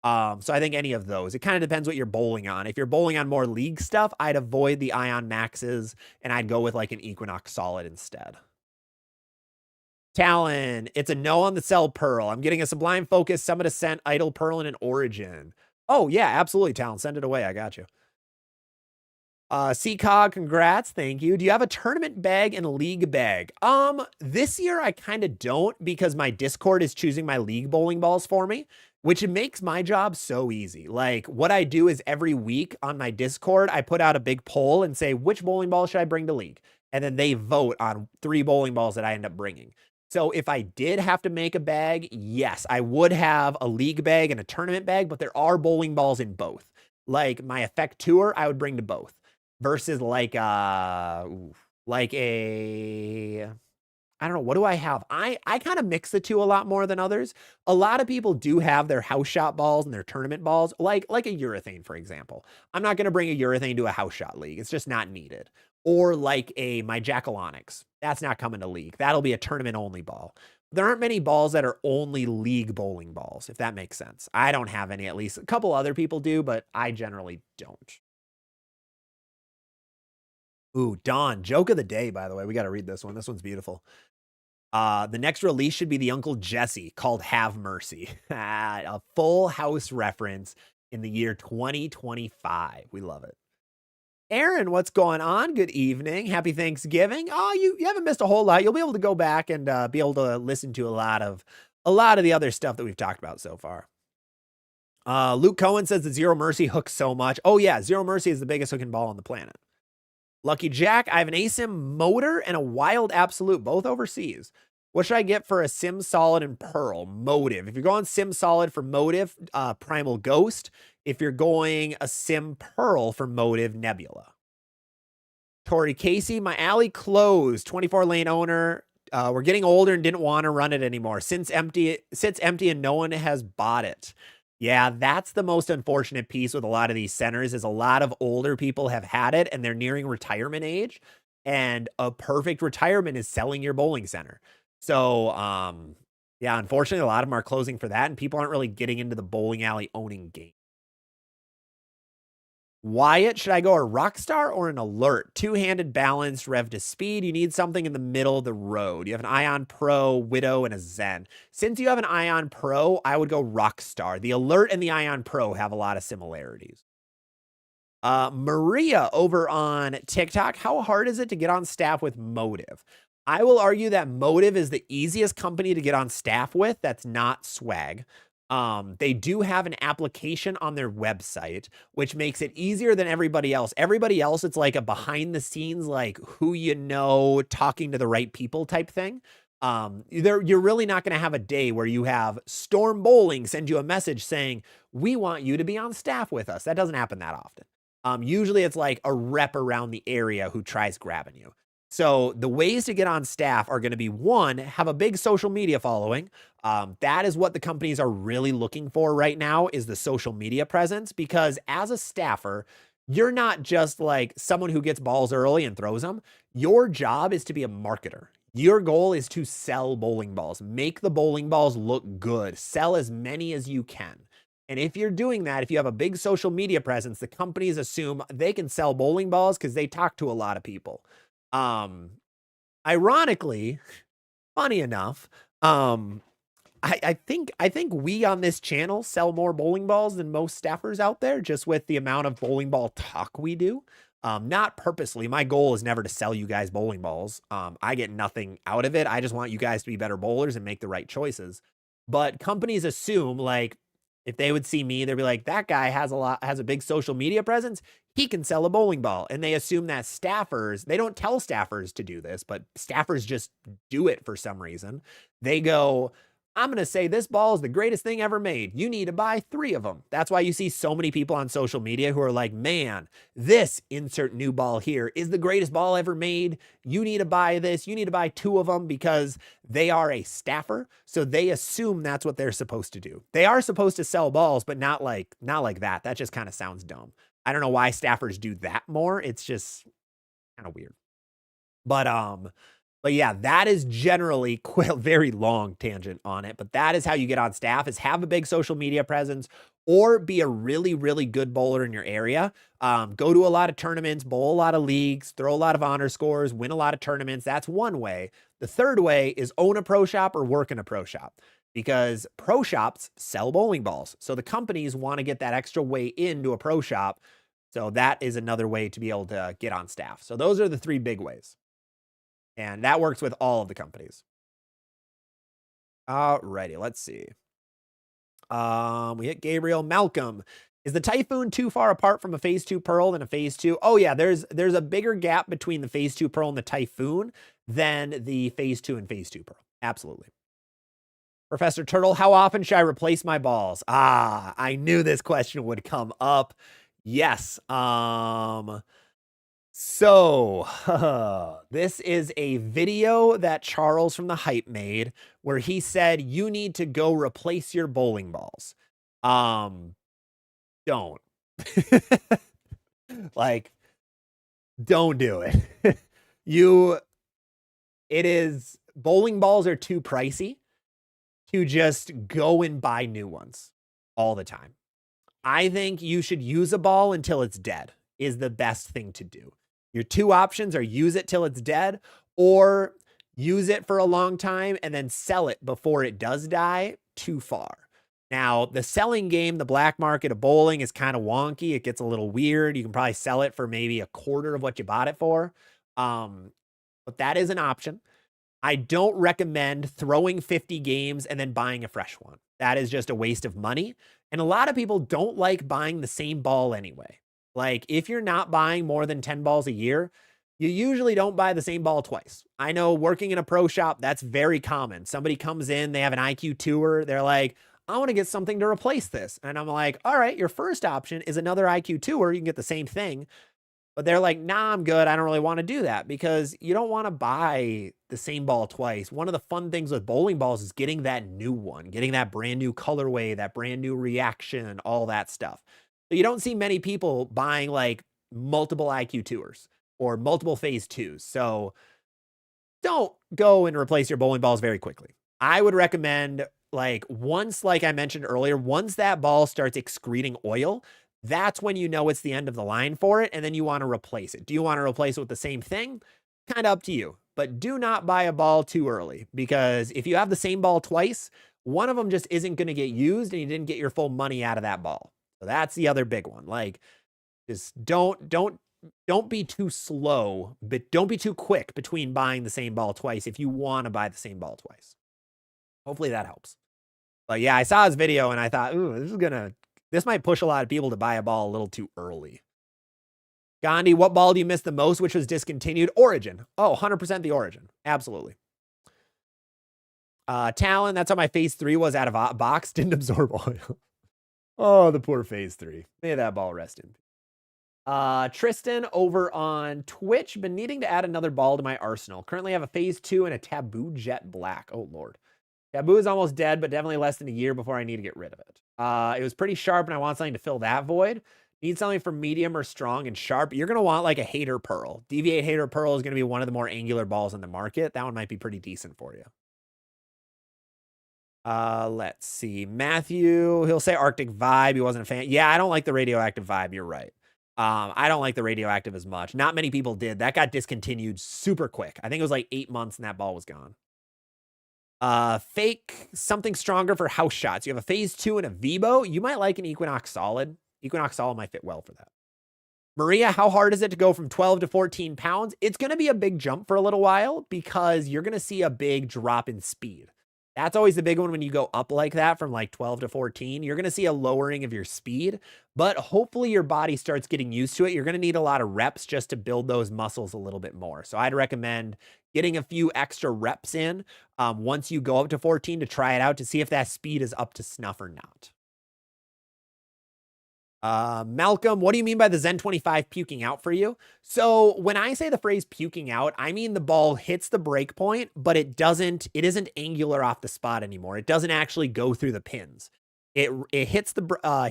So I think any of those. It kind of depends what you're bowling on. If you're bowling on more league stuff, I'd avoid the Ion Maxes, and I'd go with like an Equinox Solid instead. Talon, it's a no on the Cell Pearl. I'm getting a Sublime Focus, Summit Ascent, Idle Pearl, and an Origin. Oh, yeah, absolutely, Talon. Send it away. I got you. CCOG, congrats. Thank you. Do you have a tournament bag and a league bag? This year I kind of don't because my Discord is choosing my league bowling balls for me, which makes my job so easy. Like what I do is every week on my Discord, I put out a big poll and say, which bowling ball should I bring to league? And then they vote on 3 bowling balls that I end up bringing. So if I did have to make a bag, yes, I would have a league bag and a tournament bag, but there are bowling balls in both. Like my Effect Tour, I would bring to both. Versus like I don't know, what do I have? I kind of mix the two a lot more than others. A lot of people do have their house shot balls and their tournament balls, like a urethane, for example. I'm not going to bring a urethane to a house shot league. It's just not needed. Or like my Jackal Onyx. That's not coming to league. That'll be a tournament only ball. There aren't many balls that are only league bowling balls, if that makes sense. I don't have any, at least. A couple other people do, but I generally don't. Ooh, Dawn, joke of the day, by the way. We got to read this one. This one's beautiful. The next release should be the Uncle Jesse called Have Mercy. A Full House reference in the year 2025. We love it. Aaron, what's going on? Good evening. Happy Thanksgiving. Oh, you haven't missed a whole lot. You'll be able to go back and be able to listen to a lot of the other stuff that we've talked about so far. Luke Cohen says that Zero Mercy hooks so much. Oh yeah, Zero Mercy is the biggest hooking ball on the planet. Lucky Jack, I have an ASIM motor and a Wild Absolute, both overseas. What should I get for a Sim Solid and Pearl? Motive. If you're going Sim Solid for Motive, Primal Ghost. If you're going a Sim Pearl for Motive, Nebula. Tori Casey, my alley closed. 24 lane owner. We're getting older and didn't want to run it anymore. Sits empty and no one has bought it. Yeah, that's the most unfortunate piece with a lot of these centers is a lot of older people have had it and they're nearing retirement age. And a perfect retirement is selling your bowling center. So, yeah, unfortunately, a lot of them are closing for that and people aren't really getting into the bowling alley owning game. Wyatt, should I go a Rockstar or an Alert? Two-handed balanced, rev to speed. You need something in the middle of the road. You have an Ion Pro, Widow, and a Zen. Since you have an Ion Pro, I would go Rockstar. The Alert and the Ion Pro have a lot of similarities. Maria over on TikTok, how hard is it to get on staff with Motive? I will argue that Motive is the easiest company to get on staff with that's not Swag. They do have an application on their website, which makes it easier than everybody else. Everybody else, it's like a behind the scenes, like who you know, talking to the right people type thing. You're really not going to have a day where you have Storm Bowling send you a message saying, we want you to be on staff with us. That doesn't happen that often. Usually it's like a rep around the area who tries grabbing you. So the ways to get on staff are going to be, one, have a big social media following. That is what the companies are really looking for right now, is the social media presence, because as a staffer, you're not just like someone who gets balls early and throws them. Your job is to be a marketer. Your goal is to sell bowling balls, make the bowling balls look good, sell as many as you can. And if you're doing that, if you have a big social media presence, the companies assume they can sell bowling balls because they talk to a lot of people. Um, Ironically, funny enough, I think we on this channel sell more bowling balls than most staffers out there, just with the amount of bowling ball talk we do. Not purposely. My goal is never to sell you guys bowling balls. I get nothing out of it. I just want you guys to be better bowlers and make the right choices. But companies assume, like, if they would see me, they'd be like, that guy has a big social media presence. He can sell a bowling ball. And they assume that staffers, they don't tell staffers to do this, but staffers just do it for some reason. They go, I'm going to say this ball is the greatest thing ever made. You need to buy 3 of them. That's why you see so many people on social media who are like, man, this insert new ball here is the greatest ball ever made. You need to buy this. You need to buy 2 of them, because they are a staffer. So they assume that's what they're supposed to do. They are supposed to sell balls, but not like that. That just kind of sounds dumb. I don't know why staffers do that more. It's just kind of weird. But yeah, that is generally very long tangent on it. But that is how you get on staff, is have a big social media presence or be a really, really good bowler in your area. Go to a lot of tournaments, bowl a lot of leagues, throw a lot of honor scores, win a lot of tournaments. That's one way. The third way is own a pro shop or work in a pro shop, because pro shops sell bowling balls. So the companies want to get that extra way into a pro shop. So that is another way to be able to get on staff. So those are the 3 big ways. And that works with all of the companies. Alrighty, let's see. We hit Gabriel. Malcolm, is the Typhoon too far apart from a phase 2 Pearl than a phase 2? Oh yeah, there's a bigger gap between the phase 2 Pearl and the Typhoon than the phase 2 and phase 2 Pearl. Absolutely. Professor Turtle, how often should I replace my balls? I knew this question would come up. Yes. So, this is a video that Charles from The Hype made where he said, you need to go replace your bowling balls. Don't. Like, don't do it. Bowling balls are too pricey to just go and buy new ones all the time. I think you should use a ball until it's dead is the best thing to do. Your 2 options are use it till it's dead, or use it for a long time and then sell it before it does die too far. Now, the selling game, the black market of bowling, is kind of wonky. It gets a little weird. You can probably sell it for maybe a quarter of what you bought it for. But that is an option. I don't recommend throwing 50 games and then buying a fresh one. That is just a waste of money. And a lot of people don't like buying the same ball anyway. Like, if you're not buying more than 10 balls a year, you usually don't buy the same ball twice. I know working in a pro shop, that's very common. Somebody comes in, they have an IQ tour. They're like, I want to get something to replace this. And I'm like, all right, your first option is another IQ tour. You can get the same thing. But they're like, nah, I'm good. I don't really want to do that, because you don't want to buy the same ball twice. One of the fun things with bowling balls is getting that new one, getting that brand new colorway, that brand new reaction, all that stuff. So you don't see many people buying like multiple IQ tours or multiple phase 2s. So don't go and replace your bowling balls very quickly. I would recommend, like, once, like I mentioned earlier, once that ball starts excreting oil, that's when you know it's the end of the line for it, and then you want to replace it. Do you want to replace it with the same thing? Kind of up to you. But do not buy a ball too early, because if you have the same ball twice, one of them just isn't going to get used and you didn't get your full money out of that ball. So that's the other big one. Like, just don't be too slow, but don't be too quick between buying the same ball twice if you want to buy the same ball twice. Hopefully that helps. But yeah, I saw his video and I thought, ooh, this might push a lot of people to buy a ball a little too early. Gandhi, what ball do you miss the most, which was discontinued? Origin. Oh, 100% the Origin. Absolutely. Talon, that's how my phase 3 was out of box. Didn't absorb oil. Oh, the poor phase 3. May that ball rest in. Tristan over on Twitch, been needing to add another ball to my arsenal. Currently have a phase 2 and a Taboo Jet Black. Oh, Lord. Taboo is almost dead, but definitely less than a year before I need to get rid of it. It was pretty sharp, and I want something to fill that void. Need something for medium or strong and sharp. You're going to want like a Hater Pearl. Deviate Hater Pearl is going to be one of the more angular balls in the market. That one might be pretty decent for you. Let's see. Matthew, he'll say Arctic Vibe. He wasn't a fan. Yeah, I don't like the radioactive vibe. You're right. I don't like the radioactive as much. Not many people did. That got discontinued super quick. I think it was like 8 months and that ball was gone. Fake something stronger for house shots. You have a phase 2 and a Vibo. You might like an Equinox Solid. Equinox Solid might fit well for that. Maria, how hard is it to go from 12 to 14 pounds? It's going to be a big jump for a little while because you're going to see a big drop in speed. That's always the big one when you go up like that from like 12 to 14. You're going to see a lowering of your speed, but hopefully your body starts getting used to it. You're going to need a lot of reps just to build those muscles a little bit more. So I'd recommend getting a few extra reps in once you go up to 14 to try it out to see if that speed is up to snuff or not. Malcolm, what do you mean by the Zen 25 puking out for you? So when I say the phrase puking out, I mean the ball hits the break point, but it isn't angular off the spot anymore. It doesn't actually go through the pins. It hits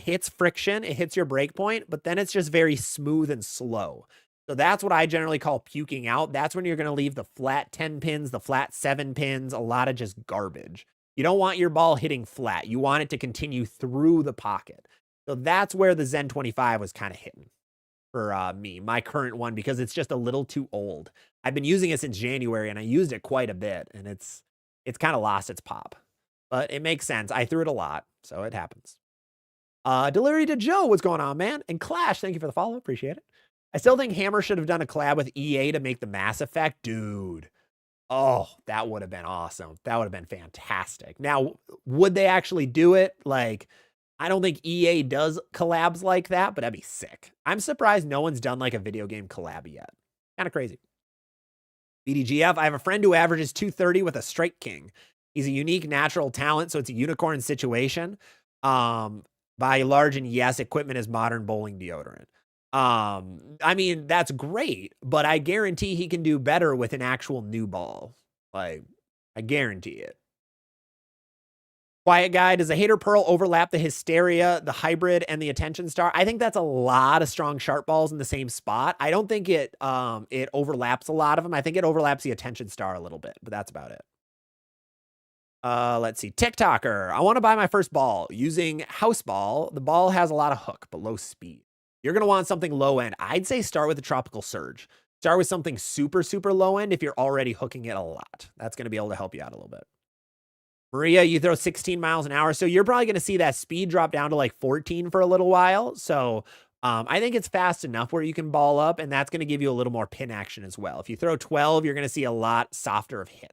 hits friction, it hits your break point, but then it's just very smooth and slow. So that's what I generally call puking out. That's when you're going to leave the flat 10 pins, the flat 7 pins, a lot of just garbage. You don't want your ball hitting flat. You want it to continue through the pocket. So that's where the Zen 25 was kind of hitting for me, my current one, because it's just a little too old. I've been using it since January, and I used it quite a bit, and it's kind of lost its pop. But it makes sense. I threw it a lot, so it happens. Delivery to Joe, what's going on, man? And Clash, thank you for the follow. Appreciate it. I still think Hammer should have done a collab with EA to make the Mass Effect. Dude. Oh, that would have been awesome. That would have been fantastic. Now, would they actually do it? Like, I don't think EA does collabs like that, but that'd be sick. I'm surprised no one's done like a video game collab yet. Kind of crazy. BDGF, I have a friend who averages 230 with a Strike King. He's a unique natural talent, so it's a unicorn situation. By large and yes, equipment is modern bowling deodorant. I mean, that's great, but I guarantee he can do better with an actual new ball. Like, I guarantee it. Quiet Guy, does the Hater Pearl overlap the Hysteria, the Hybrid, and the Attention Star? I think that's a lot of strong sharp balls in the same spot. I don't think it overlaps a lot of them. I think it overlaps the Attention Star a little bit, but that's about it. Let's see. TikToker, I want to buy my first ball using House Ball. The ball has a lot of hook, but low speed. You're going to want something low end. I'd say start with the Tropical Surge. Start with something super, super low end if you're already hooking it a lot. That's going to be able to help you out a little bit. Maria, you throw 16 miles an hour. So you're probably going to see that speed drop down to like 14 for a little while. So I think it's fast enough where you can ball up, and that's going to give you a little more pin action as well. If you throw 12, you're going to see a lot softer of hit.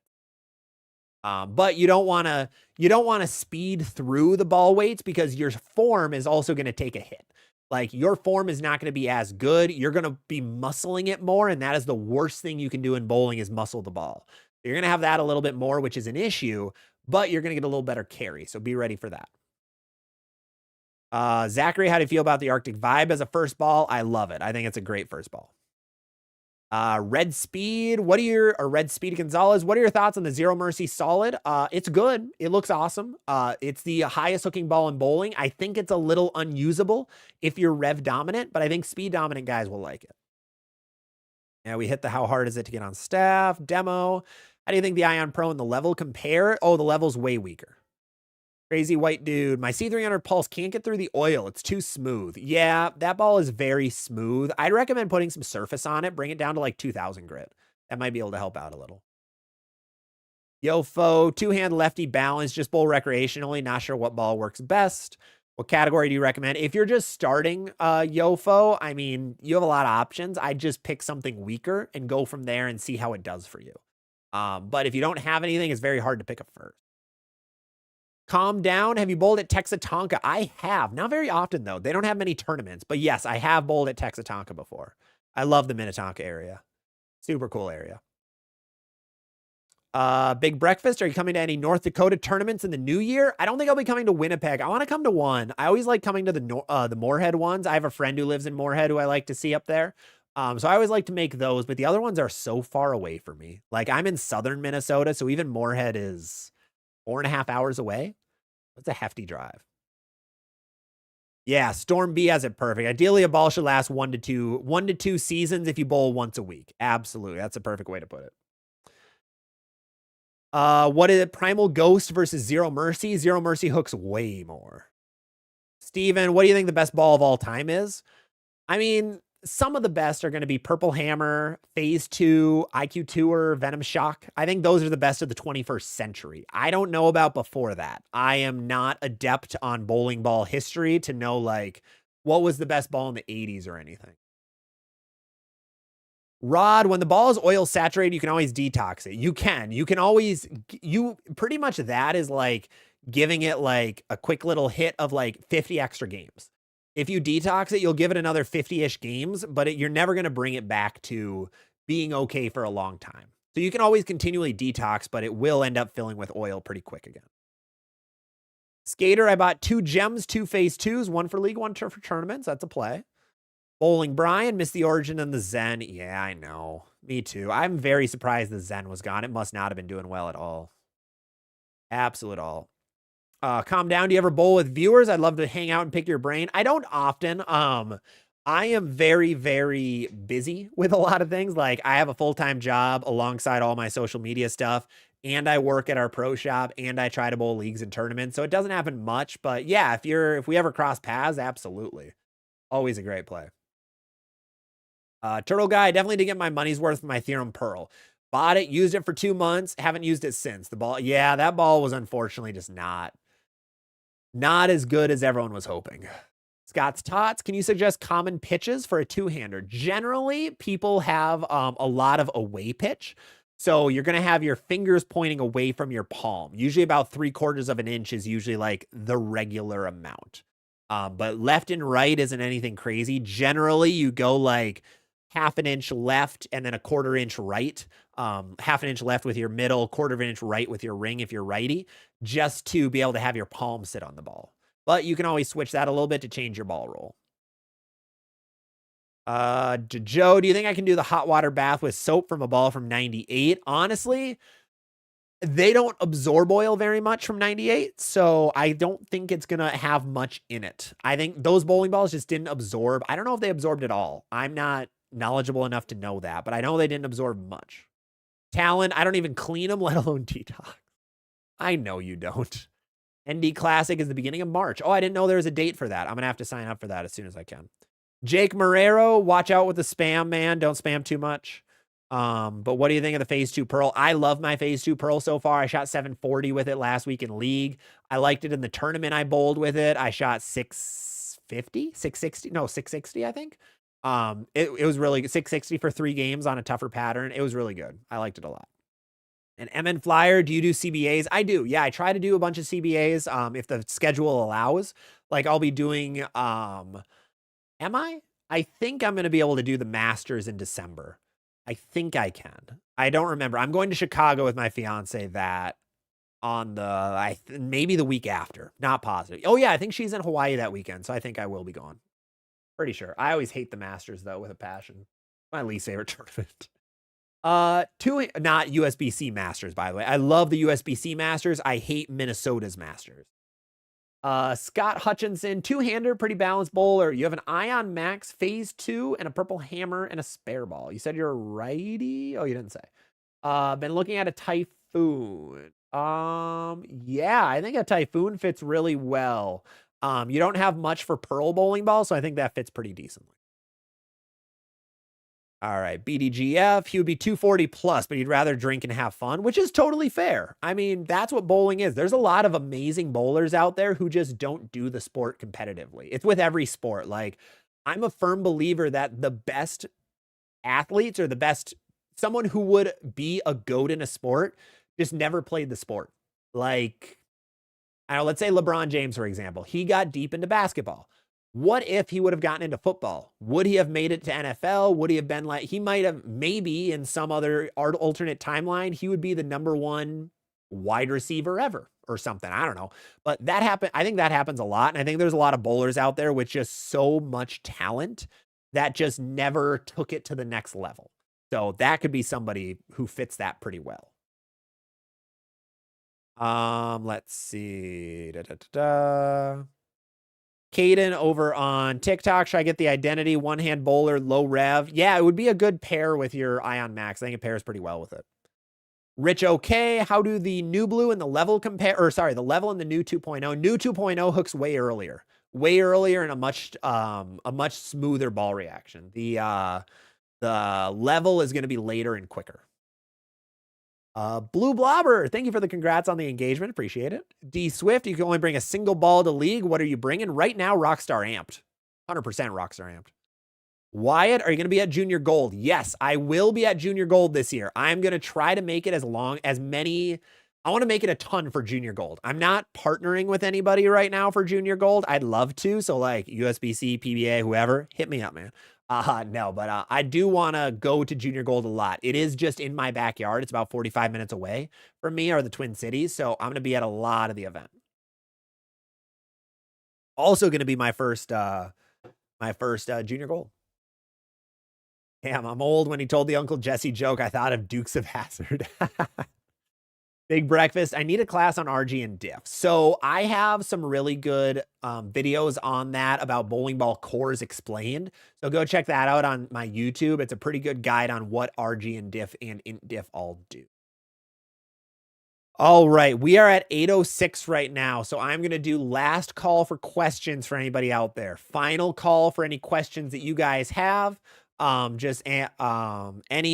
But you don't want to speed through the ball weights because your form is also going to take a hit. Like your form is not going to be as good. You're going to be muscling it more. And that is the worst thing you can do in bowling is muscle the ball. You're going to have that a little bit more, which is an issue, but you're going to get a little better carry. So be ready for that. Zachary, how do you feel about the Arctic Vibe as a first ball? I love it. I think it's a great first ball. Red Speed, Red Speed Gonzalez, what are your thoughts on the Zero Mercy Solid? It's good. It looks awesome. It's the highest hooking ball in bowling. I think it's a little unusable if you're rev dominant, but I think speed dominant guys will like it. Yeah, we hit the how hard is it to get on staff demo. How do you think the Ion Pro and the level compare? Oh, the level's way weaker. Crazy white dude. My C300 Pulse can't get through the oil. It's too smooth. Yeah, that ball is very smooth. I'd recommend putting some surface on it. Bring it down to like 2000 grit. That might be able to help out a little. Yofo, two-hand lefty balance, just bowl recreationally. Not sure what ball works best. What category do you recommend? If you're just starting Yofo, I mean, you have a lot of options. I'd just pick something weaker and go from there and see how it does for you. But if you don't have anything, it's very hard to pick up first. Calm down. Have you bowled at Texatonka? I have. Not very often, though. They don't have many tournaments. But yes, I have bowled at Texatonka before. I love the Minnetonka area. Super cool area. Big breakfast. Are you coming to any North Dakota tournaments in the new year? I don't think I'll be coming to Winnipeg. I want to come to one. I always like coming to the Moorhead ones. I have a friend who lives in Moorhead who I like to see up there. So I always like to make those, but the other ones are so far away for me. Like I'm in southern Minnesota, so even Moorhead is 4.5 hours away. That's a hefty drive. Yeah, Storm B has it perfect. Ideally, a ball should last 1 to 2 seasons if you bowl once a week. Absolutely. That's a perfect way to put it. What is it? Primal Ghost versus Zero Mercy? Zero Mercy hooks way more. Steven, what do you think the best ball of all time is? I mean, some of the best are going to be Purple Hammer, Phase 2, IQ Tour, Venom Shock. I think those are the best of the 21st century. I don't know about before that. I am not adept on bowling ball history to know, like, what was the best ball in the 80s or anything. Rod, when the ball is oil saturated, you can always detox it. You can always, pretty much that is like giving it like a quick little hit of like 50 extra games. If you detox it, you'll give it another 50-ish games, but you're never going to bring it back to being okay for a long time. So you can always continually detox, but it will end up filling with oil pretty quick again. Skater, I bought 2 gems, 2 phase 2s, 1 for league, 1 for tournaments. That's a play. Bowling Brian, missed the Origin and the Zen. Yeah, I know. Me too. I'm very surprised the Zen was gone. It must not have been doing well at all. Absolute all. Calm down. Do you ever bowl with viewers? I'd love to hang out and pick your brain. I don't often. I am very, very busy with a lot of things. Like I have a full-time job alongside all my social media stuff, and I work at our pro shop, and I try to bowl leagues and tournaments. So it doesn't happen much, but yeah, if we ever cross paths, absolutely. Always a great play. Turtle Guy, definitely did get my money's worth for my Theorem Pearl. Bought it, used it for 2 months, haven't used it since. The ball, yeah, that ball was unfortunately just not as good as everyone was hoping. Scott's Tots, can you suggest common pitches for a two-hander? Generally, people have a lot of away pitch. So you're going to have your fingers pointing away from your palm. Usually about 3/4 of an inch is usually like the regular amount. But left and right isn't anything crazy. Generally, you go like 1/2 inch left and then 1/4 inch right. 1/2 inch left with your middle, 1/4 inch right with your ring if you're righty, just to be able to have your palm sit on the ball. But you can always switch that a little bit to change your ball roll. Joe, do you think I can do the hot water bath with soap from a ball from 98? Honestly, they don't absorb oil very much from 98, so I don't think it's going to have much in it. I think those bowling balls just didn't absorb. I don't know if they absorbed at all. I'm not knowledgeable enough to know that, but I know they didn't absorb much. Talon, I don't even clean them, let alone detox. I know you don't. ND Classic is the beginning of March. Oh, I didn't know there was a date for that. I'm going to have to sign up for that as soon as I can. Jake Marrero, watch out with the spam, man. Don't spam too much. But what do you think of the Phase 2 Pearl? I love my Phase 2 Pearl so far. I shot 740 with it last week in League. I liked it in the tournament I bowled with it. I shot 660, I think. It was really good. 660 for 3 games on a tougher pattern. It was really good. I liked it a lot. And MN Flyer, do you do CBAs? I do. Yeah, I try to do a bunch of CBAs if the schedule allows. Like I'll be doing, am I? I think I'm going to be able to do the Masters in December. I think I can. I don't remember. I'm going to Chicago with my fiance that on maybe the week after. Not positive. Oh yeah, I think she's in Hawaii that weekend, so I think I will be gone. Pretty sure. I always hate the Masters though with a passion. My least favorite tournament. Not USBC Masters, by the way. I love the USBC Masters. I hate Minnesota's Masters. Scott Hutchinson, two-hander, pretty balanced bowler. You have an Ion Max Phase 2 and a Purple Hammer and a spare ball. You said you're a righty? Oh, you didn't say. Been looking at a Typhoon. Yeah, I think a Typhoon fits really well. You don't have much for Pearl bowling ball, so I think that fits pretty decently. All right, BDGF, he would be 240 plus, but he'd rather drink and have fun, which is totally fair. I mean, that's what bowling is. There's a lot of amazing bowlers out there who just don't do the sport competitively. It's with every sport. Like, I'm a firm believer that the best athletes or someone who would be a GOAT in a sport just never played the sport. Like, let's say LeBron James, for example, he got deep into basketball. What if he would have gotten into football? Would he have made it to NFL? Would he have been like, he might have, maybe in some other alternate timeline, he would be the #1 wide receiver ever or something. I don't know. But that happened. I think that happens a lot. And I think there's a lot of bowlers out there with just so much talent that just never took it to the next level. So that could be somebody who fits that pretty well. Let's see. Caden over on TikTok. Should I get the identity one-hand bowler, low rev? Yeah, it would be a good pair with your Ion Max. I think it pairs pretty well with it. Rich OK. How do the new blue and the level compare? Or sorry, the level and the new 2.0. New 2.0 hooks way earlier and a much smoother ball reaction. The level is going to be later and quicker. Blue Blobber, thank you for the congrats on the engagement. Appreciate it. D Swift, you can only bring a single ball to league. What are you bringing? Right now, Rockstar Amped. 100% Rockstar Amped. Wyatt, are you going to be at Junior Gold? Yes, I will be at Junior Gold this year. I'm going to try to make it I want to make it a ton for Junior Gold. I'm not partnering with anybody right now for Junior Gold. I'd love to. So like USBC, PBA, whoever, hit me up, man. No, but I do want to go to Junior Gold a lot. It is just in my backyard. It's about 45 minutes away from me or the Twin Cities. So I'm going to be at a lot of the event. Also going to be my first Junior Gold. Damn, I'm old. When he told the Uncle Jesse joke, I thought of Dukes of Hazzard. Big breakfast. I need a class on RG and diff. So I have some really good videos on that about bowling ball cores explained. So go check that out on my YouTube. It's a pretty good guide on what RG and diff and int diff all do. All right, we are at 8:06 right now. So I'm going to do last call for questions for anybody out there. Final call for any questions that you guys have. Any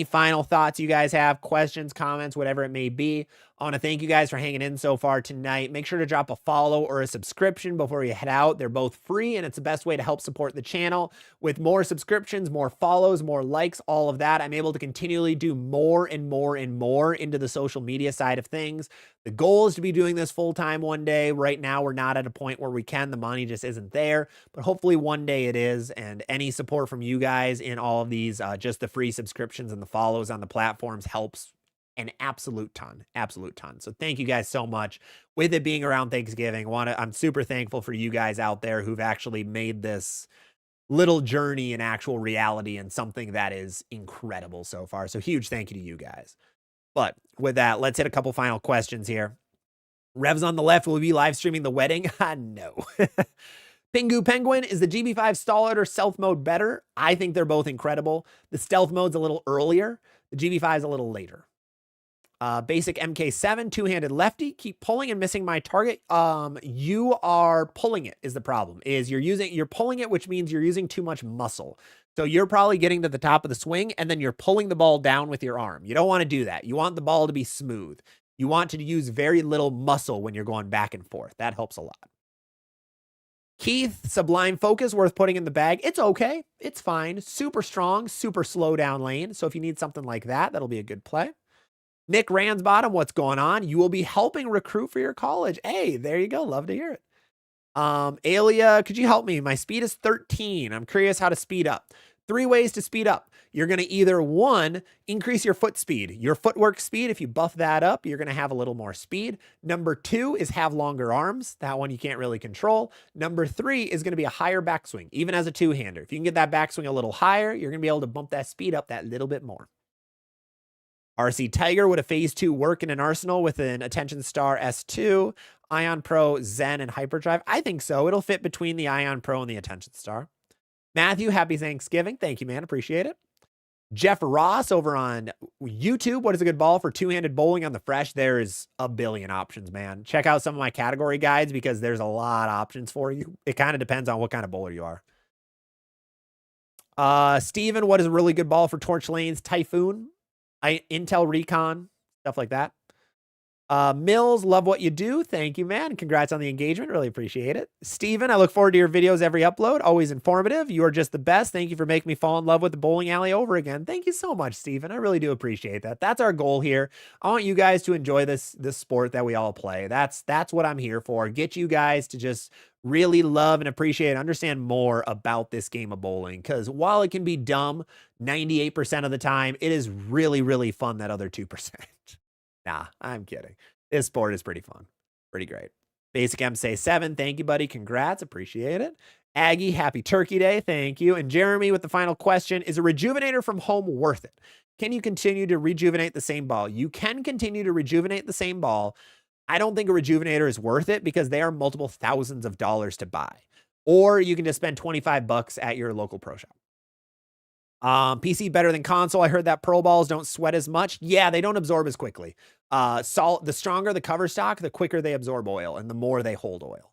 final thoughts you guys have, questions, comments, whatever it may be. I want to thank you guys for hanging in so far tonight. Make sure to drop a follow or a subscription before you head out. They're both free, and it's the best way to help support the channel. With more subscriptions, more follows, more likes, all of that, I'm able to continually do more and more and more into the social media side of things. The goal is to be doing this full-time one day. Right now, we're not at a point where we can. The money just isn't there, but hopefully one day it is, and any support from you guys in all of these, just the free subscriptions and the follows on the platforms helps an absolute ton. So thank you guys so much. With it being around Thanksgiving, I'm super thankful for you guys out there who've actually made this little journey an actual reality and something that is incredible so far. So huge thank you to you guys. But with that, let's hit a couple final questions here. Revs on the left, will we be live streaming the wedding? No. Pingu Penguin, is the GB5 stall or stealth mode better? I think they're both incredible. The stealth mode's a little earlier. The GB5 is a little later. Basic MK7, two-handed lefty. Keep pulling and missing my target. You are pulling it is the problem. You're pulling it, which means you're using too much muscle. So you're probably getting to the top of the swing, and then you're pulling the ball down with your arm. You don't want to do that. You want the ball to be smooth. You want to use very little muscle when you're going back and forth. That helps a lot. Keith, Sublime Focus, worth putting in the bag. It's okay. It's fine. Super strong, super slow down lane. So if you need something like that, that'll be a good play. Nick Ransbottom, what's going on? You will be helping recruit for your college. Hey, there you go. Love to hear it. Alia, could you help me? My speed is 13. I'm curious how to speed up. 3 ways to speed up. You're going to either 1, increase your foot speed. Your footwork speed, if you buff that up, you're going to have a little more speed. Number 2 is have longer arms. That one you can't really control. Number 3 is going to be a higher backswing, even as a two-hander. If you can get that backswing a little higher, you're going to be able to bump that speed up that little bit more. RC Tiger, would a phase 2 work in an arsenal with an Attention Star S2, Ion Pro, Zen, and Hyperdrive? I think so. It'll fit between the Ion Pro and the Attention Star. Matthew, happy Thanksgiving. Thank you, man. Appreciate it. Jeff Ross over on YouTube. What is a good ball for two-handed bowling on the fresh? There's a billion options, man. Check out some of my category guides because there's a lot of options for you. It kind of depends on what kind of bowler you are. Steven, what is a really good ball for torch lanes? Typhoon, Intel Recon, stuff like that. Mills, love what you do. Thank you, man. Congrats on the engagement. Really appreciate it. Steven, I look forward to your videos every upload. Always informative. You are just the best. Thank you for making me fall in love with the bowling alley over again. Thank you so much, Steven. I really do appreciate that. That's our goal here. I want you guys to enjoy this sport that we all play. That's what I'm here for. Get you guys to just really love and appreciate and understand more about this game of bowling. Because while it can be dumb 98% of the time, it is really, really fun that other 2%. Nah, I'm kidding. This sport is pretty fun. Pretty great. Basic M say 7. Thank you, buddy. Congrats. Appreciate it. Aggie, happy Turkey Day. Thank you. And Jeremy with the final question. Is a rejuvenator from home worth it? Can you continue to rejuvenate the same ball? You can continue to rejuvenate the same ball. I don't think a rejuvenator is worth it because they are multiple thousands of dollars to buy. Or you can just spend 25 bucks at your local pro shop. PC better than console. I heard that pro balls don't sweat as much. Yeah, they don't absorb as quickly. The stronger the cover stock, the quicker they absorb oil and the more they hold oil.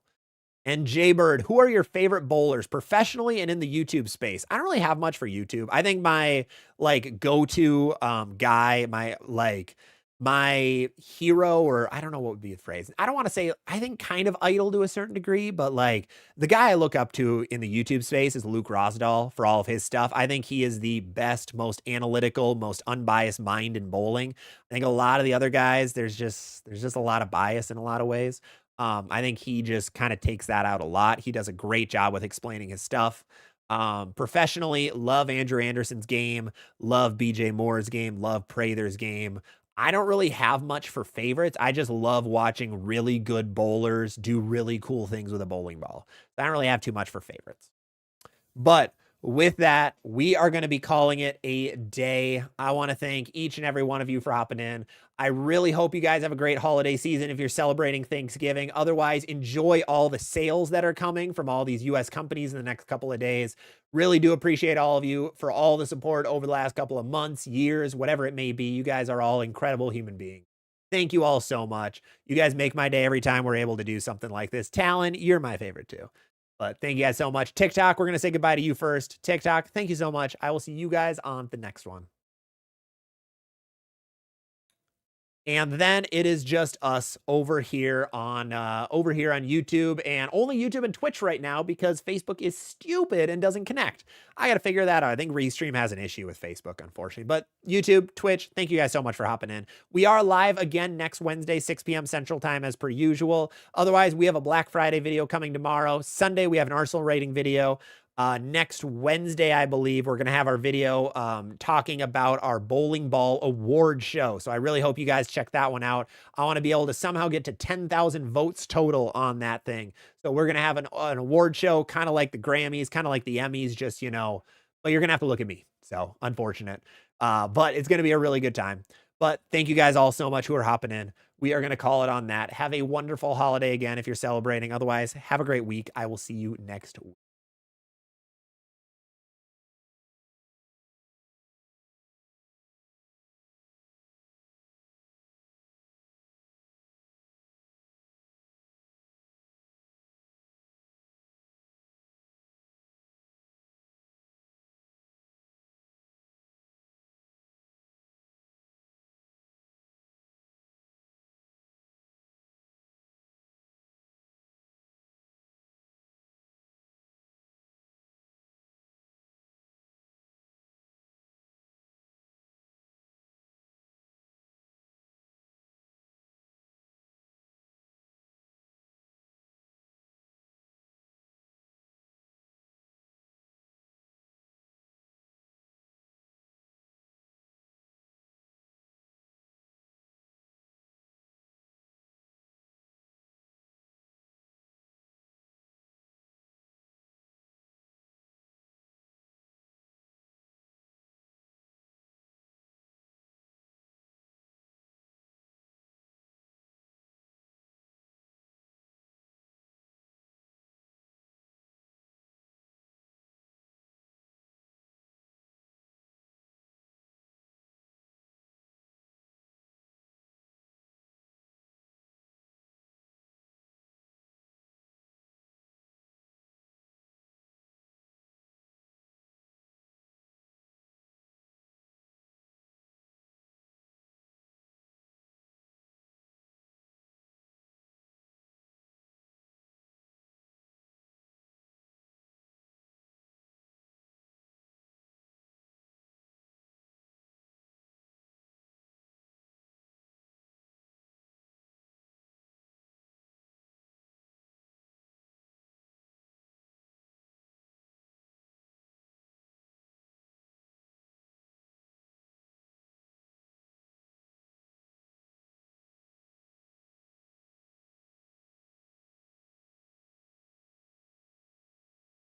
And Jaybird, who are your favorite bowlers professionally and in the YouTube space? I don't really have much for YouTube. I think my go-to guy, my hero, or I don't know what would be the phrase. I don't want to say, I think kind of idol to a certain degree, but like the guy I look up to in the YouTube space is Luke Rosdahl for all of his stuff. I think he is the best, most analytical, most unbiased mind in bowling. I think a lot of the other guys, there's just a lot of bias in a lot of ways. I think he just kind of takes that out a lot. He does a great job with explaining his stuff. Professionally, love Andrew Anderson's game, love BJ Moore's game, love Prather's game. I don't really have much for favorites. I just love watching really good bowlers do really cool things with a bowling ball. I don't really have too much for favorites. But with that, we are going to be calling it a day. I want to thank each and every one of you for hopping in. I really hope you guys have a great holiday season if you're celebrating Thanksgiving. Otherwise, enjoy all the sales that are coming from all these US companies in the next couple of days. Really do appreciate all of you for all the support over the last couple of months, years, whatever it may be. You guys are all incredible human beings. Thank you all so much. You guys make my day every time we're able to do something like this. Talon, you're my favorite too. But thank you guys so much. TikTok, we're going to say goodbye to you first. TikTok, thank you so much. I will see you guys on the next one. And then it is just us over here on YouTube, and only YouTube and Twitch right now because Facebook is stupid and doesn't connect. I got to figure that out. I think Restream has an issue with Facebook, unfortunately. But YouTube, Twitch, thank you guys so much for hopping in. We are live again next Wednesday, 6 p.m. Central Time as per usual. Otherwise, we have a Black Friday video coming tomorrow. Sunday, we have an Arsenal rating video. Next Wednesday, I believe, we're going to have our video talking about our bowling ball award show. So I really hope you guys check that one out. I want to be able to somehow get to 10,000 votes total on that thing. So we're going to have an award show, kind of like the Grammys, kind of like the Emmys, just, you know, but you're going to have to look at me. So unfortunate. But it's going to be a really good time. But thank you guys all so much who are hopping in. We are going to call it on that. Have a wonderful holiday again if you're celebrating. Otherwise, have a great week. I will see you next week.